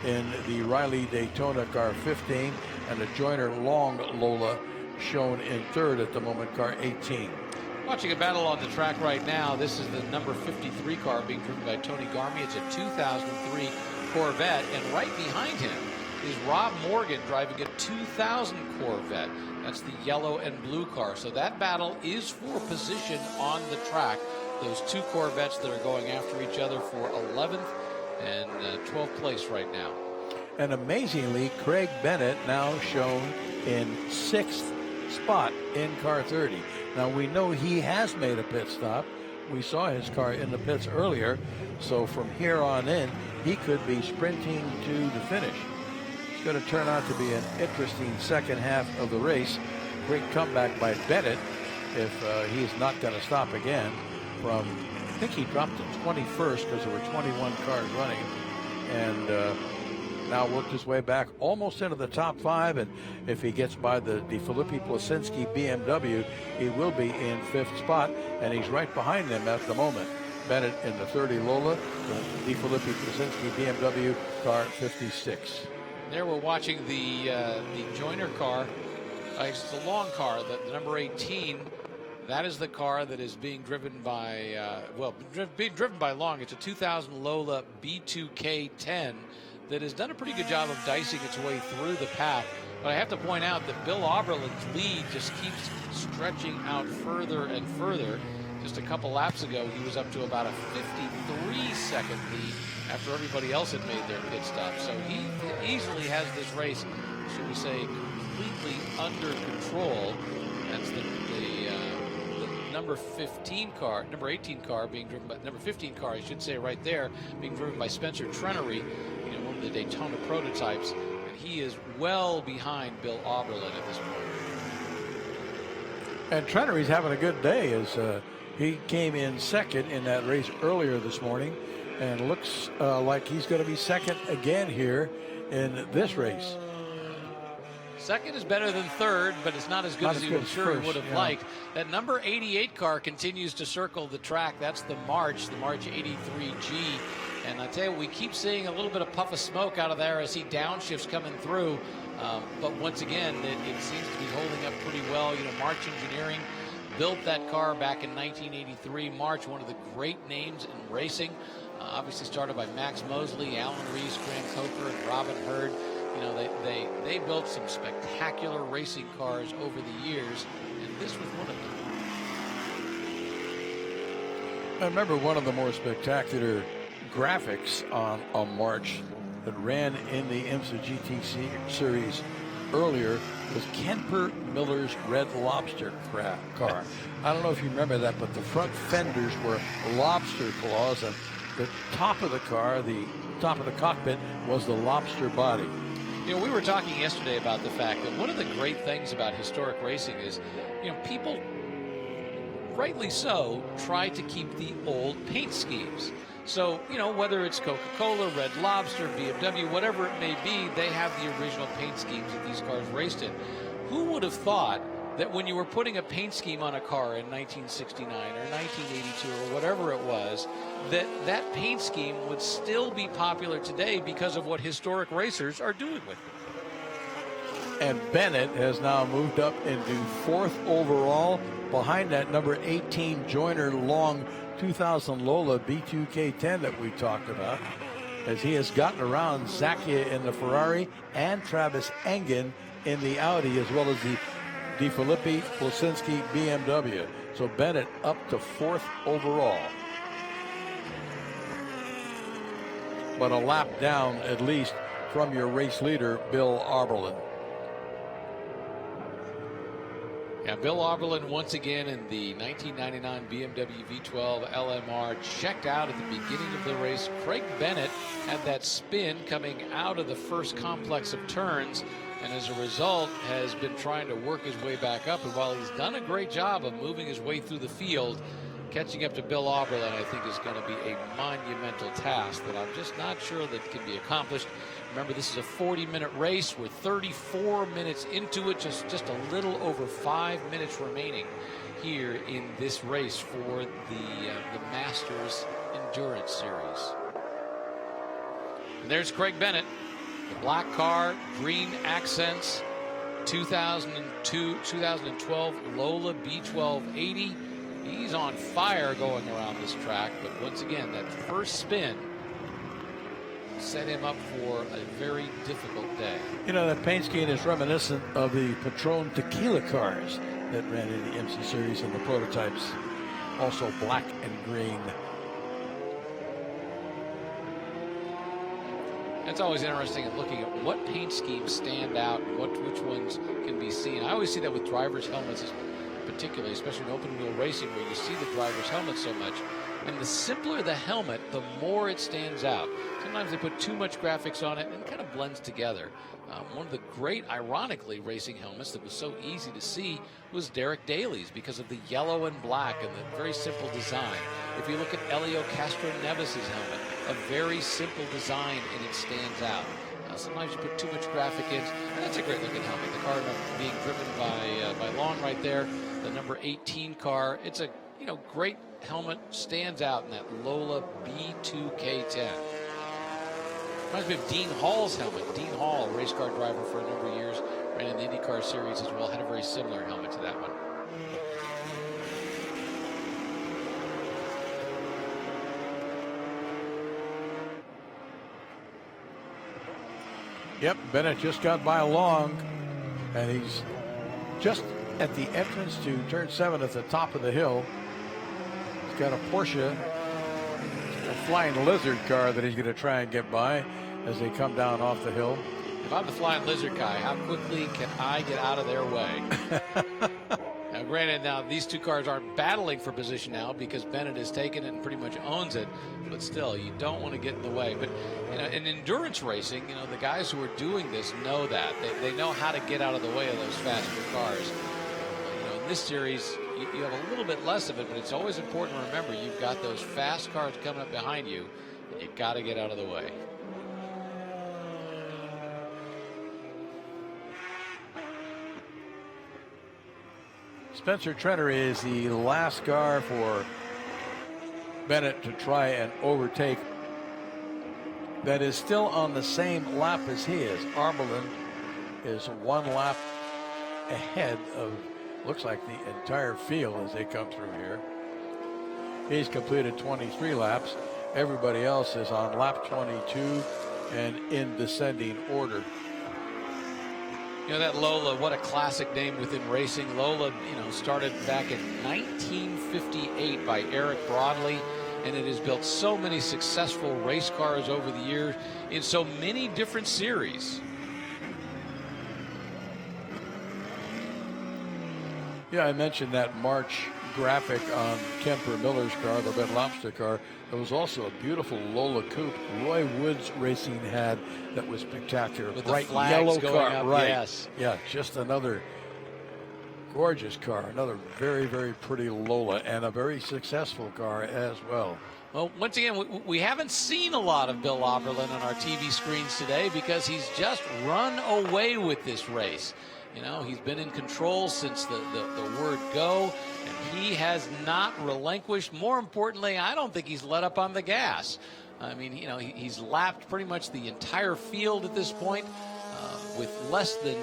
in the Riley Daytona car 15, and the Joyner Long Lola shown in 3rd at the moment, car 18. Watching a battle on the track right now. This is the number 53 car being driven by Tony Garmy. It's a 2003 Corvette, and right behind him is Rob Morgan driving a 2000 Corvette. That's the yellow and blue car. So that battle is for position on the track. Those two Corvettes that are going after each other for 11th and 12th place right now. And amazingly, Craig Bennett now shown in 6th spot in car 30. Now we know he has made a pit stop. We saw his car in the pits earlier. So from here on in, he could be sprinting to the finish. It's going to turn out to be an interesting second half of the race. Great comeback by Bennett if he's not going to stop again from, I think he dropped to 21st because there were 21 cars running, and now worked his way back almost into the top 5, and if he gets by the DeFilippi Plasinski BMW, he will be in 5th spot, and he's right behind them at the moment. Bennett in the 30 Lola, the DeFilippi Plasinski BMW car 56. There we're watching the Joyner car. It's the long car, the number 18. That is the car that is being driven by, being driven by Long. It's a 2000 Lola B2K10 that has done a pretty good job of dicing its way through the path. But I have to point out that Bill Oberlin's lead just keeps stretching out further and further. Just a couple laps ago, he was up to about a 53-second lead after everybody else had made their pit stop. So he easily has this race, should we say, completely under control. That's the number 15 car, number 18 car being driven by, number 15 car, I should say right there, being driven by Spencer Trenery, one of the Daytona prototypes, and he is well behind Bill Oberlin at this point. And Trenery's having a good day as he came in 2nd in that race earlier this morning. and looks like he's going to be second again here in this race. Second is better than third, but it's not as good as he was sure he would have liked. That number 88 car continues to circle the track. That's the March 83G. And I tell you, we keep seeing a little bit of puff of smoke out of there as he downshifts coming through. But once again, it seems to be holding up pretty well. You know, March Engineering built that car back in 1983. March, one of the great names in racing. Obviously started by Max Mosley, Alan Reese, Graham Coker, and Robin Hurd. You know, they built some spectacular racing cars over the years, and this was one of them. I remember one of the more spectacular graphics on a March that ran in the IMSA GT series earlier was Kemper Miller's Red Lobster car. I don't know if you remember that, but the front fenders were lobster claws, and the top of the car, the top of the cockpit, was the lobster body. You know, we were talking yesterday about the fact that one of the great things about historic racing is, you know, people, rightly so, try to keep the old paint schemes. So, you know, whether it's Coca-Cola, Red Lobster, BMW, whatever it may be, they have the original paint schemes that these cars raced in. Who would have thought that when you were putting a paint scheme on a car in 1969 or 1982 or whatever it was, that paint scheme would still be popular today because of what historic racers are doing with it. And Bennett has now moved up into 4th overall behind that number 18 Joyner Long 2000 Lola B2K10 that we talked about, as he has gotten around Zacchia in the Ferrari and Travis Engen in the Audi, as well as the Di Filippi Plasinski BMW. So Bennett up to 4th overall, but a lap down at least from your race leader, Bill Auberlen. Yeah, Bill Auberlen once again in the 1999 BMW V12 LMR checked out at the beginning of the race. Craig Bennett had that spin coming out of the first complex of turns, and as a result has been trying to work his way back up. And while he's done a great job of moving his way through the field, catching up to Bill Auberlen, I think, is going to be a monumental task that I'm just not sure that can be accomplished. Remember, this is a 40-minute race. We're 34 minutes into it, just a little over 5 minutes remaining here in this race for the Masters Endurance Series. And there's Craig Bennett, the black car, green accents, 2012 Lola B1280. He's on fire going around this track, but once again, that first spin set him up for a very difficult day. You know, that paint scheme is reminiscent of the Patron tequila cars that ran in the IMSA series and the prototypes, also black and green. It's always interesting in looking at what paint schemes stand out, which ones can be seen. I always see that with drivers' helmets, particularly, especially in open wheel racing, where you see the driver's helmet so much. And the simpler the helmet, the more it stands out. Sometimes they put too much graphics on it and it kind of blends together. One of the great, ironically, racing helmets that was so easy to see was Derek Daly's, because of the yellow and black and the very simple design. If you look at Elio Castroneves' helmet, a very simple design and it stands out. Sometimes you put too much graphic in, and that's a great looking helmet. The car being driven by Long right there, the number 18 car. It's a great helmet, stands out in that Lola B2K10. Reminds me of Dean Hall's helmet. Dean Hall, a race car driver for a number of years, ran in the IndyCar series as well, had a very similar helmet to that one. Yep, Bennett just got by Long, and he's just at the entrance to turn 7 at the top of the hill. He's got a Porsche, a Flying Lizard car that he's going to try and get by as they come down off the hill. If I'm the Flying Lizard guy, how quickly can I get out of their way? Now, granted, these two cars aren't battling for position now because Bennett has taken it and pretty much owns it. But still, you don't want to get in the way. But in endurance racing, the guys who are doing this know that. They know how to get out of the way of those faster cars. In this series, you have a little bit less of it, but it's always important to remember you've got those fast cars coming up behind you. You got to get out of the way. Spencer Trenery is the last car for Bennett to try and overtake. That is still on the same lap as he is. Arbolin is 1 lap ahead of, looks like, the entire field as they come through here. He's completed 23 laps. Everybody else is on lap 22 and in descending order. You know, that Lola, what a classic name within racing. Lola, you know, started back in 1958 by Eric Broadley, and it has built so many successful race cars over the years in so many different series. Yeah, I mentioned that March graphic on Kemper Miller's car, the Red Lobster car. There was also a beautiful Lola coupe Roy Woods Racing had that was spectacular. With bright the flags yellow going car, up, right? yes. Yeah, just another gorgeous car, another very, very pretty Lola, and a very successful car as well. Well, once again, we haven't seen a lot of Bill Oberlin on our TV screens today because he's just run away with this race. You know, he's been in control since the word go, and he has not relinquished. More importantly, I don't think he's let up on the gas. I mean, you know, he's lapped pretty much the entire field at this point with less than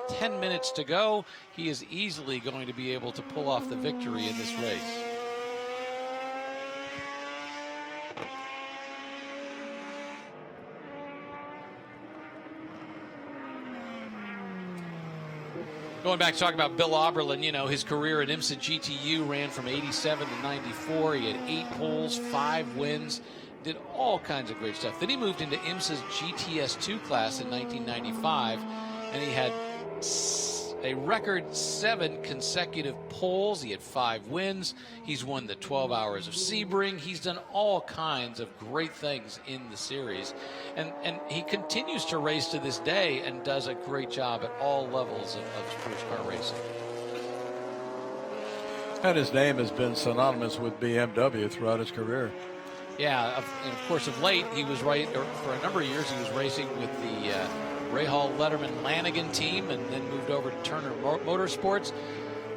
10 minutes to go. He is easily going to be able to pull off the victory in this race. Going back to talk about Bill Oberlin, you know, his career at IMSA GTU ran from 87 to 94. He had 8 poles, 5 wins, did all kinds of great stuff. Then he moved into IMSA's GTS2 class in 1995, and he had a record 7 consecutive poles. He had 5 wins. He's won the 12 Hours of Sebring. He's done all kinds of great things in the series. And he continues to race to this day and does a great job at all levels of sports car racing. And his name has been synonymous with BMW throughout his career. Yeah, and of course, of late, he was for a number of years, he was racing with the Ray Hall Letterman Lanigan team, and then moved over to Turner Motorsports.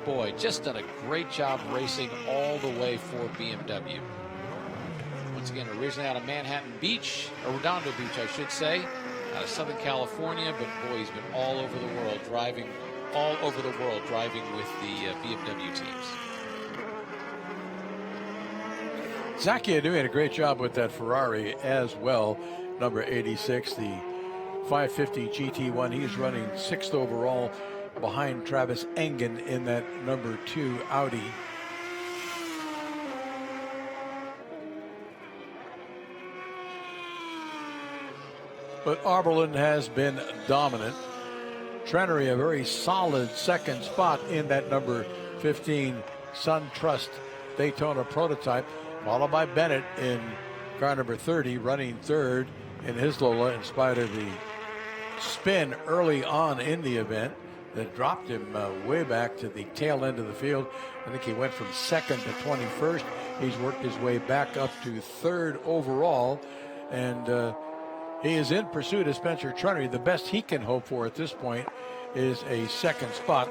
Boy, just done a great job racing all the way for BMW. Once again, originally out of Manhattan Beach, or Redondo Beach, I should say, out of Southern California, but boy, he's been all over the world, driving with the BMW teams. Zacchia doing a great job with that Ferrari as well. Number 86, the 550 GT1. He's running 6th overall behind Travis Engen in that number 2 Audi. But Oberlin has been dominant. Trenery a very solid 2nd spot in that number 15 SunTrust Daytona Prototype, followed by Bennett in car number 30, running 3rd in his Lola in spite of the spin early on in the event that dropped him way back to the tail end of the field. I think he went from 2nd to 21st. He's worked his way back up to 3rd overall, and he is in pursuit of Spencer Trenery. The best he can hope for at this point is a 2nd spot.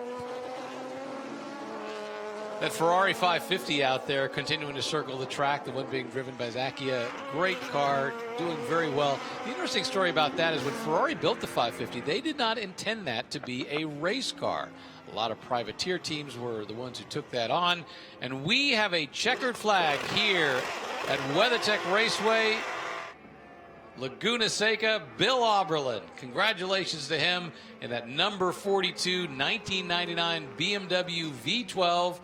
That Ferrari 550 out there continuing to circle the track, the one being driven by Zacchia. Great car, doing very well. The interesting story about that is when Ferrari built the 550, they did not intend that to be a race car. A lot of privateer teams were the ones who took that on. And we have a checkered flag here at WeatherTech Raceway, Laguna Seca. Bill Oberlin, congratulations to him in that number 42 1999 BMW V12.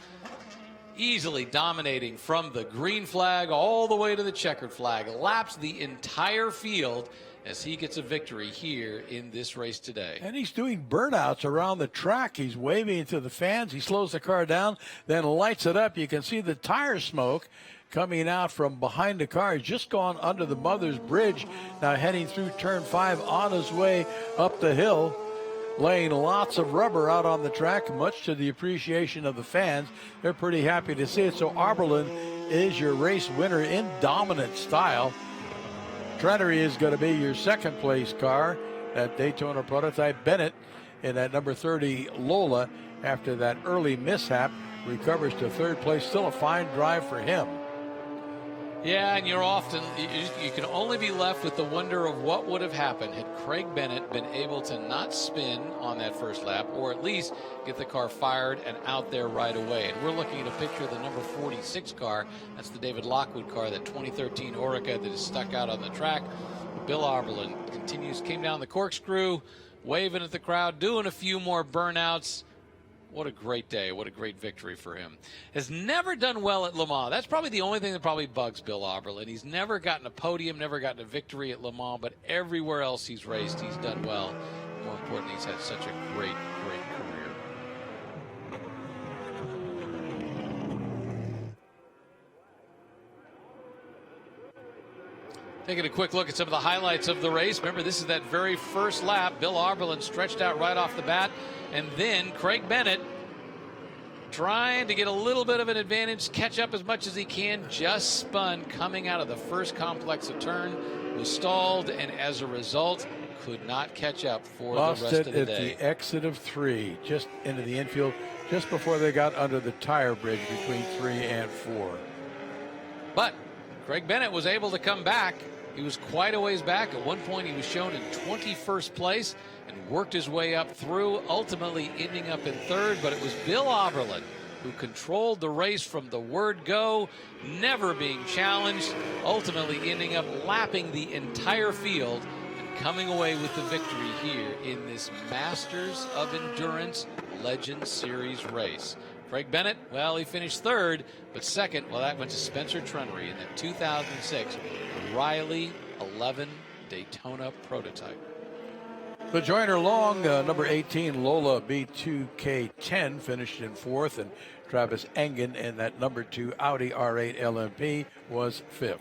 Easily dominating from the green flag all the way to the checkered flag. Laps the entire field as he gets a victory here in this race today. And he's doing burnouts around the track. He's waving to the fans. He slows the car down, then lights it up. You can see the tire smoke coming out from behind the car. He's just gone under the Mother's Bridge, now heading through turn 5 on his way up the hill, laying lots of rubber out on the track, much to the appreciation of the fans. They're pretty happy to see it. So Oberlin is your race winner in dominant style. Trenery is going to be your second place car. That Daytona Prototype. Bennett in that number 30 Lola, after that early mishap, recovers to third place. Still a fine drive for him. Yeah, and you're often, you can only be left with the wonder of what would have happened had Craig Bennett been able to not spin on that first lap, or at least get the car fired and out there right away. And we're looking at a picture of the number 46 car. That's the David Lockwood car, that 2013 Orica that is stuck out on the track. Bill Oberlin came down the corkscrew, waving at the crowd, doing a few more burnouts. What a great day. What a great victory for him. Has never done well at Le Mans. That's probably the only thing that probably bugs Bill Oberlin. He's never gotten a podium, never gotten a victory at Le Mans, but everywhere else he's raced, he's done well. More importantly, he's had such a great, great career. Taking a quick look at some of the highlights of the race. Remember, this is that very first lap. Bill Oberlin stretched out right off the bat. And then Craig Bennett trying to get a little bit of an advantage, catch up as much as he can, just spun coming out of the first complex of turn, was stalled, and as a result, could not catch up for the rest of the day. Lost it at the exit of 3, just into the infield, just before they got under the tire bridge between 3 and 4. But Craig Bennett was able to come back. He was quite a ways back. At one point, he was shown in 21st place and worked his way up through, ultimately ending up in 3rd. But it was Bill Oberlin who controlled the race from the word go, never being challenged, ultimately ending up lapping the entire field and coming away with the victory here in this Masters of Endurance Legend Series race. Craig Bennett, well, he finished 3rd, but 2nd, well, that went to Spencer Trenery in the 2006 Riley 11 Daytona Prototype. The Joyner Long, number 18 Lola B2K10 finished in 4th, and Travis Engen in that number 2 Audi R8 LMP was 5th.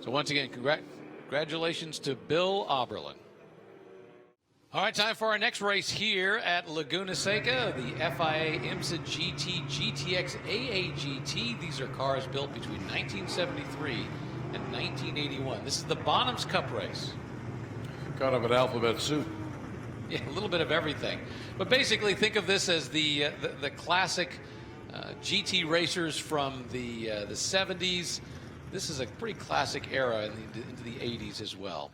So once again, congratulations to Bill Oberlin. All right, time for our next race here at Laguna Seca, the FIA IMSA GT, GTX, AAGT. These are cars built between 1973 and 1981. This is the Bonhams Cup race. Kind of an alphabet soup. Yeah, a little bit of everything. But basically, think of this as the classic GT racers from the 70s. This is a pretty classic era into the 80s as well.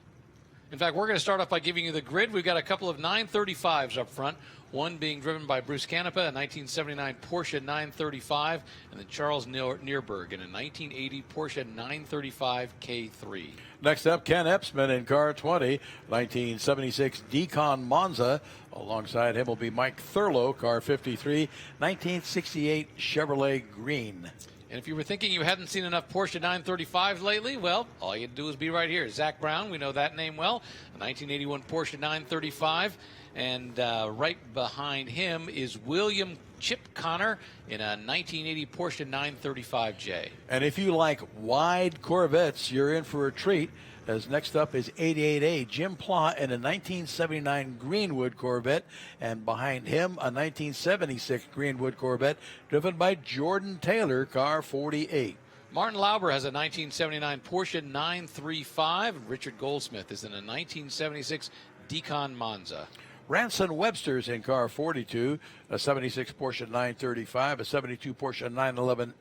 In fact, we're going to start off by giving you the grid. We've got a couple of 935s up front, one being driven by Bruce Canepa, a 1979 Porsche 935, and then Charles Neerberg in a 1980 Porsche 935 K3. Next up, Ken Epsman in car 20, 1976 Decon Monza. Alongside him will be Mike Thurlow, car 53, 1968 Chevrolet Green. And if you were thinking you hadn't seen enough Porsche 935s lately, well, all you had to do is be right here. Zach Brown, we know that name well, a 1981 Porsche 935. And right behind him is William Chip Connor in a 1980 Porsche 935J. And if you like wide Corvettes, you're in for a treat, as next up is 88A Jim Pla in a 1979 Greenwood Corvette, and behind him a 1976 Greenwood Corvette driven by Jordan Taylor, car 48. Martin Lauber has a 1979 Porsche 935. Richard Goldsmith is in a 1976 Decon Monza. Ranson Webster's in car 42, a 76 Porsche 935, a 72 Porsche 911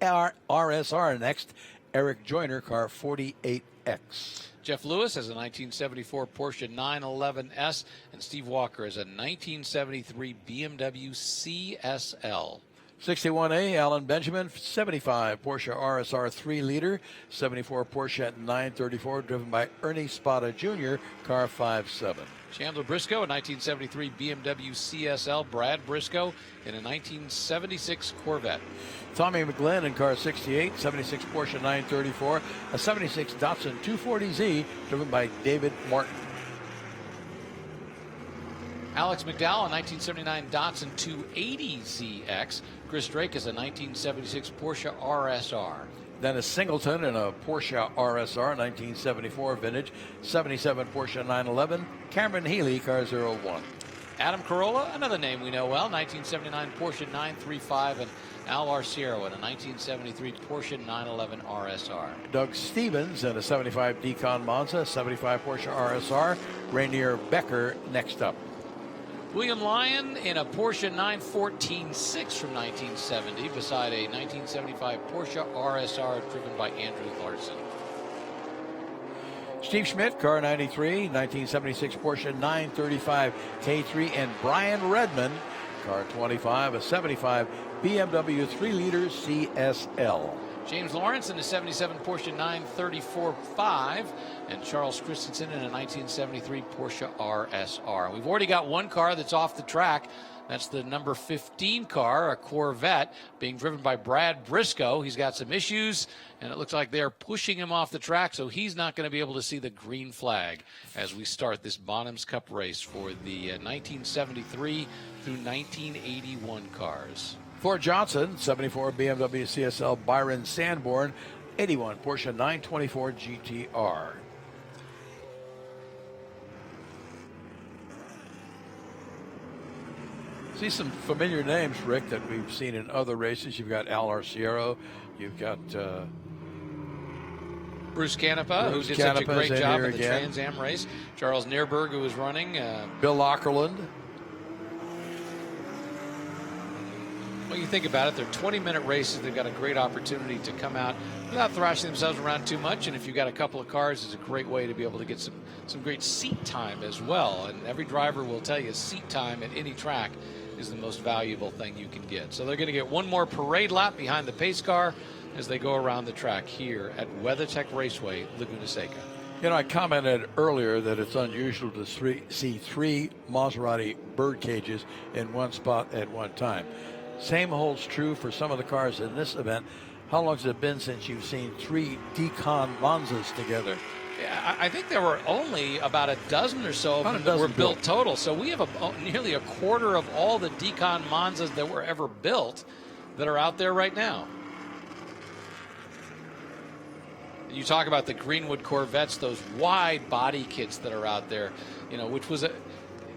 RSR next. Eric Joyner, car 48X. Jeff Lewis has a 1974 Porsche 911S, and Steve Walker has a 1973 BMW CSL. 61A, Alan Benjamin, 75 Porsche RSR 3-liter, 74 Porsche 934, driven by Ernie Spada Jr., car 57. Chandler Briscoe, a 1973 BMW CSL. Brad Briscoe in a 1976 Corvette. Tommy McGlynn in car 68, 76 Porsche 934, a 76 Datsun 240Z, driven by David Martin. Alex McDowell, a 1979 Datsun 280ZX. Chris Drake is a 1976 Porsche RSR. Dennis Singleton in a Porsche RSR 1974 vintage, 77 Porsche 911. Cameron Healy, car 01. Adam Carolla, another name we know well, 1979 Porsche 935, and Al Arciero in a 1973 Porsche 911 RSR. Doug Stevens in a 75 Decon Monza, 75 Porsche RSR. Rainier Becker next up. William Lyon in a Porsche 914-6 from 1970 beside a 1975 Porsche RSR driven by Andrew Larson. Steve Schmidt, car 93, 1976 Porsche 935 K3, and Brian Redman, car 25, a 75 BMW 3-liter CSL. James Lawrence in a 77 Porsche 934-5, and Charles Christensen in a 1973 Porsche RSR. We've already got one car that's off the track. That's the number 15 car, a Corvette, being driven by Brad Briscoe. He's got some issues, and it looks like they're pushing him off the track, so he's not going to be able to see the green flag as we start this Bonhams Cup race for the 1973 through 1981 cars. Ford Johnson, 74 BMW CSL Byron Sanborn, 81 Porsche 924 GTR. See some familiar names, Rick, that we've seen in other races. You've got Al Arciero. You've got Bruce Canepa, who did such a great job in the Trans Am race. Charles Neerberg, who was running. Bill Ockerland. Well, you think about it, they're 20-minute races. They've got a great opportunity to come out without thrashing themselves around too much. And if you've got a couple of cars, it's a great way to be able to get some great seat time as well. And every driver will tell you seat time at any track is the most valuable thing you can get. So they're going to get one more parade lap behind the pace car as they go around the track here at WeatherTech Raceway, Laguna Seca. You know, I commented earlier that it's unusual to see three Maserati bird cages in one spot at one time. Same holds true for some of the cars in this event. How long has it been since you've seen three Decon Monzas together? Yeah, I think there were only about a dozen or so of them that were built total. So we have nearly a quarter of all the Decon Monzas that were ever built that are out there right now. You talk about the Greenwood Corvettes, those wide body kits that are out there, you know, which was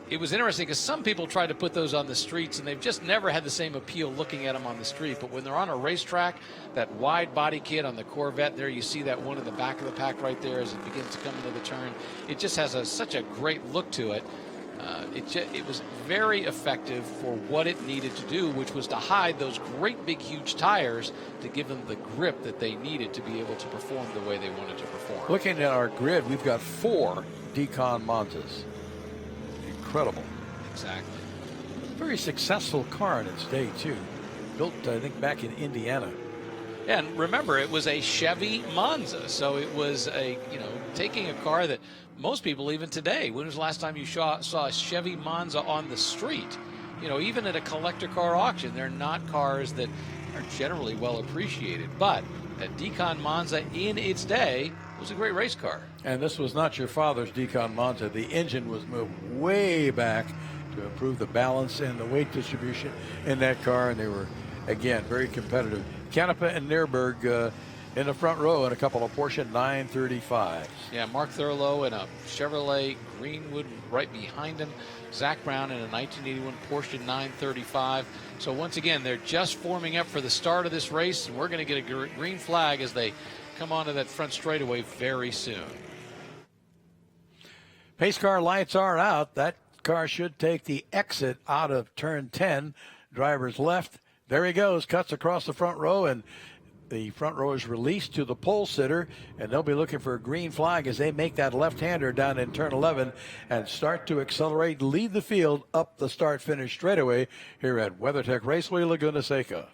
it was interesting because some people tried to put those on the streets and they've just never had the same appeal looking at them on the street. But when they're on a racetrack, that wide body kit on the Corvette there, you see that one in the back of the pack right there as it begins to come into the turn. It just has such a great look to it. It was very effective for what it needed to do, which was to hide those great big huge tires to give them the grip that they needed to be able to perform the way they wanted to perform. Looking at our grid, we've got 4 Decon Monzas. Incredible. Exactly. Very successful car in its day, too. Built, I think, back in Indiana. And remember, it was a Chevy Monza, so it was taking a car that most people, even today, when was the last time you saw a Chevy Monza on the street? You know, even at a collector car auction, they're not cars that are generally well appreciated. But a Decon Monza in its day was a great race car. And this was not your father's Decon Monza. The engine was moved way back to improve the balance and the weight distribution in that car, and they were, again, very competitive. Canepa and Neerberg in the front row in a couple of Porsche 935s. Yeah, Mark Thurlow in a Chevrolet Greenwood right behind him. Zach Brown in a 1981 Porsche 935. So once again, they're just forming up for the start of this race, and we're going to get a green flag as they come onto that front straightaway very soon. Pace car lights are out. That car should take the exit out of turn 10. Driver's left. There he goes, cuts across the front row, and the front row is released to the pole sitter, and they'll be looking for a green flag as they make that left-hander down in turn 11 and start to accelerate, lead the field up the start-finish straightaway here at WeatherTech Raceway, Laguna Seca.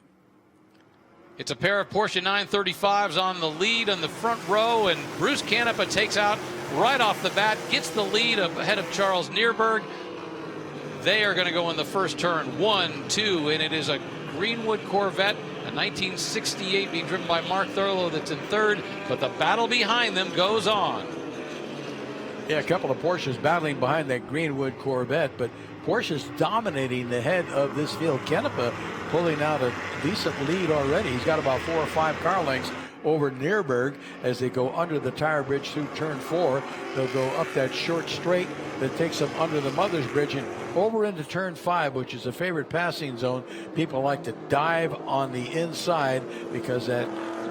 It's a pair of Porsche 935s on the lead on the front row, and Bruce Canepa takes out right off the bat, gets the lead ahead of Charles Neerberg. They are going to go in the first turn, 1, 2, and it is a Greenwood Corvette, a 1968 being driven by Mark Thurlow that's in third, but the battle behind them goes on. Yeah, a couple of Porsches battling behind that Greenwood Corvette, but Porsche's dominating the head of this field. Kenepa pulling out a decent lead already. He's got about 4 or 5 car lengths over Nürburg as they go under the tire bridge through turn 4. They'll go up that short straight that takes them under the Mother's Bridge and over into turn 5, which is a favorite passing zone. People like to dive on the inside because that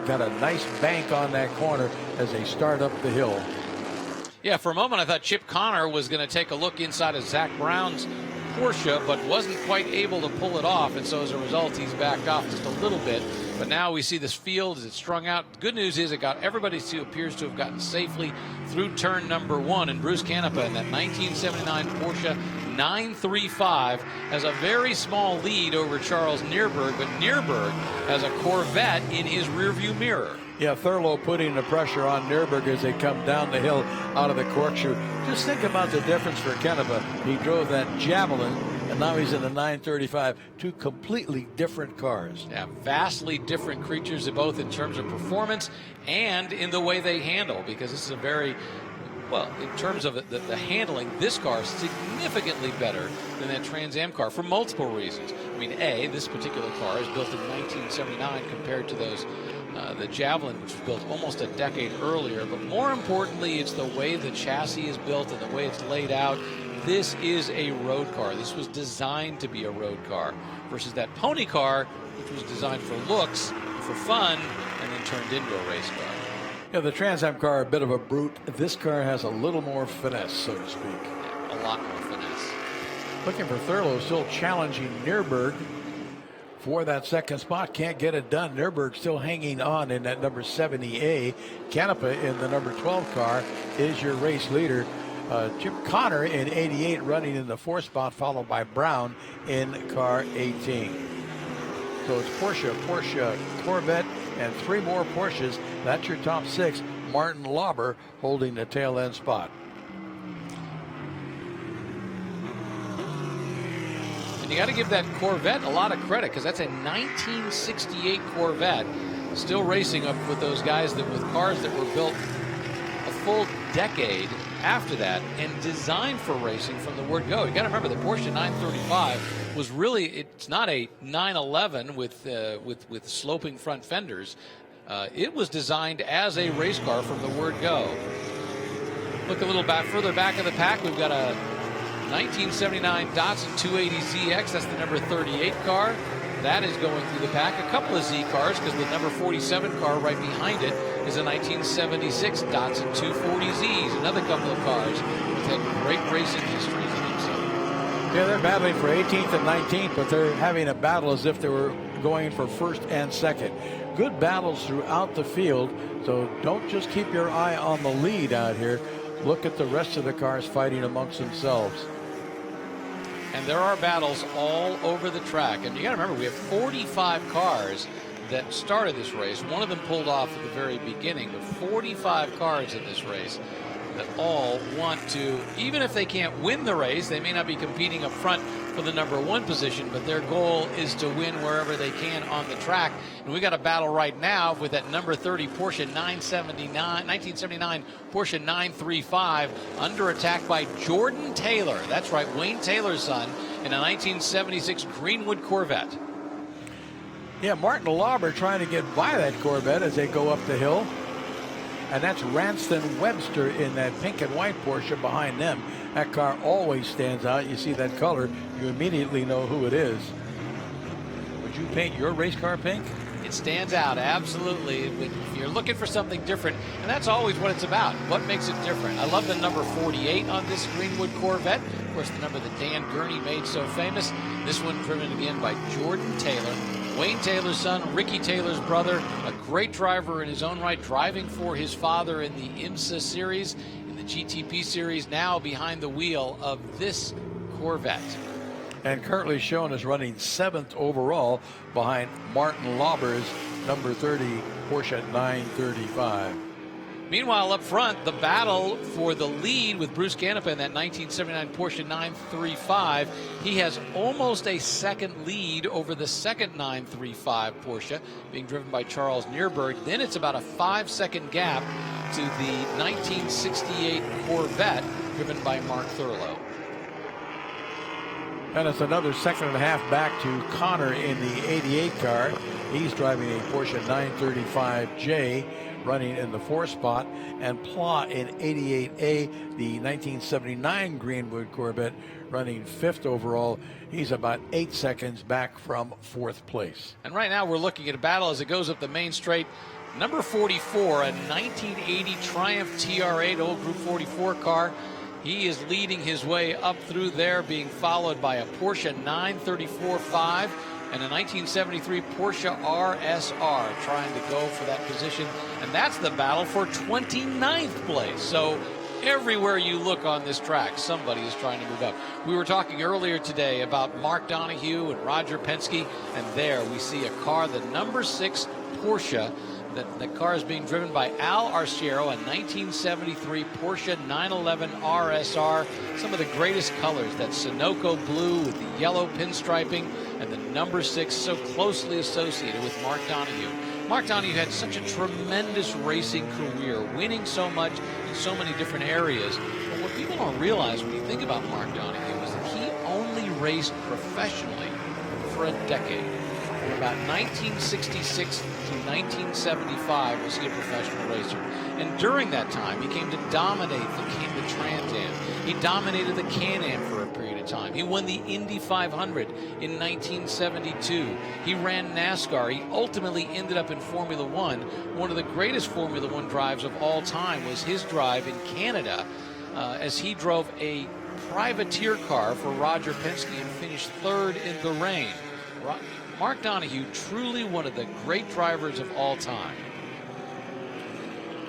got a nice bank on that corner as they start up the hill. Yeah, for a moment I thought Chip Connor was going to take a look inside of Zach Brown's Porsche, but wasn't quite able to pull it off, and so as a result he's backed off just a little bit. But now we see this field as it's strung out. Good news is it got everybody who appears to have gotten safely through turn number 1, and Bruce Canepa in that 1979 Porsche 935 has a very small lead over Charles Nürburg, but Nürburg has a Corvette in his rearview mirror. Yeah, Thurlow putting the pressure on Nürburg as they come down the hill out of the corkscrew. Just think about the difference for Canepa. He drove that Javelin, and now he's in the 935. 2 completely different cars. Yeah, vastly different creatures, both in terms of performance and in the way they handle, because this is a very, well, in terms of the handling, this car is significantly better than that Trans Am car for multiple reasons. I mean, A, this particular car is built in 1979 compared to those the Javelin, which was built almost a decade earlier, but more importantly, it's the way the chassis is built and the way it's laid out. This is a road car. This was designed to be a road car versus that pony car, which was designed for looks, for fun, and then turned into a race car. Yeah, the Trans Am car, a bit of a brute. This car has a little more finesse, so to speak. Yeah, a lot more finesse. Looking for Thurlow, still challenging Nürburg for that second spot. Can't get it done. Nürburg still hanging on in that number 70A. Canepa in the number 12 car is your race leader. Chip Connor in 88 running in the 4th spot, followed by Brown in car 18. So it's Porsche, Corvette, and 3 more Porsches. That's your top 6. Martin Lauber holding the tail end spot. And you got to give that Corvette a lot of credit, because that's a 1968 Corvette, still racing up with those guys that with cars that were built a full decade after that and designed for racing from the word go. You got to remember the Porsche 935 was really, it's not a 911 with sloping front fenders. It was designed as a race car from the word go. Look a little back further back in the pack. We've got a 1979 Datsun 280ZX, that's the number 38 car. That is going through the pack. A couple of Z cars, because the number 47 car right behind it is a 1976 Datsun 240Zs. Another couple of cars that had great racing histories in themselves. Yeah, they're battling for 18th and 19th, but they're having a battle as if they were going for 1st and 2nd. Good battles throughout the field, so don't just keep your eye on the lead out here. Look at the rest of the cars fighting amongst themselves. And there are battles all over the track. And you got to remember, we have 45 cars that started this race. One of them pulled off at the very beginning, but 45 cars in this race that all want to, even if they can't win the race, they may not be competing up front for the number 1 position, but their goal is to win wherever they can on the track. And we got a battle right now with that number 30 Porsche 1979 Porsche 935 under attack by Jordan Taylor. That's right, Wayne Taylor's son, in a 1976 Greenwood Corvette. Yeah, Martin Lauber trying to get by that Corvette as they go up the hill. And that's Ranston Webster in that pink and white Porsche behind them. That car always stands out. You see that color, you immediately know who it is. Would you paint your race car pink? It stands out, absolutely. If you're looking for something different, and that's always what it's about. What makes it different? I love the number 48 on this Greenwood Corvette. Of course, the number that Dan Gurney made so famous. This one driven again by Jordan Taylor. Wayne Taylor's son, Ricky Taylor's brother, a great driver in his own right, driving for his father in the IMSA series, in the GTP series, now behind the wheel of this Corvette. And currently shown as running 7th overall behind Martin Lauber's number 30 Porsche 935. Meanwhile, up front, the battle for the lead with Bruce Canepa in that 1979 Porsche 935. He has almost a second lead over the second 935 Porsche, being driven by Charles Nürburg. Then it's about a 5-second gap to the 1968 Corvette, driven by Mark Thurlow. And it's another second and a half back to Connor in the 88 car. He's driving a Porsche 935J, running in the 4th spot, and Pla in 88A, the 1979 Greenwood Corvette, running 5th overall. He's about 8 seconds back from 4th place. And right now we're looking at a battle as it goes up the main straight. Number 44, a 1980 Triumph TR8, old Group 44 car. He is leading his way up through there, being followed by a Porsche 934-5 and a 1973 Porsche RSR, trying to go for that position. And that's the battle for 29th place. So everywhere you look on this track, somebody is trying to move up. We were talking earlier today about Mark Donohue and Roger Penske, and there we see a car, the number 6 Porsche. That car is being driven by Al Arciero, a 1973 Porsche 911 RSR. Some of the greatest colors, that Sunoco blue with the yellow pinstriping, and the number 6 so closely associated with Mark Donohue. Mark Donohue had such a tremendous racing career, winning so much in so many different areas. But what people don't realize when you think about Mark Donohue is that he only raced professionally for a decade. From about 1966 to 1975 was he a professional racer. And during that time, he came to dominate the Trans Am. He dominated the Can-Am for a period of time. He won the Indy 500 in 1972. He ran NASCAR. He ultimately ended up in Formula One. One of the greatest Formula One drives of all time was his drive in Canada as he drove a privateer car for Roger Penske and finished 3rd in the rain. Mark Donohue, truly one of the great drivers of all time.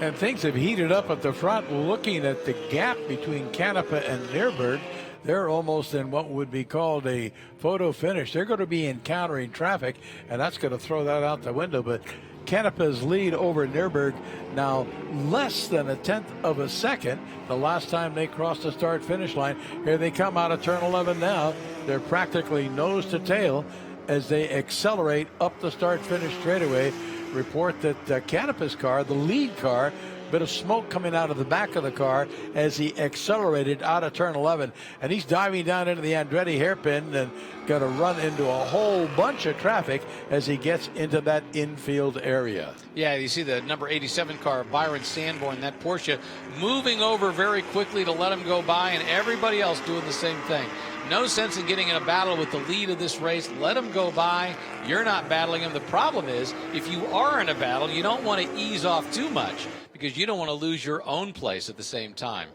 And things have heated up at the front. Looking at the gap between Canepa and Nürburgring, they're almost in what would be called a photo finish. They're going to be encountering traffic, and that's going to throw that out the window. But Canepa's lead over Nürburgring now less than 1/10 of a second. The last time they crossed the start-finish line. Here they come out of turn 11 now. They're practically nose to tail as they accelerate up the start-finish straightaway. Report that Canepa's car, the lead car, bit of smoke coming out of the back of the car as he accelerated out of turn 11. And he's diving down into the Andretti hairpin and going to run into a whole bunch of traffic as he gets into that infield area. Yeah, you see the number 87 car, Byron Sanborn, that Porsche, moving over very quickly to let him go by, and everybody else doing the same thing. No sense in getting in a battle with the lead of this race. Let him go by. You're not battling him. The problem is, if you are in a battle, you don't want to ease off too much because you don't want to lose your own place at the same time.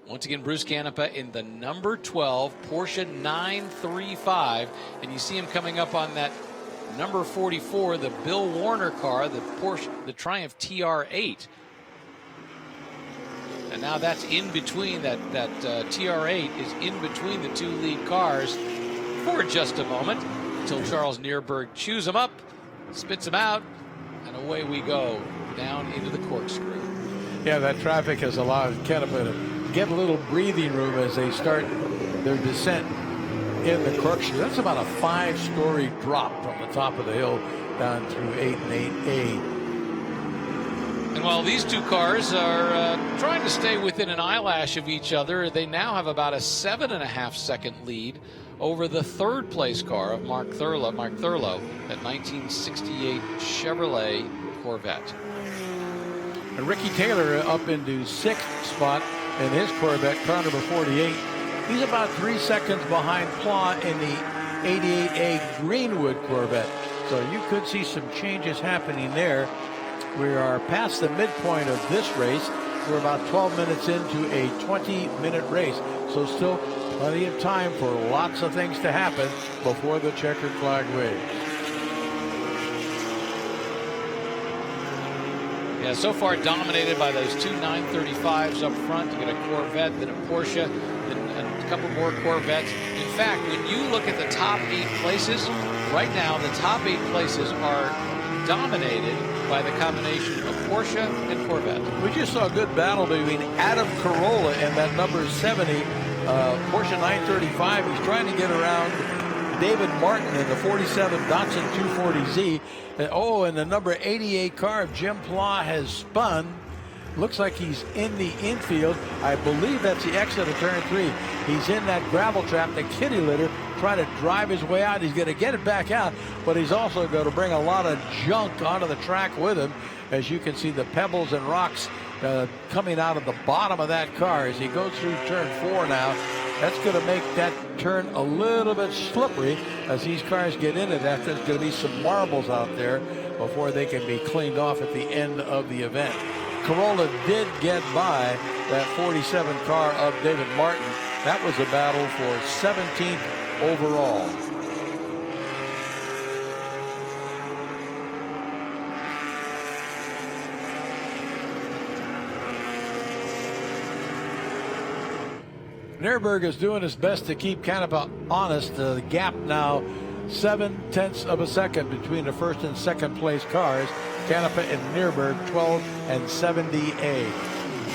Once again, Bruce Canepa in the number 12 Porsche 935, and you see him coming up on that number 44, the Bill Warner car, the Triumph TR8. And now that's in between, that TR8 is in between the 2 lead cars for just a moment until Charles Nürburgring chews him up, spits him out, and away we go down into the corkscrew. Yeah, that traffic has allowed Canepa to get a little breathing room as they start their descent in the corkscrew. That's about a 5-story drop from the top of the hill down through 8 and 8A. And while these two cars are trying to stay within an eyelash of each other, they now have about a 7.5-second lead over the 3rd place car of Mark Thurlow, that 1968 Chevrolet Corvette. And Ricky Taylor up into 6th spot in his Corvette, car number 48. He's about 3 seconds behind Pla in the 88A Greenwood Corvette. So you could see some changes happening there. We are past the midpoint of this race. We're about 12 minutes into a 20-minute race. So still plenty of time for lots of things to happen before the checkered flag waves. Yeah, so far dominated by those 2 935s up front. You get a Corvette, then a Porsche, then a couple more Corvettes. In fact, when you look at the top 8 places, right now the top 8 places are dominated by the combination of Porsche and Corvette. We just saw a good battle between Adam Carolla and that number 70 Porsche 935. He's trying to get around David Martin in the 47 Datsun 240Z. And the number 88 car of Jim Pla has spun. Looks like he's in the infield. I believe that's the exit of turn 3. He's in that gravel trap, the kitty litter, trying to drive his way out. He's going to get it back out, but he's also going to bring a lot of junk onto the track with him. As you can see, the pebbles and rocks coming out of the bottom of that car as he goes through turn 4 now. That's going to make that turn a little bit slippery as these cars get into that. There's going to be some marbles out there before they can be cleaned off at the end of the event. Corolla did get by that 47 car of David Martin. That was a battle for 17th overall. Nürburgring is doing his best to keep Canepa honest. The gap now 0.7 of a second between the first and second place cars. Canepa and Nürburgring 12 and 78.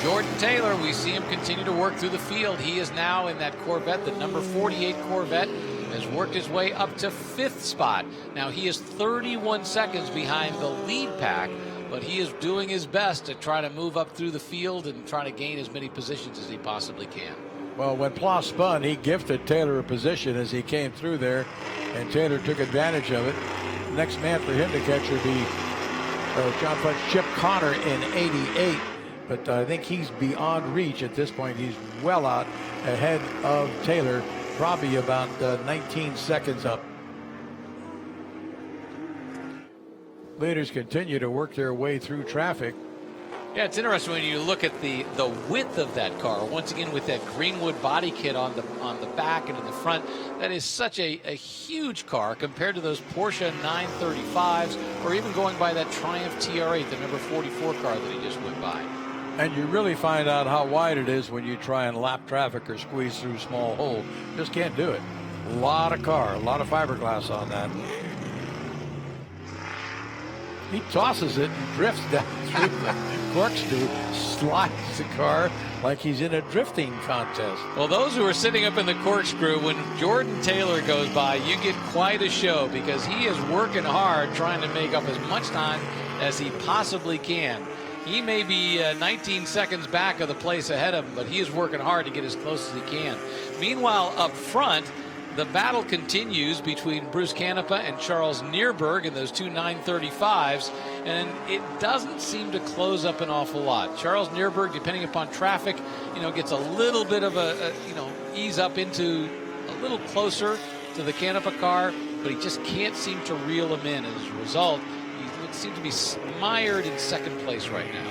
Jordan Taylor, we see him continue to work through the field. He is now in that Corvette, the number 48 Corvette, has worked his way up to 5th spot. Now he is 31 seconds behind the lead pack, but he is doing his best to try to move up through the field and try to gain as many positions as he possibly can. Well, when Plow spun, he gifted Taylor a position as he came through there, and Taylor took advantage of it. Next man for him to catch would be John Fudge Chip Connor in 88, but I think he's beyond reach at this point. He's well out ahead of Taylor, probably about 19 seconds up. Leaders continue to work their way through traffic. Yeah, it's interesting when you look at the width of that car. Once again, with that Greenwood body kit on the back and in the front, that is such a huge car compared to those Porsche 935s, or even going by that Triumph TR8, the number 44 car that he just went by. And you really find out how wide it is when you try and lap traffic or squeeze through small holes. Just can't do it. A lot of car, a lot of fiberglass on that. He tosses it and drifts down through the corkscrew, slides the car like he's in a drifting contest. Well, those who are sitting up in the corkscrew, when Jordan Taylor goes by, you get quite a show because he is working hard trying to make up as much time as he possibly can. He may be 19 seconds back of the place ahead of him, but he is working hard to get as close as he can. Meanwhile, up front, the battle continues between Bruce Canepa and Charles Nürburgring in those two 935s, and it doesn't seem to close up an awful lot. Charles Nürburgring, depending upon traffic, gets a little bit of a ease up into a little closer to the Canepa car, but he just can't seem to reel him in. And as a result, he seems to be mired in second place right now.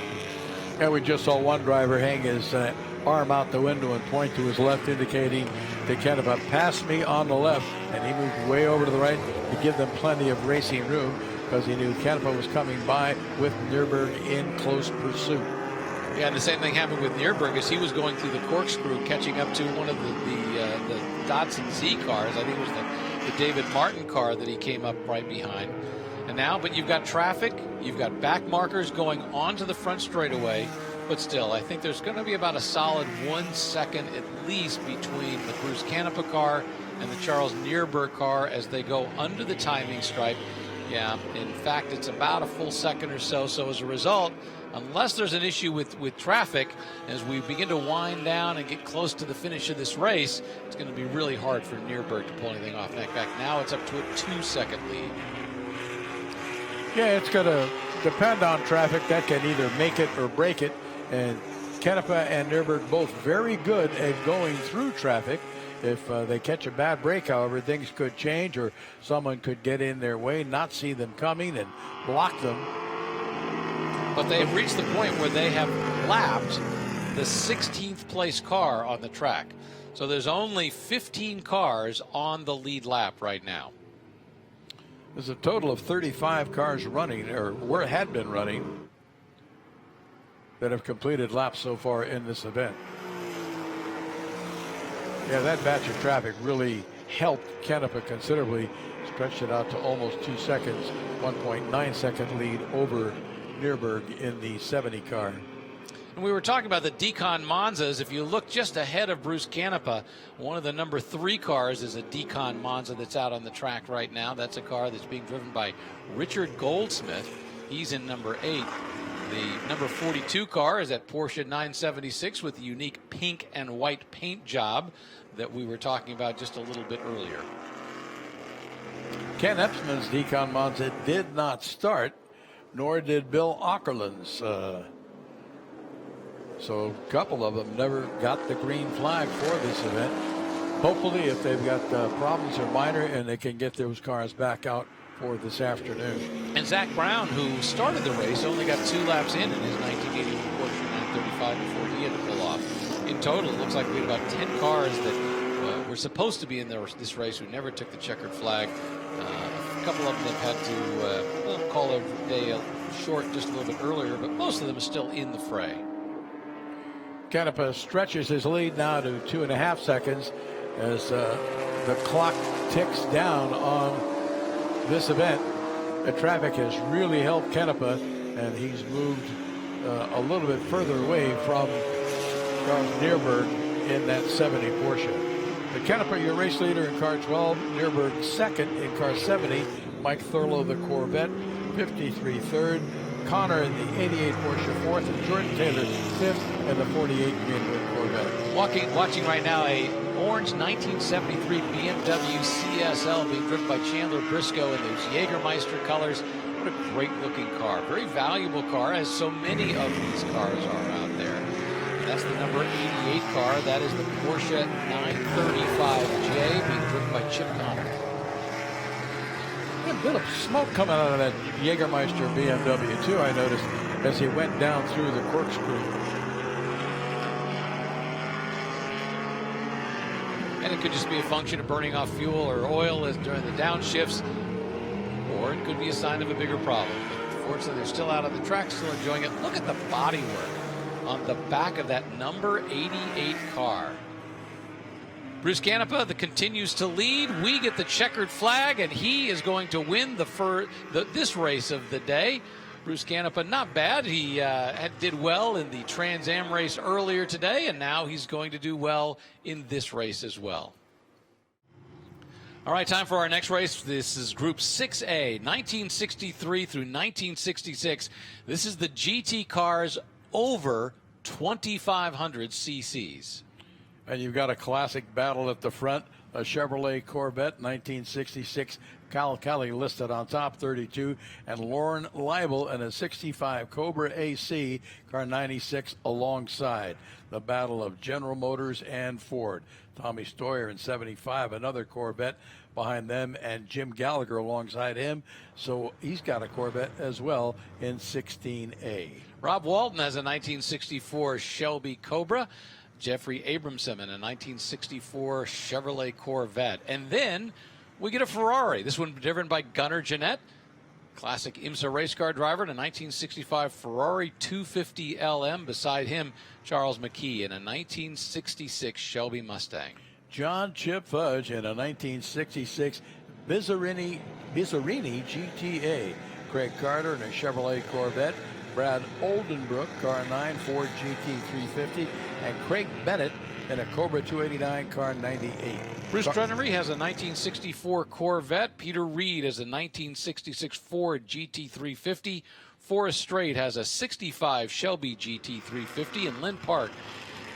And we just saw one driver hang his arm out the window and point to his left, indicating to Canepa, pass me on the left, and he moved way over to the right to give them plenty of racing room because he knew Canepa was coming by with Nürburgring in close pursuit. Yeah, and the same thing happened with Nürburgring as he was going through the corkscrew, catching up to one of the Datsun Z cars. I think it was the David Martin car that he came up right behind. And now, but you've got traffic, you've got back markers going onto the front straightaway. But still, I think there's going to be about a solid 1 second at least between the Bruce Canepa car and the Charles Nürburgring car as they go under the timing stripe. Yeah, in fact, it's about a full second or so. So as a result, unless there's an issue with traffic, as we begin to wind down and get close to the finish of this race, it's going to be really hard for Nürburgring to pull anything off. In fact, now it's up to a 2-second lead. Yeah, it's going to depend on traffic. That can either make it or break it. And Canepa and Nürburgring both very good at going through traffic. If they catch a bad break, however, things could change, or someone could get in their way, not see them coming, and block them. But they have reached the point where they have lapped the 16th place car on the track. So there's only 15 cars on the lead lap right now. There's a total of 35 cars running, or had been running, that have completed laps so far in this event. Yeah, that batch of traffic really helped Canepa considerably, stretched it out to almost 2 seconds, 1.9 second lead over Nürburgring in the 70 car. And we were talking about the Decon Monzas. If you look just ahead of Bruce Canepa, one of the number 3 cars is a Decon Monza that's out on the track right now. That's a car that's being driven by Richard Goldsmith. He's in number 8. The number 42 car is that Porsche 976 with the unique pink and white paint job that we were talking about just a little bit earlier. Ken Epsman's Decon Monza did not start, nor did Bill Ockerland's. So a couple of them never got the green flag for this event. Hopefully, if they've got problems or minor, and they can get those cars back out for this afternoon. And Zach Brown, who started the race, only got 2 laps in his 1981 Porsche 935 before he had to pull off. In total, it looks like we had about 10 cars that were supposed to be in this race who never took the checkered flag. A couple of them have had to call a day short just a little bit earlier, but most of them are still in the fray. Canepa stretches his lead now to 2.5 seconds as the clock ticks down on this event. The traffic has really helped Canepa, and he's moved a little bit further away from Charles Neerberg in that 70 Porsche. The Canepa, your race leader in car 12, Neerberg second in car 70, Mike Thurlow, the Corvette, 53 third, Connor in the 88 Porsche fourth, and Jordan Taylor fifth in the 48 Greenwood Corvette. Watching right now a orange 1973 BMW CSL being driven by Chandler Briscoe in those Jägermeister colors. What a great looking car. Very valuable car, as so many of these cars are out there. And that's the number 88 car. That is the Porsche 935J being driven by Chip Connor. A bit of smoke coming out of that Jägermeister BMW too, I noticed, as he went down through the corkscrew. And it could just be a function of burning off fuel or oil as during the downshifts, or it could be a sign of a bigger problem. But fortunately, they're still out on the track, still enjoying it. Look at the bodywork on the back of that number 88 car. Bruce Canepa continues to lead. We get the checkered flag, and he is going to win this race of the day. Bruce Canepa, not bad. He did well in the Trans Am race earlier today, and now he's going to do well in this race as well. All right, time for our next race. This is Group 6A, 1963 through 1966. This is the GT cars over 2,500 cc's. And you've got a classic battle at the front, a Chevrolet Corvette 1966. Cal Kelly listed on top, 32, and Lauren Leibel in a 65 Cobra AC, car 96 alongside. The battle of General Motors and Ford. Tommy Stoyer in 75, another Corvette behind them, and Jim Gallagher alongside him. So he's got a Corvette as well in 16A. Rob Walton has a 1964 Shelby Cobra. Jeffrey Abramson in a 1964 Chevrolet Corvette. And then we get a Ferrari. This one driven by Gunnar Jeanette, classic IMSA race car driver, in a 1965 Ferrari 250 LM. Beside him, Charles McKee in a 1966 Shelby Mustang. John Chip Fudge in a 1966 Bizzarini GTA. Craig Carter in a Chevrolet Corvette. Brad Oldenbrook, car 9 Ford GT 350, and Craig Bennett in a Cobra 289, car 98. Bruce Trenery has a 1964 Corvette. Peter Reed has a 1966 Ford GT 350. Forrest Strait has a 65 Shelby GT 350, and Lynn Park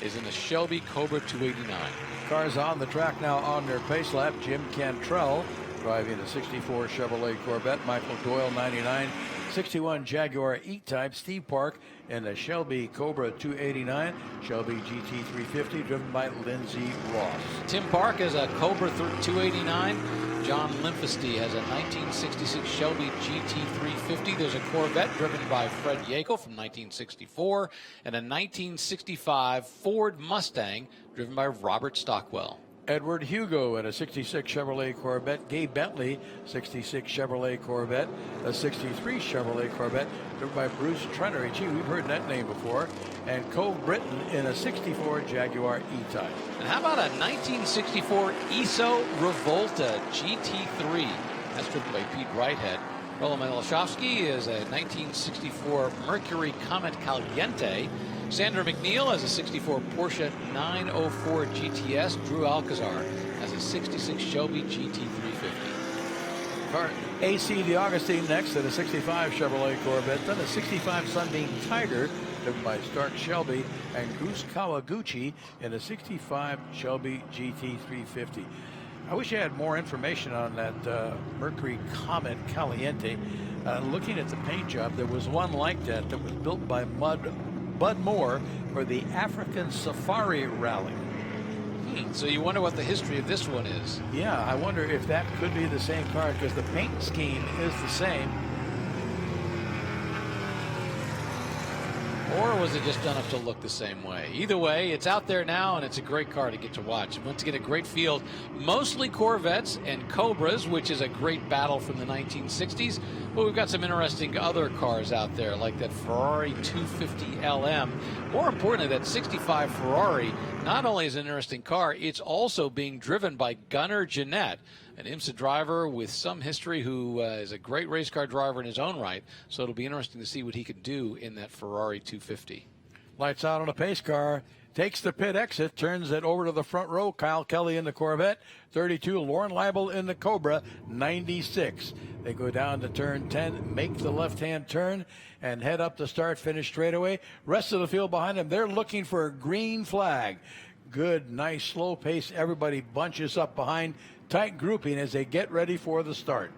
is in a Shelby Cobra 289. Cars on the track now on their pace lap. Jim Cantrell driving a 64 Chevrolet Corvette. Michael Doyle, 99. 61 Jaguar E-Type. Steve Park in a Shelby Cobra 289, Shelby GT 350, driven by Lindsey Ross. Tim Park has a Cobra 289. John Limfesty has a 1966 Shelby GT 350. There's a Corvette driven by Fred Yackel from 1964, and a 1965 Ford Mustang driven by Robert Stockwell. Edward Hugo in a 66 Chevrolet Corvette. Gabe Bentley, 66 Chevrolet Corvette. A 63 Chevrolet Corvette driven by Bruce Trenery. Gee, we've heard that name before. And Cole Britton in a 64 Jaguar E-Type. And how about a 1964 ISO Revolta GT3? That's driven by Pete Whitehead. Roland Malachowski is a 1964 Mercury Comet Caliente. Sandra McNeil has a 64 Porsche 904 GTS. Drew Alcazar has a 66 Shelby GT350. car. AC the Augustine next in a 65 Chevrolet Corvette. Then a 65 Sunbeam Tiger, driven by Stark Shelby, and Goose Kawaguchi in a 65 Shelby GT 350. I wish I had more information on that Mercury Comet Caliente. Looking at the paint job, there was one like that was built by Bud Moore for the African Safari Rally. So you wonder what the history of this one is. Yeah, I wonder if that could be the same car, because the paint scheme is the same. Or was it just done up to look the same way? Either way, it's out there now, and it's a great car to get to watch. Once again, a great field, mostly Corvettes and Cobras, which is a great battle from the 1960s. But we've got some interesting other cars out there, like that Ferrari 250 LM. More importantly, that 65 Ferrari not only is an interesting car, it's also being driven by Gunnar Jeanette, an IMSA driver with some history who is a great race car driver in his own right. So it'll be interesting to see what he can do in that Ferrari 250. Lights out on a pace car. Takes the pit exit, turns it over to the front row. Kyle Kelly in the Corvette, 32. Lauren Leibel in the Cobra, 96. They go down to turn 10, make the left-hand turn, and head up the start-finish straightaway. Rest of the field behind them, they're looking for a green flag. Good, nice, slow pace. Everybody bunches up behind. Tight grouping as they get ready for the start.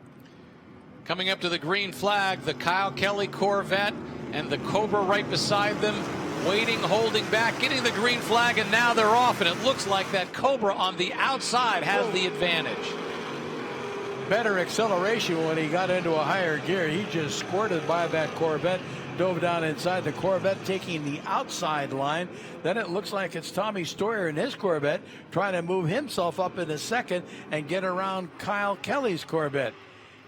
Coming up to the green flag, the Kyle Kelly Corvette and the Cobra right beside them. Waiting, holding back, getting the green flag, and now they're off, and it looks like that Cobra on the outside has the advantage. Better acceleration when he got into a higher gear. He just squirted by that Corvette, dove down inside the Corvette, taking the outside line. Then it looks like it's Tommy Stoyer in his Corvette trying to move himself up into second and get around Kyle Kelly's Corvette.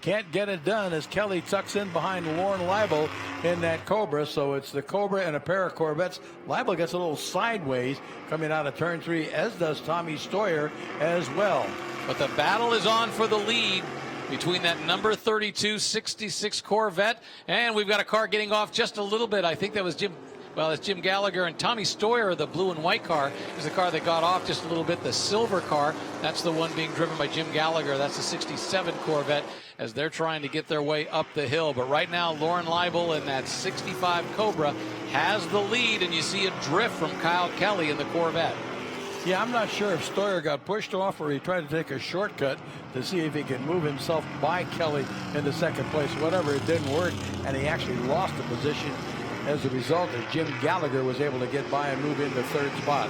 Can't get it done as Kelly tucks in behind Lauren Leibel in that Cobra. So it's the Cobra and a pair of Corvettes. Leibel gets a little sideways coming out of turn 3, as does Tommy Stoyer as well. But the battle is on for the lead between that number 32 66 Corvette, and we've got a car getting off just a little bit. I think that was Jim Gallagher, and Tommy Stoyer, the blue and white car, is the car that got off just a little bit. The silver car, that's the one being driven by Jim Gallagher. That's the 67 Corvette as they're trying to get their way up the hill. But right now, Lauren Leibel in that 65 Cobra has the lead, and you see a drift from Kyle Kelly in the Corvette. Yeah, I'm not sure if Stoyer got pushed off or he tried to take a shortcut to see if he could move himself by Kelly into second place. Whatever, it didn't work, and he actually lost the position. As a result, Jim Gallagher was able to get by and move into third spot.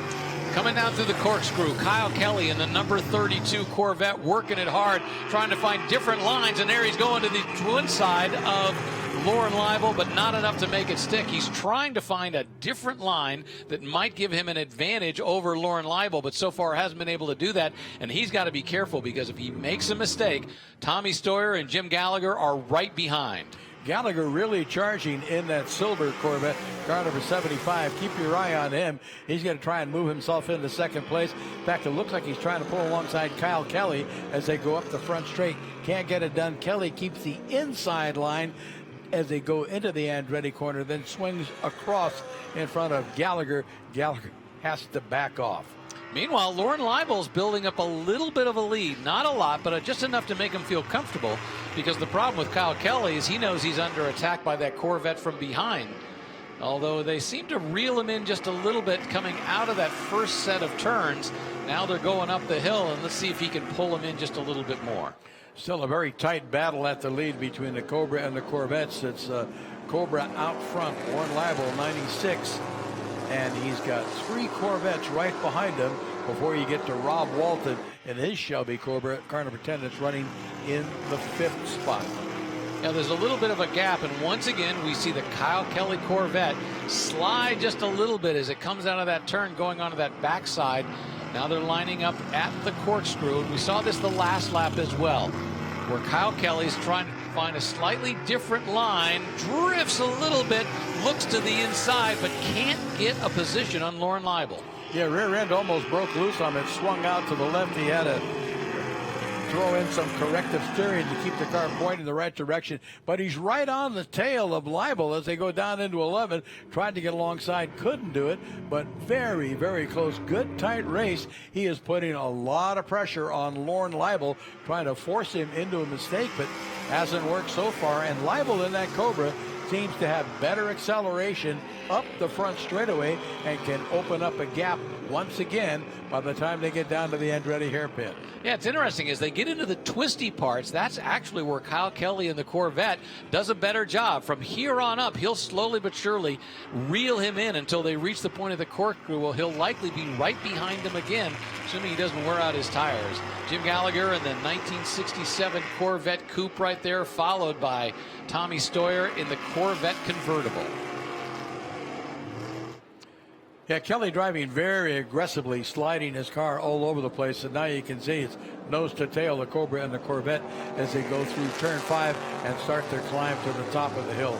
Coming down through the corkscrew, Kyle Kelly in the number 32 Corvette, working it hard, trying to find different lines, and there he's going to the twin side of Lauren Leibel, but not enough to make it stick. He's trying to find a different line that might give him an advantage over Lauren Leibel, but so far hasn't been able to do that, and he's got to be careful, because if he makes a mistake, Tommy Stoyer and Jim Gallagher are right behind. Gallagher really charging in that silver Corvette, car number 75. Keep your eye on him. He's going to try and move himself into second place. In fact, it looks like he's trying to pull alongside Kyle Kelly as they go up the front straight. Can't get it done. Kelly keeps the inside line as they go into the Andretti corner, then swings across in front of Gallagher. Gallagher has to back off. Meanwhile, Lauren Leibel's building up a little bit of a lead. Not a lot, but just enough to make him feel comfortable, because the problem with Kyle Kelly is he knows he's under attack by that Corvette from behind. Although they seem to reel him in just a little bit coming out of that first set of turns. Now they're going up the hill, and let's see if he can pull him in just a little bit more. Still a very tight battle at the lead between the Cobra and the Corvettes. It's Cobra out front, Lauren Leibel, 96. And he's got 3 Corvettes right behind him before you get to Rob Walton in his Shelby Cobra, car number 10, that's running in the 5th spot. Now there's a little bit of a gap, and once again we see the Kyle Kelly Corvette slide just a little bit as it comes out of that turn going onto that backside. Now they're lining up at the corkscrew, and we saw this the last lap as well, where Kyle Kelly's trying to find a slightly different line, drifts a little bit, looks to the inside, but can't get a position on Lauren Leibel. Yeah, rear end almost broke loose on it, swung out to the left. He had a throw in some corrective steering to keep the car pointing in the right direction. But he's right on the tail of Leibel as they go down into 11. Tried to get alongside, couldn't do it, but very, very close. Good, tight race. He is putting a lot of pressure on Lorne Leibel, trying to force him into a mistake, but hasn't worked so far. And Leibel in that Cobra seems to have better acceleration up the front straightaway and can open up a gap once again by the time they get down to the Andretti hairpin. Yeah, it's interesting. As they get into the twisty parts, that's actually where Kyle Kelly in the Corvette does a better job. From here on up, he'll slowly but surely reel him in until they reach the point of the corkscrew. Well, he'll likely be right behind him again, assuming he doesn't wear out his tires. Jim Gallagher in the 1967 Corvette Coupe right there, followed by Tommy Stoyer in the Corvette convertible. Yeah, Kelly driving very aggressively, sliding his car all over the place, and now you can see it's nose to tail, the Cobra and the Corvette, as they go through turn 5 and start their climb to the top of the hill.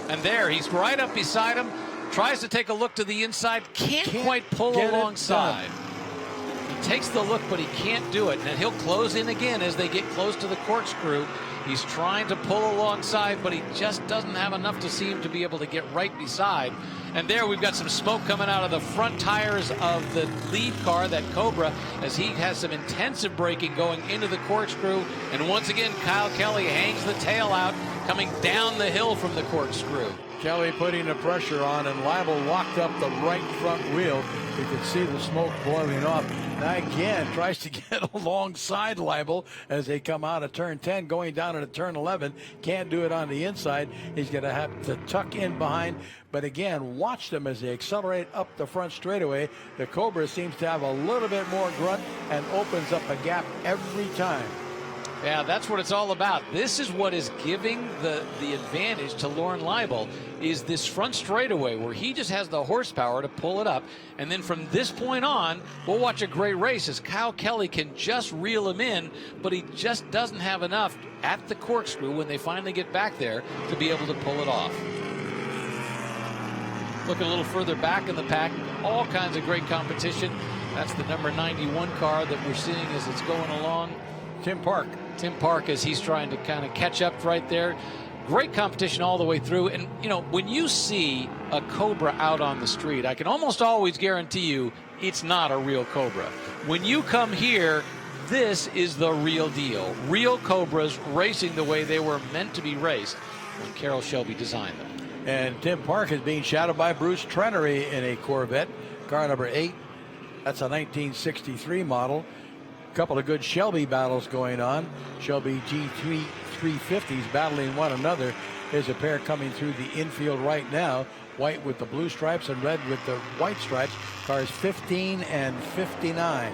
And there, he's right up beside him, tries to take a look to the inside, can't quite pull alongside. He takes the look, but he can't do it, and he'll close in again as they get close to the corkscrew. He's trying to pull alongside, but he just doesn't have enough to see him to be able to get right beside. And there we've got some smoke coming out of the front tires of the lead car, that Cobra, as he has some intensive braking going into the corkscrew. And once again, Kyle Kelly hangs the tail out, coming down the hill from the corkscrew. Kelly putting the pressure on, and Leibel locked up the right front wheel. You can see the smoke blowing off. Now again, tries to get alongside Leibel as they come out of turn 10, going down into turn 11. Can't do it on the inside. He's going to have to tuck in behind. But again, watch them as they accelerate up the front straightaway. The Cobra seems to have a little bit more grunt and opens up a gap every time. Yeah, that's what it's all about. This is what is giving the advantage to Lorne Leibel, is this front straightaway where he just has the horsepower to pull it up. And then from this point on, we'll watch a great race as Kyle Kelly can just reel him in, but he just doesn't have enough at the corkscrew when they finally get back there to be able to pull it off. Looking a little further back in the pack, all kinds of great competition. That's the number 91 car that we're seeing as it's going along. Tim Park. Tim Park, as he's trying to kind of catch up right there. Great competition all the way through. And, you know, when you see a Cobra out on the street, I can almost always guarantee you it's not a real Cobra. When you come here, this is the real deal. Real Cobras racing the way they were meant to be raced when Carroll Shelby designed them. And Tim Park is being shadowed by Bruce Trenery in a Corvette, car number 8. That's a 1963 model. Couple of good Shelby battles going on. Shelby GT 350s battling one another. There's a pair coming through the infield right now. White with the blue stripes and red with the white stripes. Cars 15 and 59.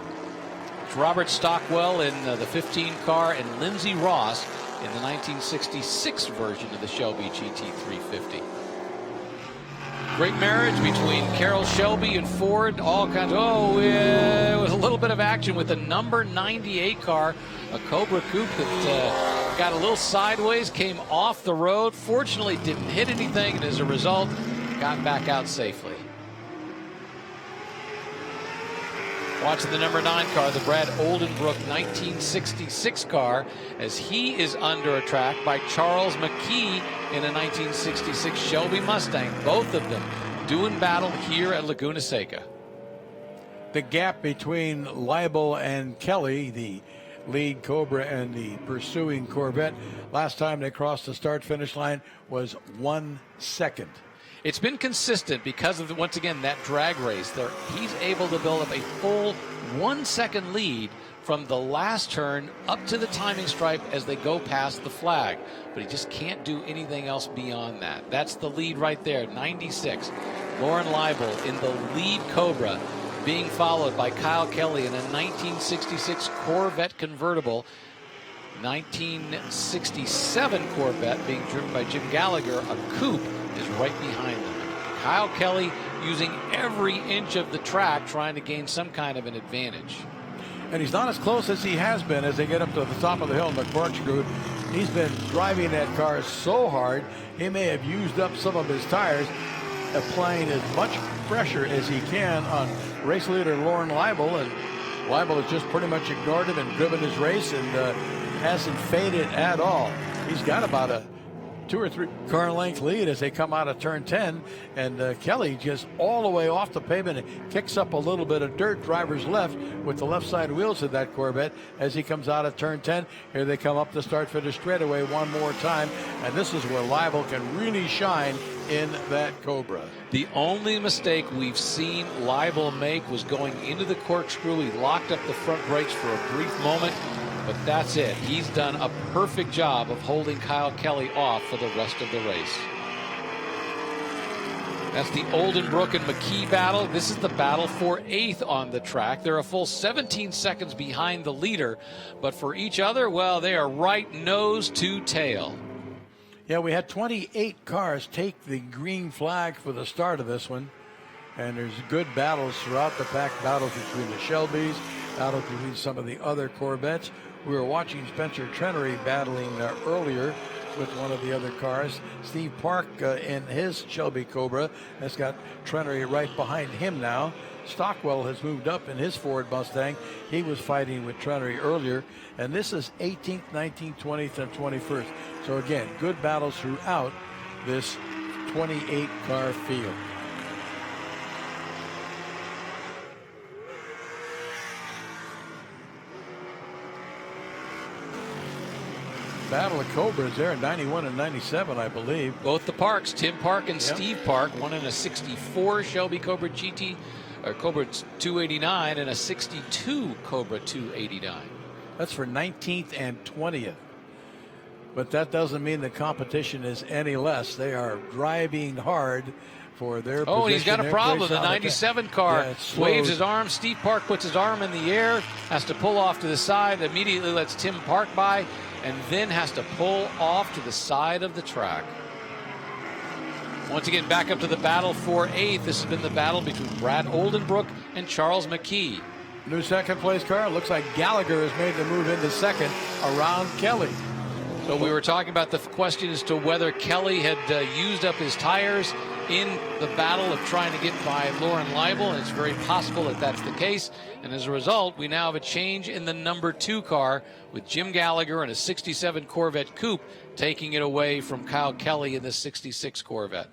It's Robert Stockwell in the 15 car and Lindsey Ross in the 1966 version of the Shelby GT 350. Great marriage between Carroll Shelby and Ford. All kinds of, it was a little bit of action with the number 98 car, a Cobra Coupe that got a little sideways, came off the road. Fortunately, didn't hit anything, and as a result, got back out safely. Watching the number 9 car, the Brad Oldenbrook 1966 car, as he is under attack by Charles McKee in a 1966 Shelby Mustang. Both of them doing battle here at Laguna Seca. The gap between Leibel and Kelly, the lead Cobra and the pursuing Corvette, last time they crossed the start-finish line was 1 second. It's been consistent because of, once again, that drag race. He's able to build up a full 1 second lead from the last turn up to the timing stripe as they go past the flag. But he just can't do anything else beyond that. That's the lead right there, 96. Lorne Leibel in the lead Cobra, being followed by Kyle Kelly in a 1966 Corvette convertible. 1967 Corvette being driven by Jim Gallagher, a coupe, is right behind them. Kyle Kelly using every inch of the track trying to gain some kind of an advantage. And he's not as close as he has been as they get up to the top of the hill in the corkscrew. He's been driving that car so hard, he may have used up some of his tires, applying as much pressure as he can on race leader Lorne Leibel, and Leibel has just pretty much ignored him and driven his race and hasn't faded at all. He's got about a 2 or 3 car length lead as they come out of turn 10, and Kelly just all the way off the pavement and kicks up a little bit of dirt, driver's left, with the left side wheels of that Corvette as he comes out of turn 10. Here they come up the start finish straightaway one more time, and this is where Leibel can really shine in that Cobra. The only mistake we've seen Leibel make was going into the corkscrew. He locked up the front brakes for a brief moment, but that's it. He's done a perfect job of holding Kyle Kelly off for the rest of the race. That's the Oldenbrook and McKee battle. This is the battle for 8th on the track. They're a full 17 seconds behind the leader, but for each other, well, they are right nose to tail. Yeah, we had 28 cars take the green flag for the start of this one. And there's good battles throughout the pack, battles between the Shelbys, battles between some of the other Corvettes. We were watching Spencer Trenery battling earlier with one of the other cars. Steve Park in his Shelby Cobra has got Trenery right behind him now. Stockwell has moved up in his Ford Mustang. He was fighting with Trenery earlier. And this is 18th, 19th, 20th, and 21st. So again, good battles throughout this 28-car field. Battle of Cobras there in 91 and 97, I believe. Both the Parks, Tim Park and Steve Park, one in a 64 Shelby Cobra GT, or Cobra 289, and a 62 Cobra 289. That's for 19th and 20th. But that doesn't mean the competition is any less. They are driving hard for their position. Oh, and he's got a problem. The 97 car waves his arm. Steve Park puts his arm in the air, has to pull off to the side, immediately lets Tim Park by, and then has to pull off to the side of the track. Once again, back up to the battle for 8th. This has been the battle between Brad Oldenbrook and Charles McKee. New second place car. Looks like Gallagher has made the move into second around Kelly. So we were talking about the question as to whether Kelly had used up his tires in the battle of trying to get by Lauren Leibel, and it's very possible that that's the case. And as a result, we now have a change in the number 2 car with Jim Gallagher in a 67 Corvette Coupe taking it away from Kyle Kelly in the 66 Corvette.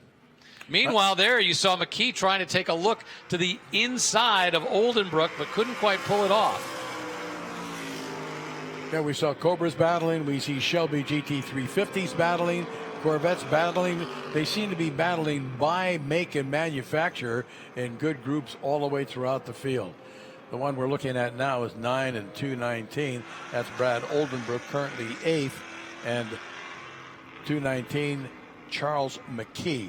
Meanwhile, there you saw McKee trying to take a look to the inside of Oldenbrook, but couldn't quite pull it off. Yeah, we saw Cobras battling. We see Shelby GT 350s battling. Corvettes battling. They seem to be battling by make and manufacturer in good groups all the way throughout the field. The one we're looking at now is 9 and 219. That's Brad Oldenbrook, currently 8th, and 219 Charles McKee.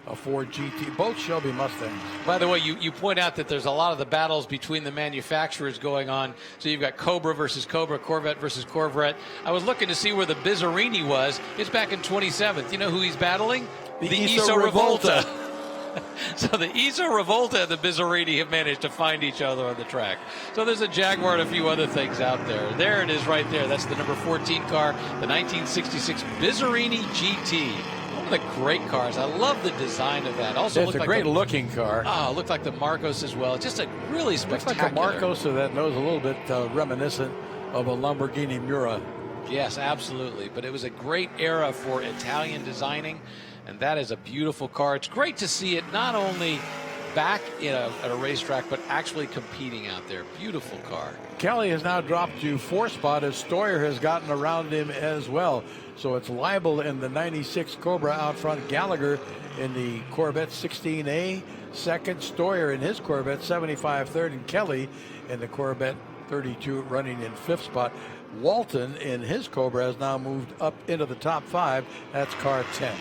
A Ford GT, both Shelby Mustangs. By the way, you point out that there's a lot of the battles between the manufacturers going on. So you've got Cobra versus Cobra, Corvette versus Corvette. I was looking to see where the Bizzarini was. It's back in 27th. You know who he's battling? The ISO Revolta. So the ISO Revolta and the Bizzarini have managed to find each other on the track. So there's a Jaguar and a few other things out there. There it is right there. That's the number 14 car, the 1966 Bizzarini GT. One of the great cars. I love the design of that. Also, it's a great looking car. Oh, looked like the Marcos as well. Just a really spectacular. Looks like a Marcos that knows a little bit reminiscent of a Lamborghini Miura. Yes, absolutely. But it was a great era for Italian designing, and that is a beautiful car. It's great to see it not only back at a racetrack, but actually competing out there. Beautiful car. Kelly has now dropped to 4th spot as Stoyer has gotten around him as well. So it's Leibel in the 96 Cobra out front, Gallagher in the Corvette 16A, second, Stoyer in his Corvette 75 third, and Kelly in the Corvette 32 running in 5th spot. Walton in his Cobra has now moved up into the top 5. That's car 10.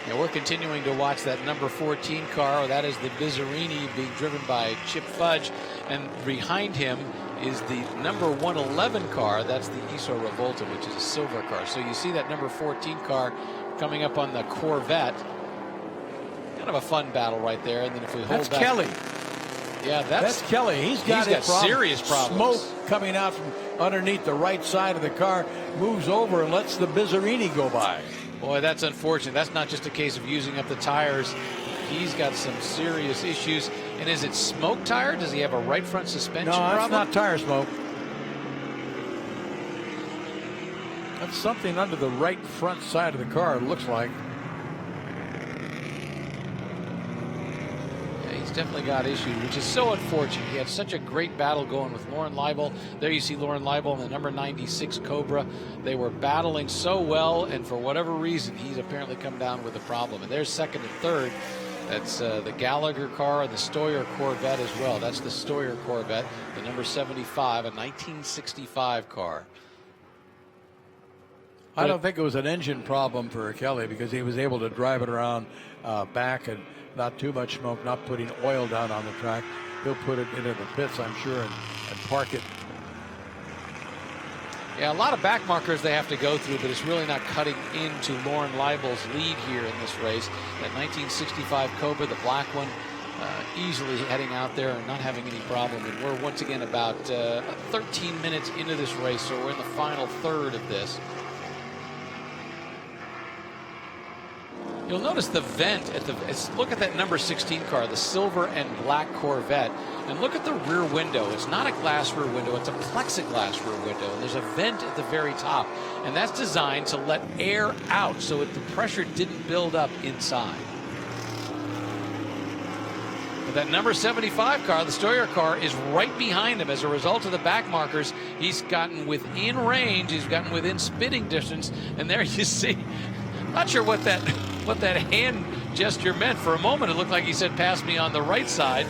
Yeah, we're continuing to watch that number 14 car. That is the Bizzarini being driven by Chip Fudge. And behind him is the number 111 car. That's the ISO Revolta, which is a silver car. So you see that number 14 car coming up on the Corvette. Kind of a fun battle right there. And then if we hold back, Kelly. Yeah, that's Kelly. He's got serious problems. Smoke coming out from underneath the right side of the car, moves over and lets the Bizzarini go by. Boy, that's unfortunate. That's not just a case of using up the tires. He's got some serious issues. And is it smoke tire? Does he have a right front suspension No, that's problem? not tire smoke. That's something under the right front side of the car, it looks like. Yeah, he's definitely got issues, which is so unfortunate. He had such a great battle going with Lauren Leibel. There you see Lauren Leibel in the number 96 Cobra. They were battling so well, and for whatever reason, he's apparently come down with a problem. And there's second and third. That's the Gallagher car and the Stoyer Corvette as well. That's the Stoyer Corvette, the number 75, a 1965 car. I don't think it was an engine problem for Kelly because he was able to drive it around back and not too much smoke, not putting oil down on the track. He'll put it into the pits, I'm sure, and park it. Yeah, a lot of back markers they have to go through, but it's really not cutting into Lauren Leibel's lead here in this race. That 1965 Cobra, the black one, easily heading out there and not having any problem. And we're once again about 13 minutes into this race, so we're in the final third of this. You'll notice the vent at the, look at that number 16 car, the silver and black Corvette, and look at the rear window. It's not a glass rear window, it's a plexiglass rear window, and there's a vent at the very top, and that's designed to let air out so the pressure didn't build up inside. But that number 75 car, the Stoyer car, is right behind him. As a result of the back markers, he's gotten within range, he's gotten within spitting distance, and there you see, not sure what that hand gesture meant. For a moment, it looked like he said, pass me on the right side,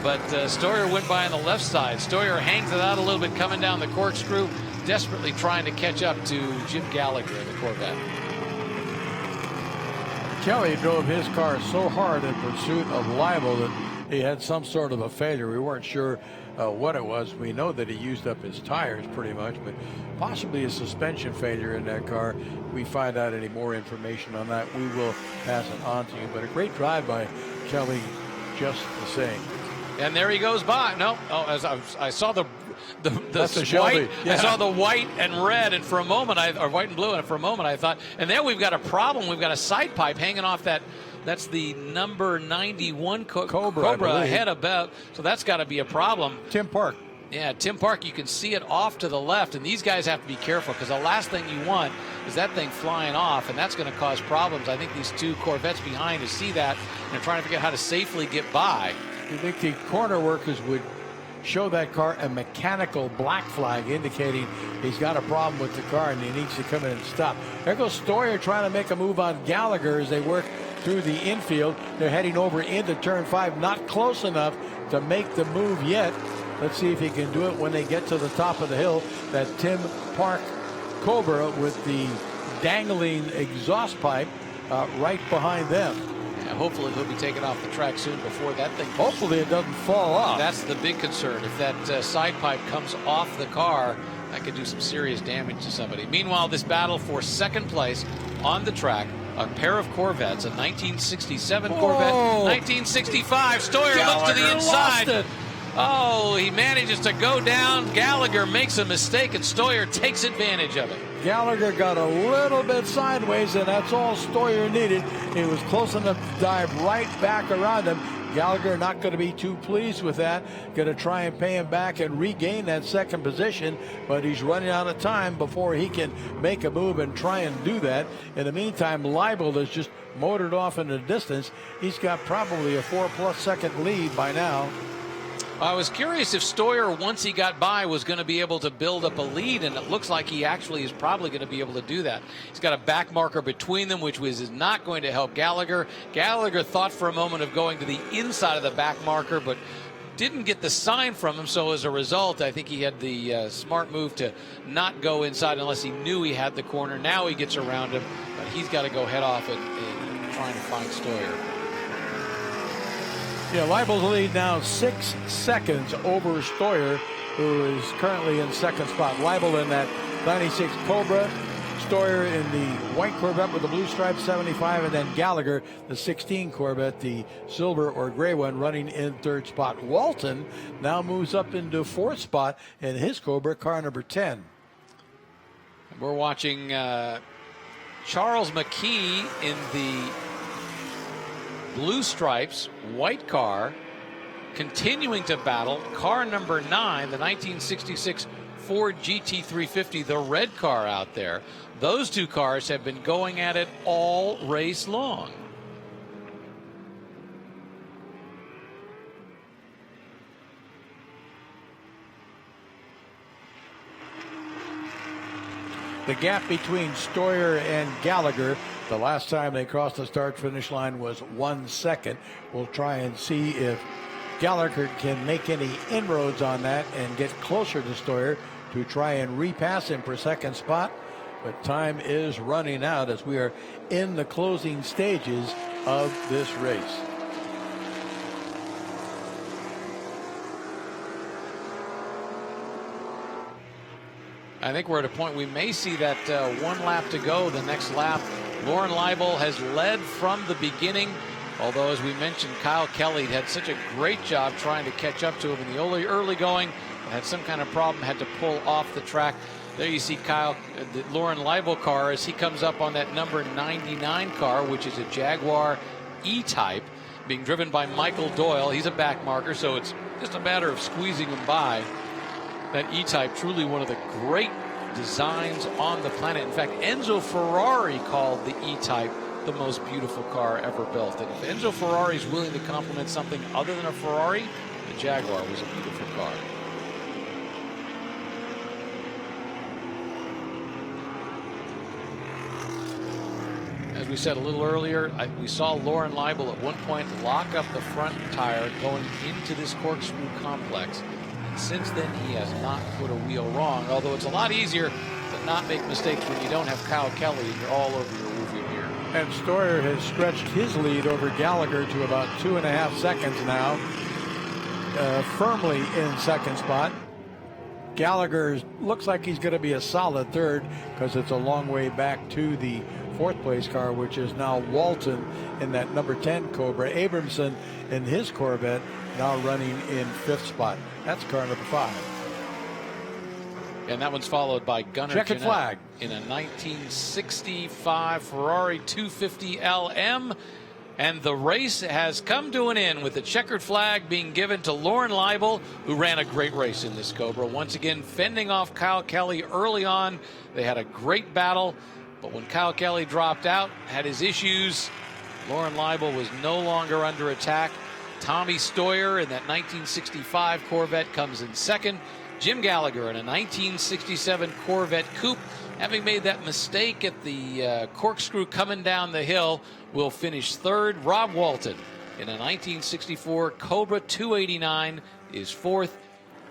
but Stoyer went by on the left side. Stoyer hangs it out a little bit coming down the corkscrew, desperately trying to catch up to Jim Gallagher in the Corvette. Kelly drove his car so hard in pursuit of Leibel that he had some sort of a failure. We weren't sure what it was. We know that he used up his tires pretty much, but possibly a suspension failure in that car. We find out any more information on that, we will pass it on to you. But a great drive by Kelly just the same. And there he goes by. No, oh, as I saw the white. Yeah. I saw the white and red, and for a moment, or white and blue, and for a moment I thought, and then we've got a problem. We've got a side pipe hanging off that. That's the number 91 Cobra ahead about, so that's got to be a problem. Tim Park. Yeah, Tim Park, you can see it off to the left, and these guys have to be careful because the last thing you want is that thing flying off, and that's going to cause problems. I think these two Corvettes behind to see that and are trying to figure out how to safely get by. You think the corner workers would show that car a mechanical black flag indicating he's got a problem with the car and he needs to come in and stop? There goes Stoyer trying to make a move on Gallagher as they work through the infield. They're heading over into turn 5, not close enough to make the move yet. Let's see if he can do it when they get to the top of the hill. That Tim Park Cobra with the dangling exhaust pipe right behind them. Yeah, hopefully he'll be taken off the track soon before that thing. Hopefully it doesn't fall off. That's the big concern. If that side pipe comes off the car, that could do some serious damage to somebody. Meanwhile, this battle for second place on the track, a pair of Corvettes, a 1967 Corvette, 1965. Stoyer looks to the inside. Oh, he manages to go down. Gallagher makes a mistake, and Stoyer takes advantage of it. Gallagher got a little bit sideways, and that's all Stoyer needed. He was close enough to dive right back around him. Gallagher not going to be too pleased with that. Going to try and pay him back and regain that second position, but he's running out of time before he can make a move and try and do that. In the meantime, Leibel has just motored off in the distance. He's got probably a 4+ second lead by now. I was curious if Stoyer, once he got by, was going to be able to build up a lead, and it looks like he actually is probably going to be able to do that. He's got a back marker between them, which is not going to help Gallagher. Gallagher thought for a moment of going to the inside of the back marker, but didn't get the sign from him, so as a result, I think he had the smart move to not go inside unless he knew he had the corner. Now he gets around him, but he's got to go head off and trying to find Stoyer. Yeah, Leibel's lead now 6 seconds over Stoyer, who is currently in second spot. Leibel in that 96 Cobra, Stoyer in the white Corvette with the blue stripe 75, and then Gallagher, the 16 Corvette, the silver or gray one, running in third spot. Walton now moves up into fourth spot in his Cobra, car number 10. We're watching Charles McKee in the blue stripes, white car, continuing to battle car number 9, the 1966 Ford GT350, the red car out there. Those two cars have been going at it all race long. The gap between Stoyer and Gallagher, the last time they crossed the start-finish line was 1 second. We'll try and see if Gallagher can make any inroads on that and get closer to Stoyer to try and repass him for second spot. But time is running out as we are in the closing stages of this race. I think we're at a point we may see that 1 lap to go. The next lap, Lauren Leibel has led from the beginning. Although, as we mentioned, Kyle Kelly had such a great job trying to catch up to him in the early going. Had some kind of problem, had to pull off the track. There you see Kyle, the Lauren Leibel car, as he comes up on that number 99 car, which is a Jaguar E-Type, being driven by Michael Doyle. He's a back marker, so it's just a matter of squeezing him by. That E-Type, truly one of the great designs on the planet. In fact, Enzo Ferrari called the E-Type the most beautiful car ever built. And if Enzo Ferrari is willing to compliment something other than a Ferrari, the Jaguar was a beautiful car. As we said a little earlier, we saw Lauren Leibel at one point lock up the front tire going into this corkscrew complex. And since then, he has not put a wheel wrong, although it's a lot easier to not make mistakes when you don't have Kyle Kelly and you're all over your rearview mirror. And Stoyer has stretched his lead over Gallagher to about 2.5 seconds now, firmly in second spot. Gallagher looks like he's going to be a solid third because it's a long way back to the fourth place car, which is now Walton in that number 10 Cobra. Abramson in his Corvette now running in fifth spot. That's car number 5. And that one's followed by Gunnar Checkered Jeanette flag in a 1965 Ferrari 250 LM. And the race has come to an end with the checkered flag being given to Lauren Leibel, who ran a great race in this Cobra. Once again, fending off Kyle Kelly early on. They had a great battle. But when Kyle Kelly dropped out, had his issues, Lauren Leibel was no longer under attack. Tommy Stoyer in that 1965 Corvette comes in second. Jim Gallagher in a 1967 Corvette Coupe, having made that mistake at the corkscrew coming down the hill, will finish third. Rob Walton in a 1964 Cobra 289 is fourth.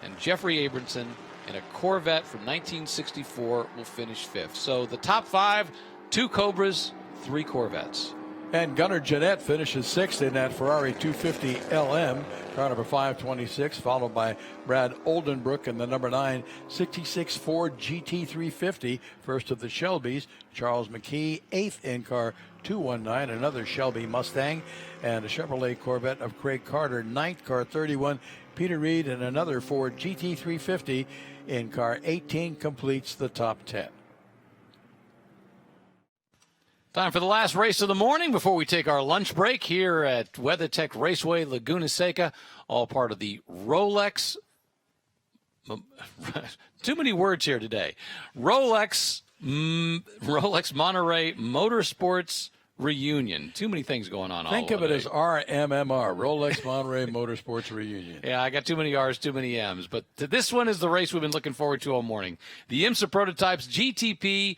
And Jeffrey Abramson in a Corvette from 1964 will finish fifth. So the top 5, 2 Cobras, 3 Corvettes. And Gunnar Jeanette finishes sixth in that Ferrari 250 LM, car number 526, followed by Brad Oldenbrook in the number 9 66 Ford GT350, first of the Shelbys. Charles McKee, 8th in car 219, another Shelby Mustang, and a Chevrolet Corvette of Craig Carter, 9th car 31. Peter Reed and another Ford GT350 in car 18 completes the top 10. Time for the last race of the morning before we take our lunch break here at WeatherTech Raceway, Laguna Seca, all part of the Rolex. Too many words here today. Rolex Monterey Motorsports Reunion. Too many things going on. Think of it as RMMR, Rolex Monterey Motorsports Reunion. Yeah, I got too many R's, too many M's. But this one is the race we've been looking forward to all morning. The IMSA Prototypes, GTP,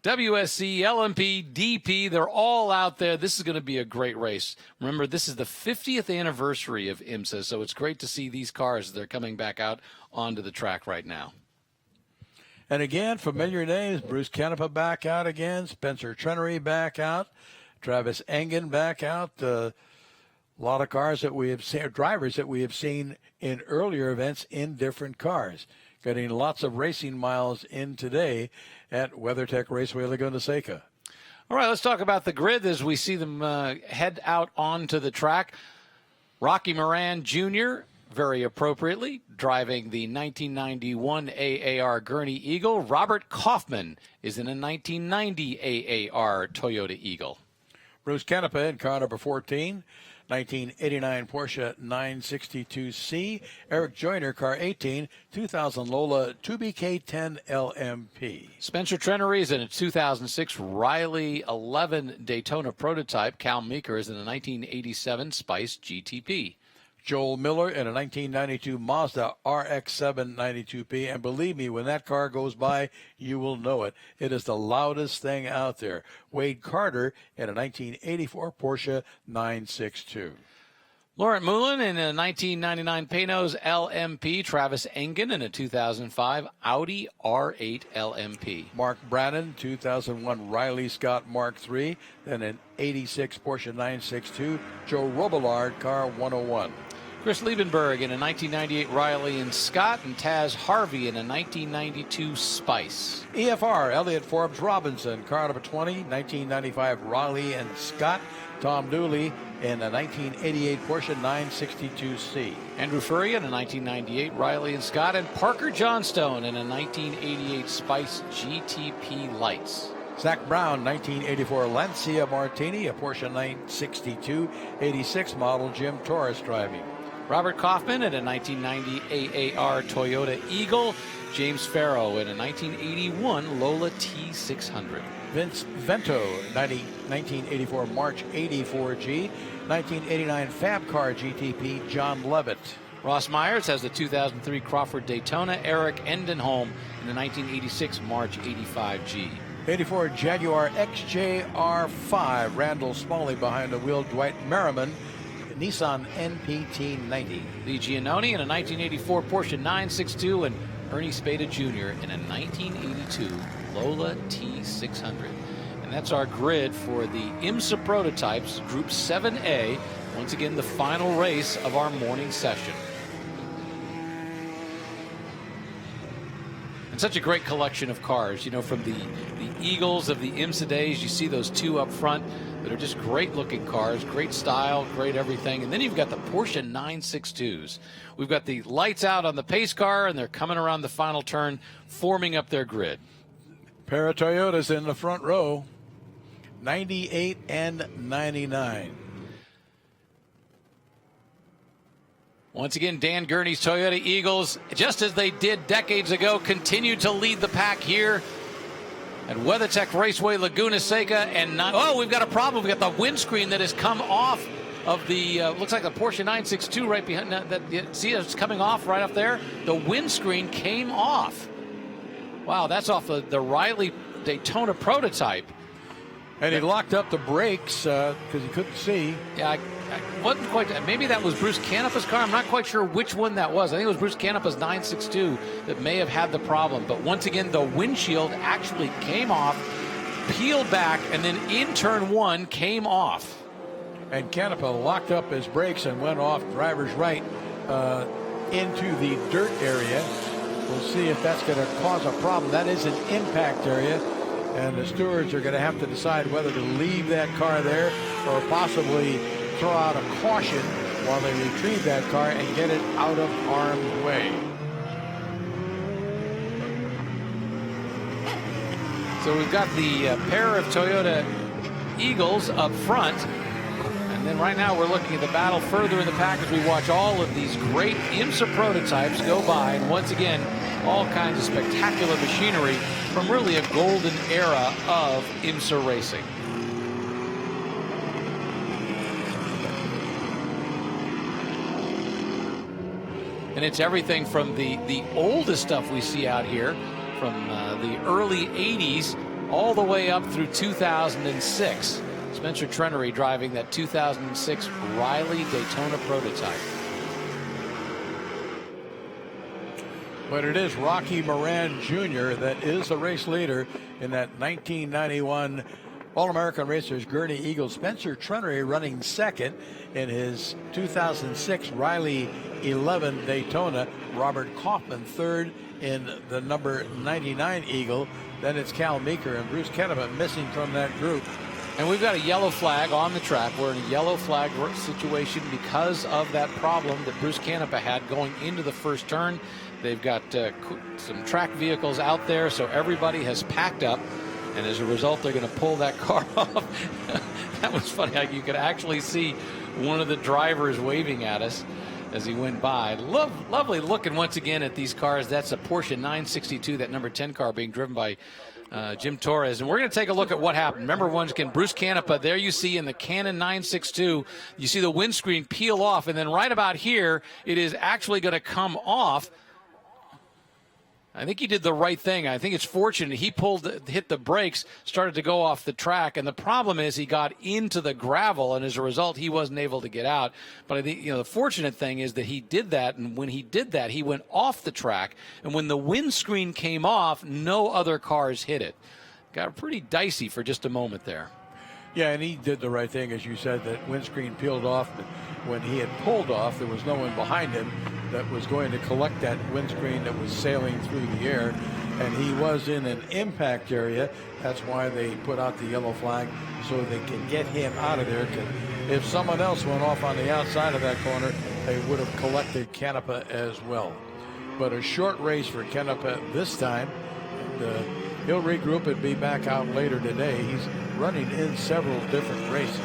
WSC, LMP, DP, they're all out there. This is going to be a great race. Remember, this is the 50th anniversary of IMSA, so it's great to see these cars. They're coming back out onto the track right now. And again, familiar names. Bruce Canepa back out again. Spencer Trenery back out. Travis Engen back out. A lot of cars that we have seen, drivers that we have seen in earlier events in different cars. Getting lots of racing miles in today at WeatherTech Raceway, Laguna Seca. All right, let's talk about the grid as we see them head out onto the track. Rocky Moran Jr., very appropriately, driving the 1991 AAR Gurney Eagle. Robert Kaufman is in a 1990 AAR Toyota Eagle. Bruce Canepa in car number 14. 1989 Porsche 962C. Eric Joyner, car 18, 2000 Lola 2BK10 LMP. Spencer Trenery is in a 2006 Riley 11 Daytona prototype. Cal Meeker is in a 1987 Spice GTP. Joel Miller in a 1992 Mazda RX-7 92P, and believe me, when that car goes by, you will know it. It is the loudest thing out there. Wade Carter in a 1984 Porsche 962. Laurent Moulin in a 1999 Paynos LMP. Travis Engen in a 2005 Audi R8 LMP. Mark Brannon, 2001 Riley Scott Mark III, then an 86 Porsche 962. Joe Robillard, car 101. Chris Liebenberg in a 1998 Riley and Scott, and Taz Harvey in a 1992 Spice. EFR, Elliott Forbes Robinson, car number 20, 1995 Riley and Scott. Tom Dooley in a 1988 Porsche 962C. Andrew Furrier in a 1998 Riley and Scott, and Parker Johnstone in a 1988 Spice GTP Lights. Zach Brown, 1984 Lancia Martini, a Porsche 962, 86 model, Jim Torres driving. Robert Kaufman in a 1990 AAR Toyota Eagle. James Farrow in a 1981 Lola T600. Vince Vento, 1984 March 84G, 1989 Fab Car GTP, John Levitt. Ross Myers has the 2003 Crawford Daytona. Eric Endenholm in the 1986 March 85G. 84 Jaguar XJR5, Randall Smalley behind the wheel, Dwight Merriman, Nissan NPT 90. Lee Giannone in a 1984 Porsche 962, and Ernie Spada Jr. in a 1982 Lola T600. And that's our grid for the IMSA Prototypes Group 7A. Once again, the final race of our morning session. And such a great collection of cars, you know, from the Eagles of the IMSA days. You see those two up front that are just great looking cars, great style, great everything. And then you've got the Porsche 962s. We've got the lights out on the pace car, and they're coming around the final turn, forming up their grid. Pair of Toyotas in the front row, 98 and 99. Once again, Dan Gurney's Toyota Eagles, just as they did decades ago, continue to lead the pack here at WeatherTech Raceway Laguna Seca. And we've got a problem. We've got the windscreen that has come off of the, looks like a Porsche 962 right behind that. See, it's coming off right up there. The windscreen came off. Wow, that's off the Riley Daytona prototype. And he locked up the brakes because he couldn't see. Yeah, I wasn't quite. Maybe that was Bruce Canepa's car. I'm not quite sure which one that was. I think it was Bruce Canepa's 962 that may have had the problem. But once again, the windshield actually came off, peeled back, and then in turn one came off. And Canepa locked up his brakes and went off driver's right into the dirt area. We'll see if that's going to cause a problem. That is an impact area, and the stewards are going to have to decide whether to leave that car there or possibly throw out a caution while they retrieve that car and get it out of harm's way. So we've got the pair of Toyota Eagles up front. And then right now we're looking at the battle further in the pack as we watch all of these great IMSA prototypes go by. And once again, all kinds of spectacular machinery from really a golden era of IMSA racing. And it's everything from the oldest stuff we see out here from the early 80s all the way up through 2006. Spencer Trenery driving that 2006 Riley Daytona prototype. But it is Rocky Moran Jr. that is the race leader in that 1991 All-American Racers Gurney Eagles. Spencer Trenery running second in his 2006 Riley 11 Daytona. Robert Kaufman third in the number 99 Eagle. Then it's Cal Meeker and Bruce Canepa missing from that group. And we've got a yellow flag on the track. We're in a yellow flag situation because of that problem that Bruce Canepa had going into the first turn. They've got some track vehicles out there, so everybody has packed up. And as a result, they're going to pull that car off. That was funny. You could actually see one of the drivers waving at us as he went by. Lovely looking once again at these cars. That's a Porsche 962, that number 10 car being driven by Jim Torres. And we're going to take a look at what happened. Remember, once again, Bruce Canepa, there you see in the Canon 962, you see the windscreen peel off, and then right about here, it is actually going to come off. I think he did the right thing. I think it's fortunate he hit the brakes, started to go off the track, and the problem is he got into the gravel, and as a result, he wasn't able to get out. But I think, the fortunate thing is that he did that, and when he did that, he went off the track, and when the windscreen came off, no other cars hit it. Got pretty dicey for just a moment there. Yeah, and he did the right thing, as you said, that windscreen peeled off. But when he had pulled off, there was no one behind him that was going to collect that windscreen that was sailing through the air. And he was in an impact area. That's why they put out the yellow flag, so they can get him out of there. If someone else went off on the outside of that corner, they would have collected Canepa as well. But a short race for Canepa this time. And, he'll regroup and be back out later today. He's running in several different races.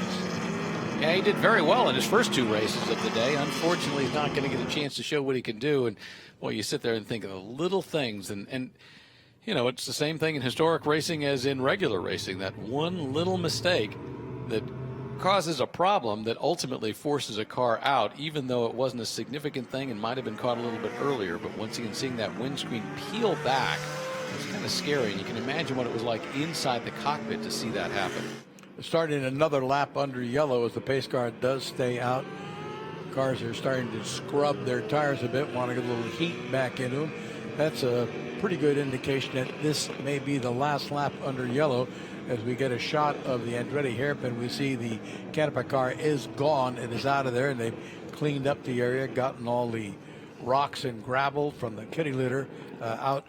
Yeah, he did very well in his first two races of the day. Unfortunately, he's not going to get a chance to show what he can do. And, well, you sit there and think of the little things. And it's the same thing in historic racing as in regular racing. That one little mistake that causes a problem that ultimately forces a car out, even though it wasn't a significant thing and might have been caught a little bit earlier. But once again, seeing that windscreen peel back, it's kind of scary, and you can imagine what it was like inside the cockpit to see that happen. Starting another lap under yellow as the pace car does stay out. Cars are starting to scrub their tires a bit, want to get a little heat back into them. That's a pretty good indication that this may be the last lap under yellow. As we get a shot of the Andretti hairpin, we see the Canepa car is gone. It is out of there, and they've cleaned up the area, gotten all the rocks and gravel from the kitty litter out.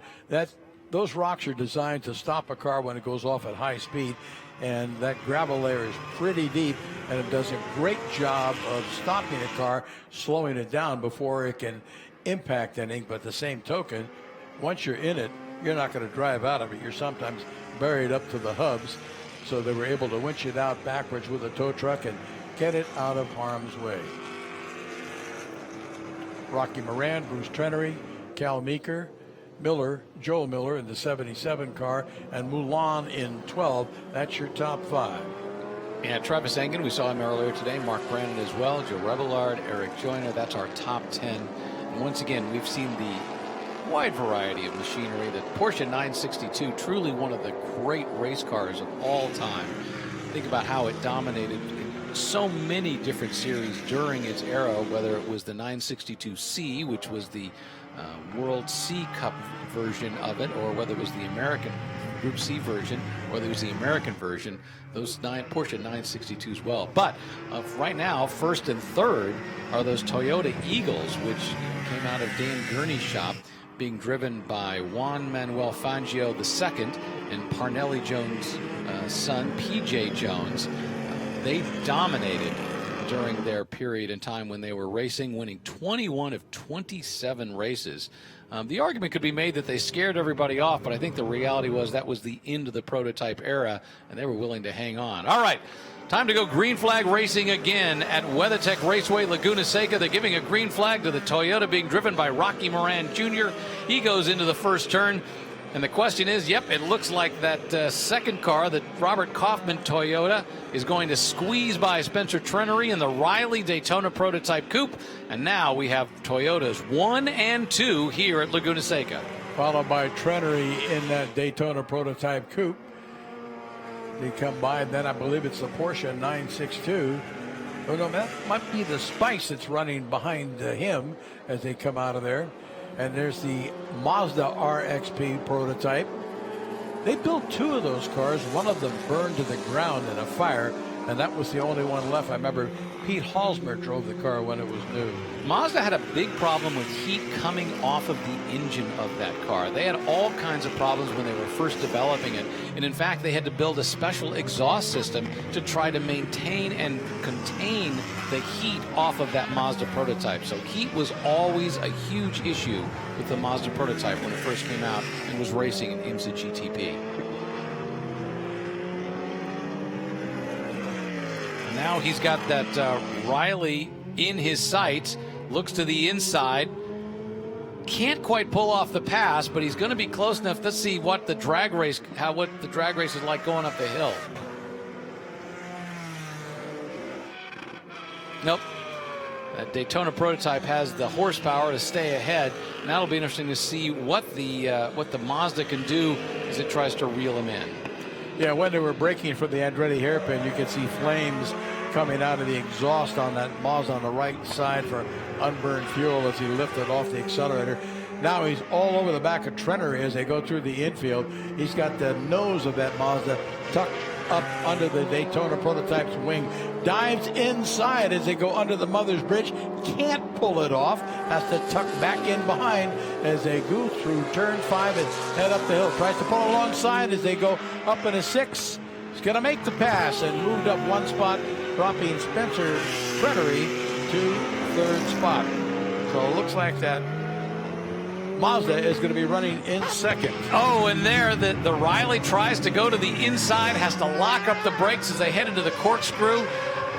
Those rocks are designed to stop a car when it goes off at high speed, and that gravel layer is pretty deep, and it does a great job of stopping a car, slowing it down before it can impact anything. But the same token, once you're in it, you're not going to drive out of it. You're sometimes buried up to the hubs, so they were able to winch it out backwards with a tow truck and get it out of harm's way. Rocky Moran, Bruce Trenery, Cal Meeker, Miller, Joel Miller in the 77 car, and Moulin in 12. That's your top five. Yeah, Travis Engen, we saw him earlier today. Mark Brandon as well. Joe Rebellard, Eric Joyner. That's our top 10. And once again, we've seen the wide variety of machinery. The Porsche 962, truly one of the great race cars of all time. Think about how it dominated so many different series during its era, whether it was the 962C, which was the World C Cup version of it, or whether it was the American Group C version, or whether it was the American version, those Porsche 962s well. But right now, first and third are those Toyota Eagles, which came out of Dan Gurney's shop, being driven by Juan Manuel Fangio II and Parnelli Jones' son, P.J. Jones. They dominated during their period in time when they were racing, winning 21 of 27 races. The argument could be made that they scared everybody off, but I think the reality was that was the end of the prototype era, and they were willing to hang on. All right, time to go green flag racing again at WeatherTech Raceway, Laguna Seca. They're giving a green flag to the Toyota being driven by Rocky Moran Jr. He goes into the first turn. And the question is, yep, it looks like that second car, the Robert Kaufman Toyota, is going to squeeze by Spencer Trenery in the Riley Daytona Prototype Coupe. And now we have Toyotas 1 and 2 here at Laguna Seca. Followed by Trenery in that Daytona Prototype Coupe. They come by, and then I believe it's the Porsche 962. Oh, no, that might be the Spice that's running behind him as they come out of there. And there's the Mazda RXP prototype. They built two of those cars. One of them burned to the ground in a fire, and that was the only one left. I remember Pete Halsmer drove the car when it was new. Mazda had a big problem with heat coming off of the engine of that car. They had all kinds of problems when they were first developing it. And in fact, they had to build a special exhaust system to try to maintain and contain the heat off of that Mazda prototype. So heat was always a huge issue with the Mazda prototype when it first came out and was racing in IMSA GTP. Now he's got that Riley in his sights, looks to the inside, can't quite pull off the pass, but he's going to be close enough. Let's see what the drag race is like going up the hill. Nope. That Daytona prototype has the horsepower to stay ahead. And that'll be interesting to see what the Mazda can do as it tries to reel him in. Yeah, when they were braking for the Andretti hairpin, you could see flames coming out of the exhaust on that Mazda on the right side for unburned fuel as he lifted off the accelerator. Now he's all over the back of Trennery as they go through the infield. He's got the nose of that Mazda tucked up under the Daytona Prototypes wing, dives inside as they go under the Mother's Bridge, can't pull it off, has to tuck back in behind as they go through turn 5 and head up the hill. Tries to pull alongside as they go up in a 6. He's going to make the pass and moved up one spot, dropping Spencer Trennery to 3rd spot. So it looks like that Mazda is going to be running in 2nd. Oh, and there the Riley tries to go to the inside, has to lock up the brakes as they head into the corkscrew,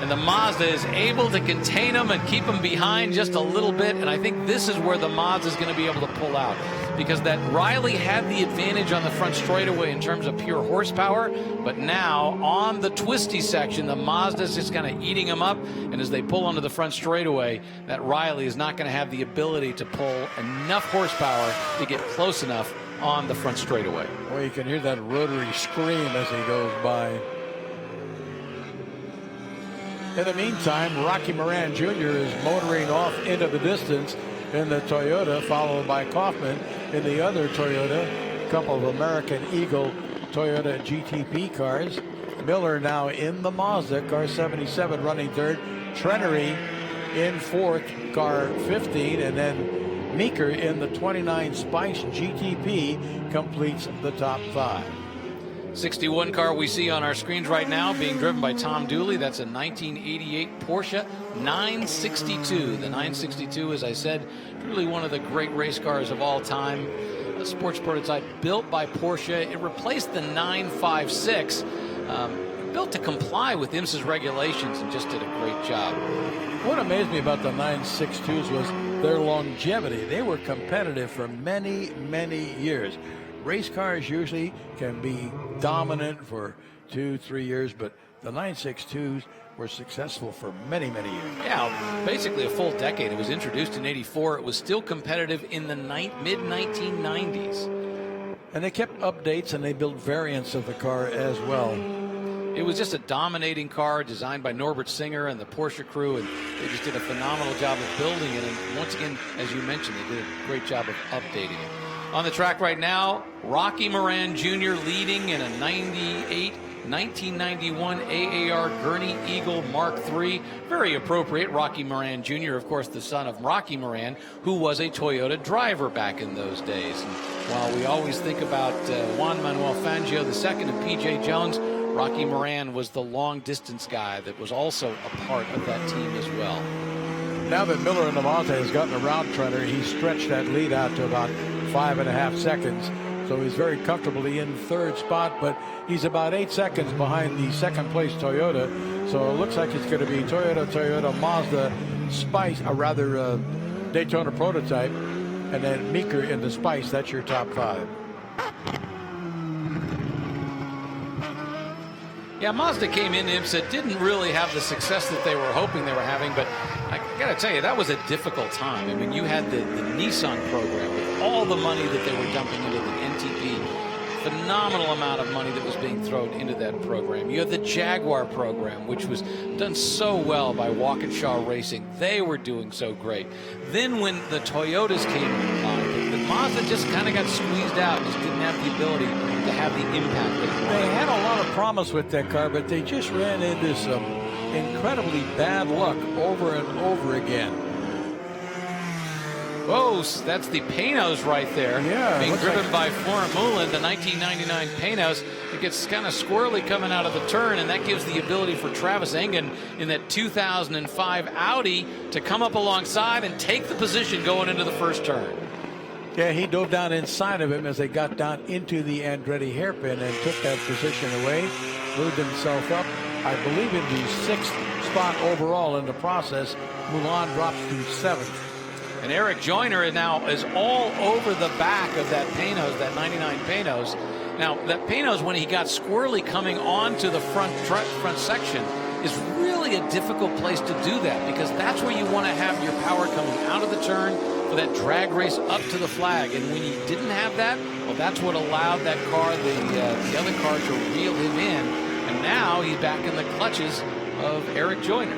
and the Mazda is able to contain them and keep them behind just a little bit. And I think this is where the Mazda is going to be able to pull out, because that Riley had the advantage on the front straightaway in terms of pure horsepower, but now on the twisty section, the Mazda is just kind of eating them up, and as they pull onto the front straightaway, that Riley is not going to have the ability to pull enough horsepower to get close enough on the front straightaway. Well, you can hear that rotary scream as he goes by. In the meantime, Rocky Moran Jr. is motoring off into the distance in the Toyota, followed by Kaufman in the other Toyota. A couple of American Eagle Toyota GTP cars. Miller now in the Mazda, car 77, running 3rd. Trennery in 4th, car 15, and then Meeker in the 29 Spice GTP completes the top 5. 61 car we see on our screens right now being driven by Tom Dooley. That's a 1988 Porsche 962. The 962, as I said, really one of the great race cars of all time. A sports prototype built by Porsche. It replaced the 956, built to comply with IMSA's regulations, and just did a great job. What amazed me about the 962s was their longevity. They were competitive for many, many years. Race cars usually can be dominant for 2-3 years, but the 962s were successful for many, many years. Yeah, basically a full decade. It was introduced in '84. It was still competitive in the mid-1990s. And they kept updates, and they built variants of the car as well. It was just a dominating car designed by Norbert Singer and the Porsche crew, and they just did a phenomenal job of building it. And once again, as you mentioned, they did a great job of updating it. On the track right now, Rocky Moran Jr. leading in a 1991 AAR Gurney Eagle Mark III. Very appropriate. Rocky Moran Jr., of course, the son of Rocky Moran, who was a Toyota driver back in those days. And while we always think about Juan Manuel Fangio II and P.J. Jones, Rocky Moran was the long-distance guy that was also a part of that team as well. Now that Miller in the Mazda has gotten around Trenner, he stretched that lead out to about 5.5 seconds. So he's very comfortably in 3rd spot, but he's about 8 seconds behind the 2nd place Toyota. So it looks like it's going to be Toyota, Mazda, Spice, or rather Daytona Prototype, and then Meeker in the Spice. That's your top 5. Yeah, Mazda came in IMSA, didn't really have the success that they were hoping they were having, but I got to tell you, that was a difficult time. I mean, you had the Nissan program with all the money that they were dumping into the NTP, phenomenal amount of money that was being thrown into that program. You had the Jaguar program, which was done so well by Walkinshaw Racing. They were doing so great. Then when the Toyotas came along, the Mazda just kind of got squeezed out, just didn't have the ability to have the impact that they had a lot of promise with that car, but they just ran into some incredibly bad luck over and over again. Whoa, that's the Panos right there. Yeah, being driven like by Florent Moulin, the 1999 Panos. It gets kind of squirrely coming out of the turn, and that gives the ability for Travis Engen in that 2005 Audi to come up alongside and take the position going into the first turn. Yeah, he dove down inside of him as they got down into the Andretti hairpin and took that position away, moved himself up, I believe, into 6th spot overall in the process. Mulan drops to 7th. And Eric Joyner now is all over the back of that Panos, that 99 Panos. Now, that Panos, when he got squirrely coming onto the front section, is really a difficult place to do that, because that's where you want to have your power coming out of the turn for that drag race up to the flag. And when he didn't have that, well, that's what allowed that car, the other car, to reel him in. And now he's back in the clutches of Eric Joyner.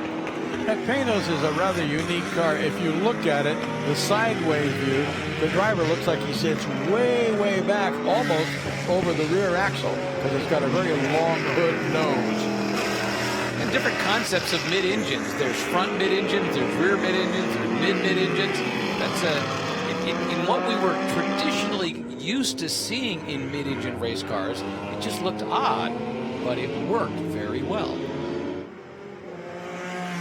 That Panos is a rather unique car. If you look at it, the sideways view, the driver looks like he sits way, way back, almost over the rear axle, because it's got a very long hood nose. And different concepts of mid-engines. There's front mid-engines, there's rear mid-engines, there's mid-engines. That's in what we were traditionally used to seeing in mid-engine race cars. It just looked odd, but it worked very well.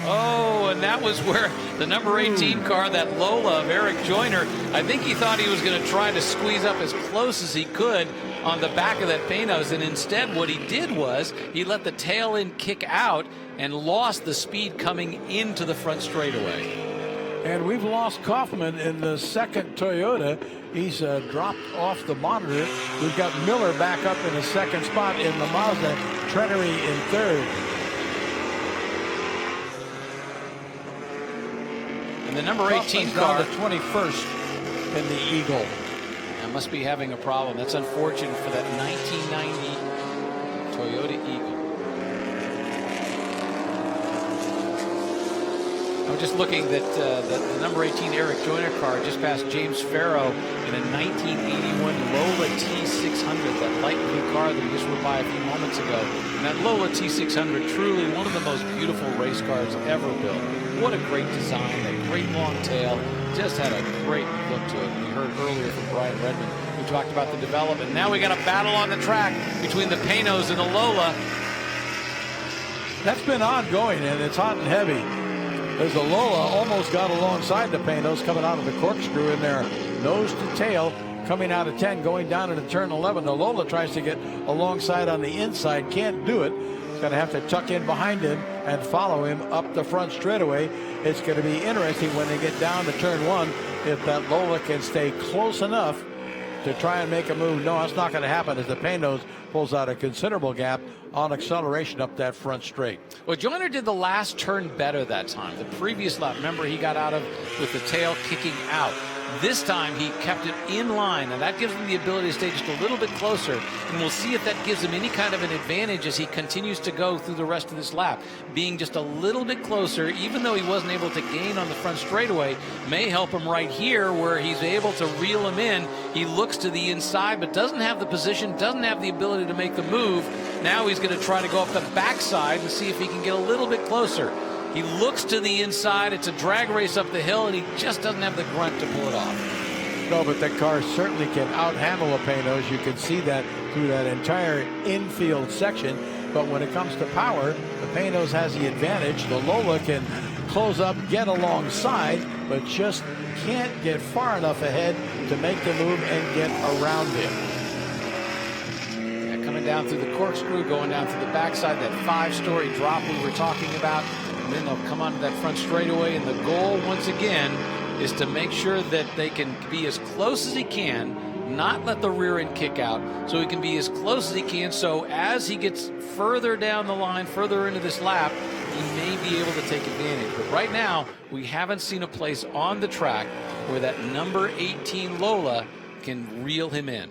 Oh, and that was where the number 18 car, that Lola of Eric Joyner, I think he thought he was going to try to squeeze up as close as he could on the back of that Panos, and instead what he did was he let the tail end kick out and lost the speed coming into the front straightaway. And we've lost Kaufman in the second Toyota. He's dropped off the monitor. We've got Miller back up in the second spot in the Mazda, Trenery in third. And the number 18 car, the 21st in the Eagle. I must be having a problem. That's unfortunate for that 1990 Toyota Eagle. I'm just looking that the number 18 Eric Joyner car just passed James Farrow in a 1981 Lola T600, that light blue car that we just went by a few moments ago. And that Lola T600, truly one of the most beautiful race cars ever built. What a great design, that great long tail, just had a great look to it. We heard earlier from Brian Redmond, who talked about the development. Now we got a battle on the track between the Panos and the Lola. That's been ongoing, and it's hot and heavy. As the Lola almost got alongside the Panos, coming out of the corkscrew in there, nose to tail, coming out of 10, going down into turn 11. The Lola tries to get alongside on the inside, can't do it. He's going to have to tuck in behind him and follow him up the front straightaway. It's going to be interesting when they get down to turn 1 if that Lola can stay close enough to try and make a move. No, that's not going to happen, as the Panos pulls out a considerable gap on acceleration up that front straight. Well, Joyner did the last turn better that time. The previous lap, remember, he got out of with the tail kicking out. This time he kept it in line, and that gives him the ability to stay just a little bit closer. And we'll see if that gives him any kind of an advantage as he continues to go through the rest of this lap. Being just a little bit closer, even though he wasn't able to gain on the front straightaway, may help him right here where he's able to reel him in. He looks to the inside but doesn't have the position, doesn't have the ability to make the move. Now he's going to try to go up the backside and see if he can get a little bit closer. He looks to the inside. It's a drag race up the hill, and he just doesn't have the grunt to pull it off. No, but that car certainly can out-handle the Panos. You can see that through that entire infield section. But when it comes to power, the Panos has the advantage. The Lola can close up, get alongside, but just can't get far enough ahead to make the move and get around him. Yeah, coming down through the corkscrew, going down through the backside, that 5-story drop we were talking about. And then they'll come onto that front straightaway, and the goal once again is to make sure that they can be as close as he can, not let the rear end kick out, so he can be as close as he can, so as he gets further down the line, further into this lap, he may be able to take advantage. But right now, we haven't seen a place on the track where that number 18 Lola can reel him in.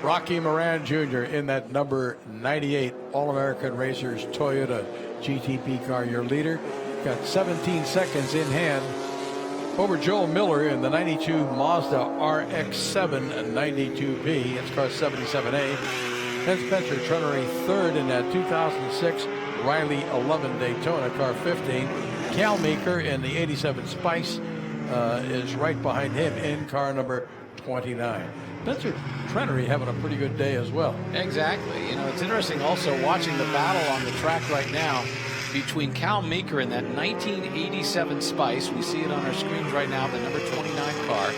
Rocky Moran Jr. in that number 98 All-American Racers Toyota GTP car, your leader. Got 17 seconds in hand over Joel Miller in the 92 Mazda RX-7 92B. It's car 77A. Then Spencer Trenery third in that 2006 Riley 11 Daytona car 15. Cal Meeker in the 87 Spice is right behind him in car number 29. Spencer Trenery having a pretty good day as well. Exactly. You know, it's interesting also watching the battle on the track right now. between Cal Meeker and that 1987 Spice. We see it on our screens right now, the number 29 car.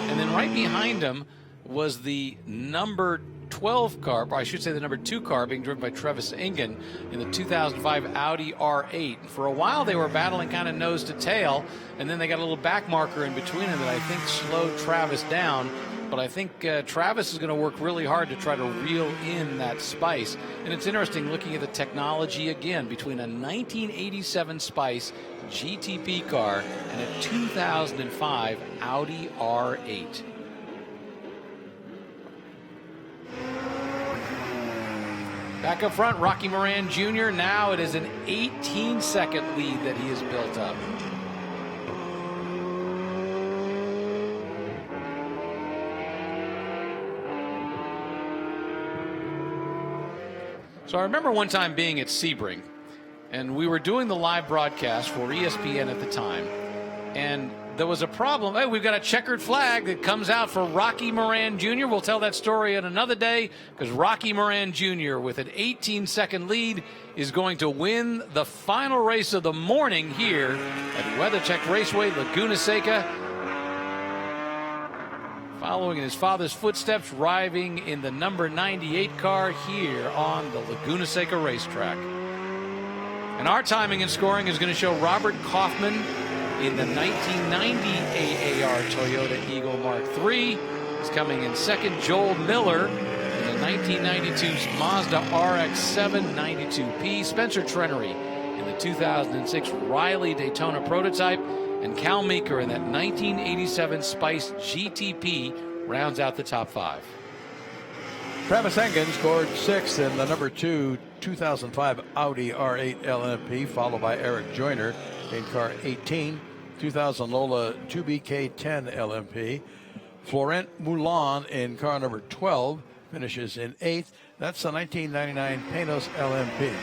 And then right behind him was the number 12 car, or I should say the number 2 car, being driven by Travis Ingen in the 2005 Audi R8. For a while they were battling kind of nose to tail, and then they got a little back marker in between them that I think slowed Travis down. But I think Travis is going to work really hard to try to reel in that Spice. And it's interesting looking at the technology again between a 1987 Spice GTP car and a 2005 Audi R8. Back up front, Rocky Moran Jr. Now it is an 18-second lead that he has built up. So I remember one time being at Sebring, and we were doing the live broadcast for ESPN at the time, and there was a problem. Hey, we've got a checkered flag that comes out for Rocky Moran Jr. We'll tell that story on another day, because Rocky Moran Jr. with an 18-second lead is going to win the final race of the morning here at WeatherTech Raceway, Laguna Seca, following in his father's footsteps, driving in the number 98 car here on the Laguna Seca racetrack. And our timing and scoring is going to show Robert Kaufman in the 1990 AAR Toyota Eagle Mark III. He's coming in second. Joel Miller in the 1992 Mazda RX-7 92P. Spencer Trenery in the 2006 Riley Daytona Prototype. And Cal Meeker in that 1987 Spice GTP rounds out the top 5. Travis Engen scored 6th in the number 2 2005 Audi R8 LMP, followed by Eric Joyner in car 18, 2000 Lola 2BK10 LMP. Florent Moulin in car number 12 finishes in 8th. That's the 1999 Panos LMP.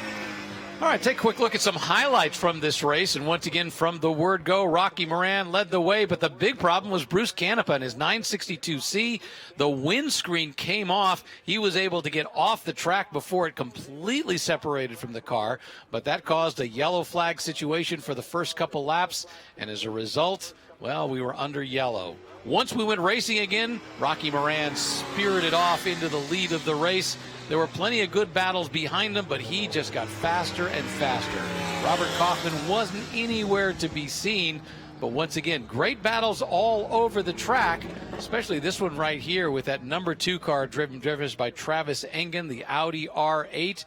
All right, take a quick look at some highlights from this race. And once again, from the word go, Rocky Moran led the way. But the big problem was Bruce Canepa and his 962C. The windscreen came off. He was able to get off the track before it completely separated from the car. But that caused a yellow flag situation for the first couple laps. And as a result, well, we were under yellow. Once we went racing again, Rocky Moran spirited off into the lead of the race. There were plenty of good battles behind him, but he just got faster and faster. Robert Kaufman wasn't anywhere to be seen, but once again, great battles all over the track, especially this one right here with that number 2 car driven by Travis Engen, the Audi R8.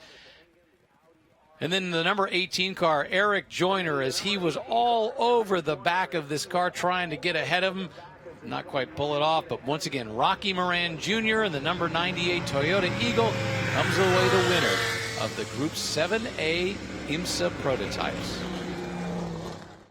And then the number 18 car, Eric Joyner, as he was all over the back of this car trying to get ahead of him. Not quite pull it off, but once again, Rocky Moran Jr. and the number 98 Toyota Eagle comes away the winner of the Group 7A IMSA Prototypes.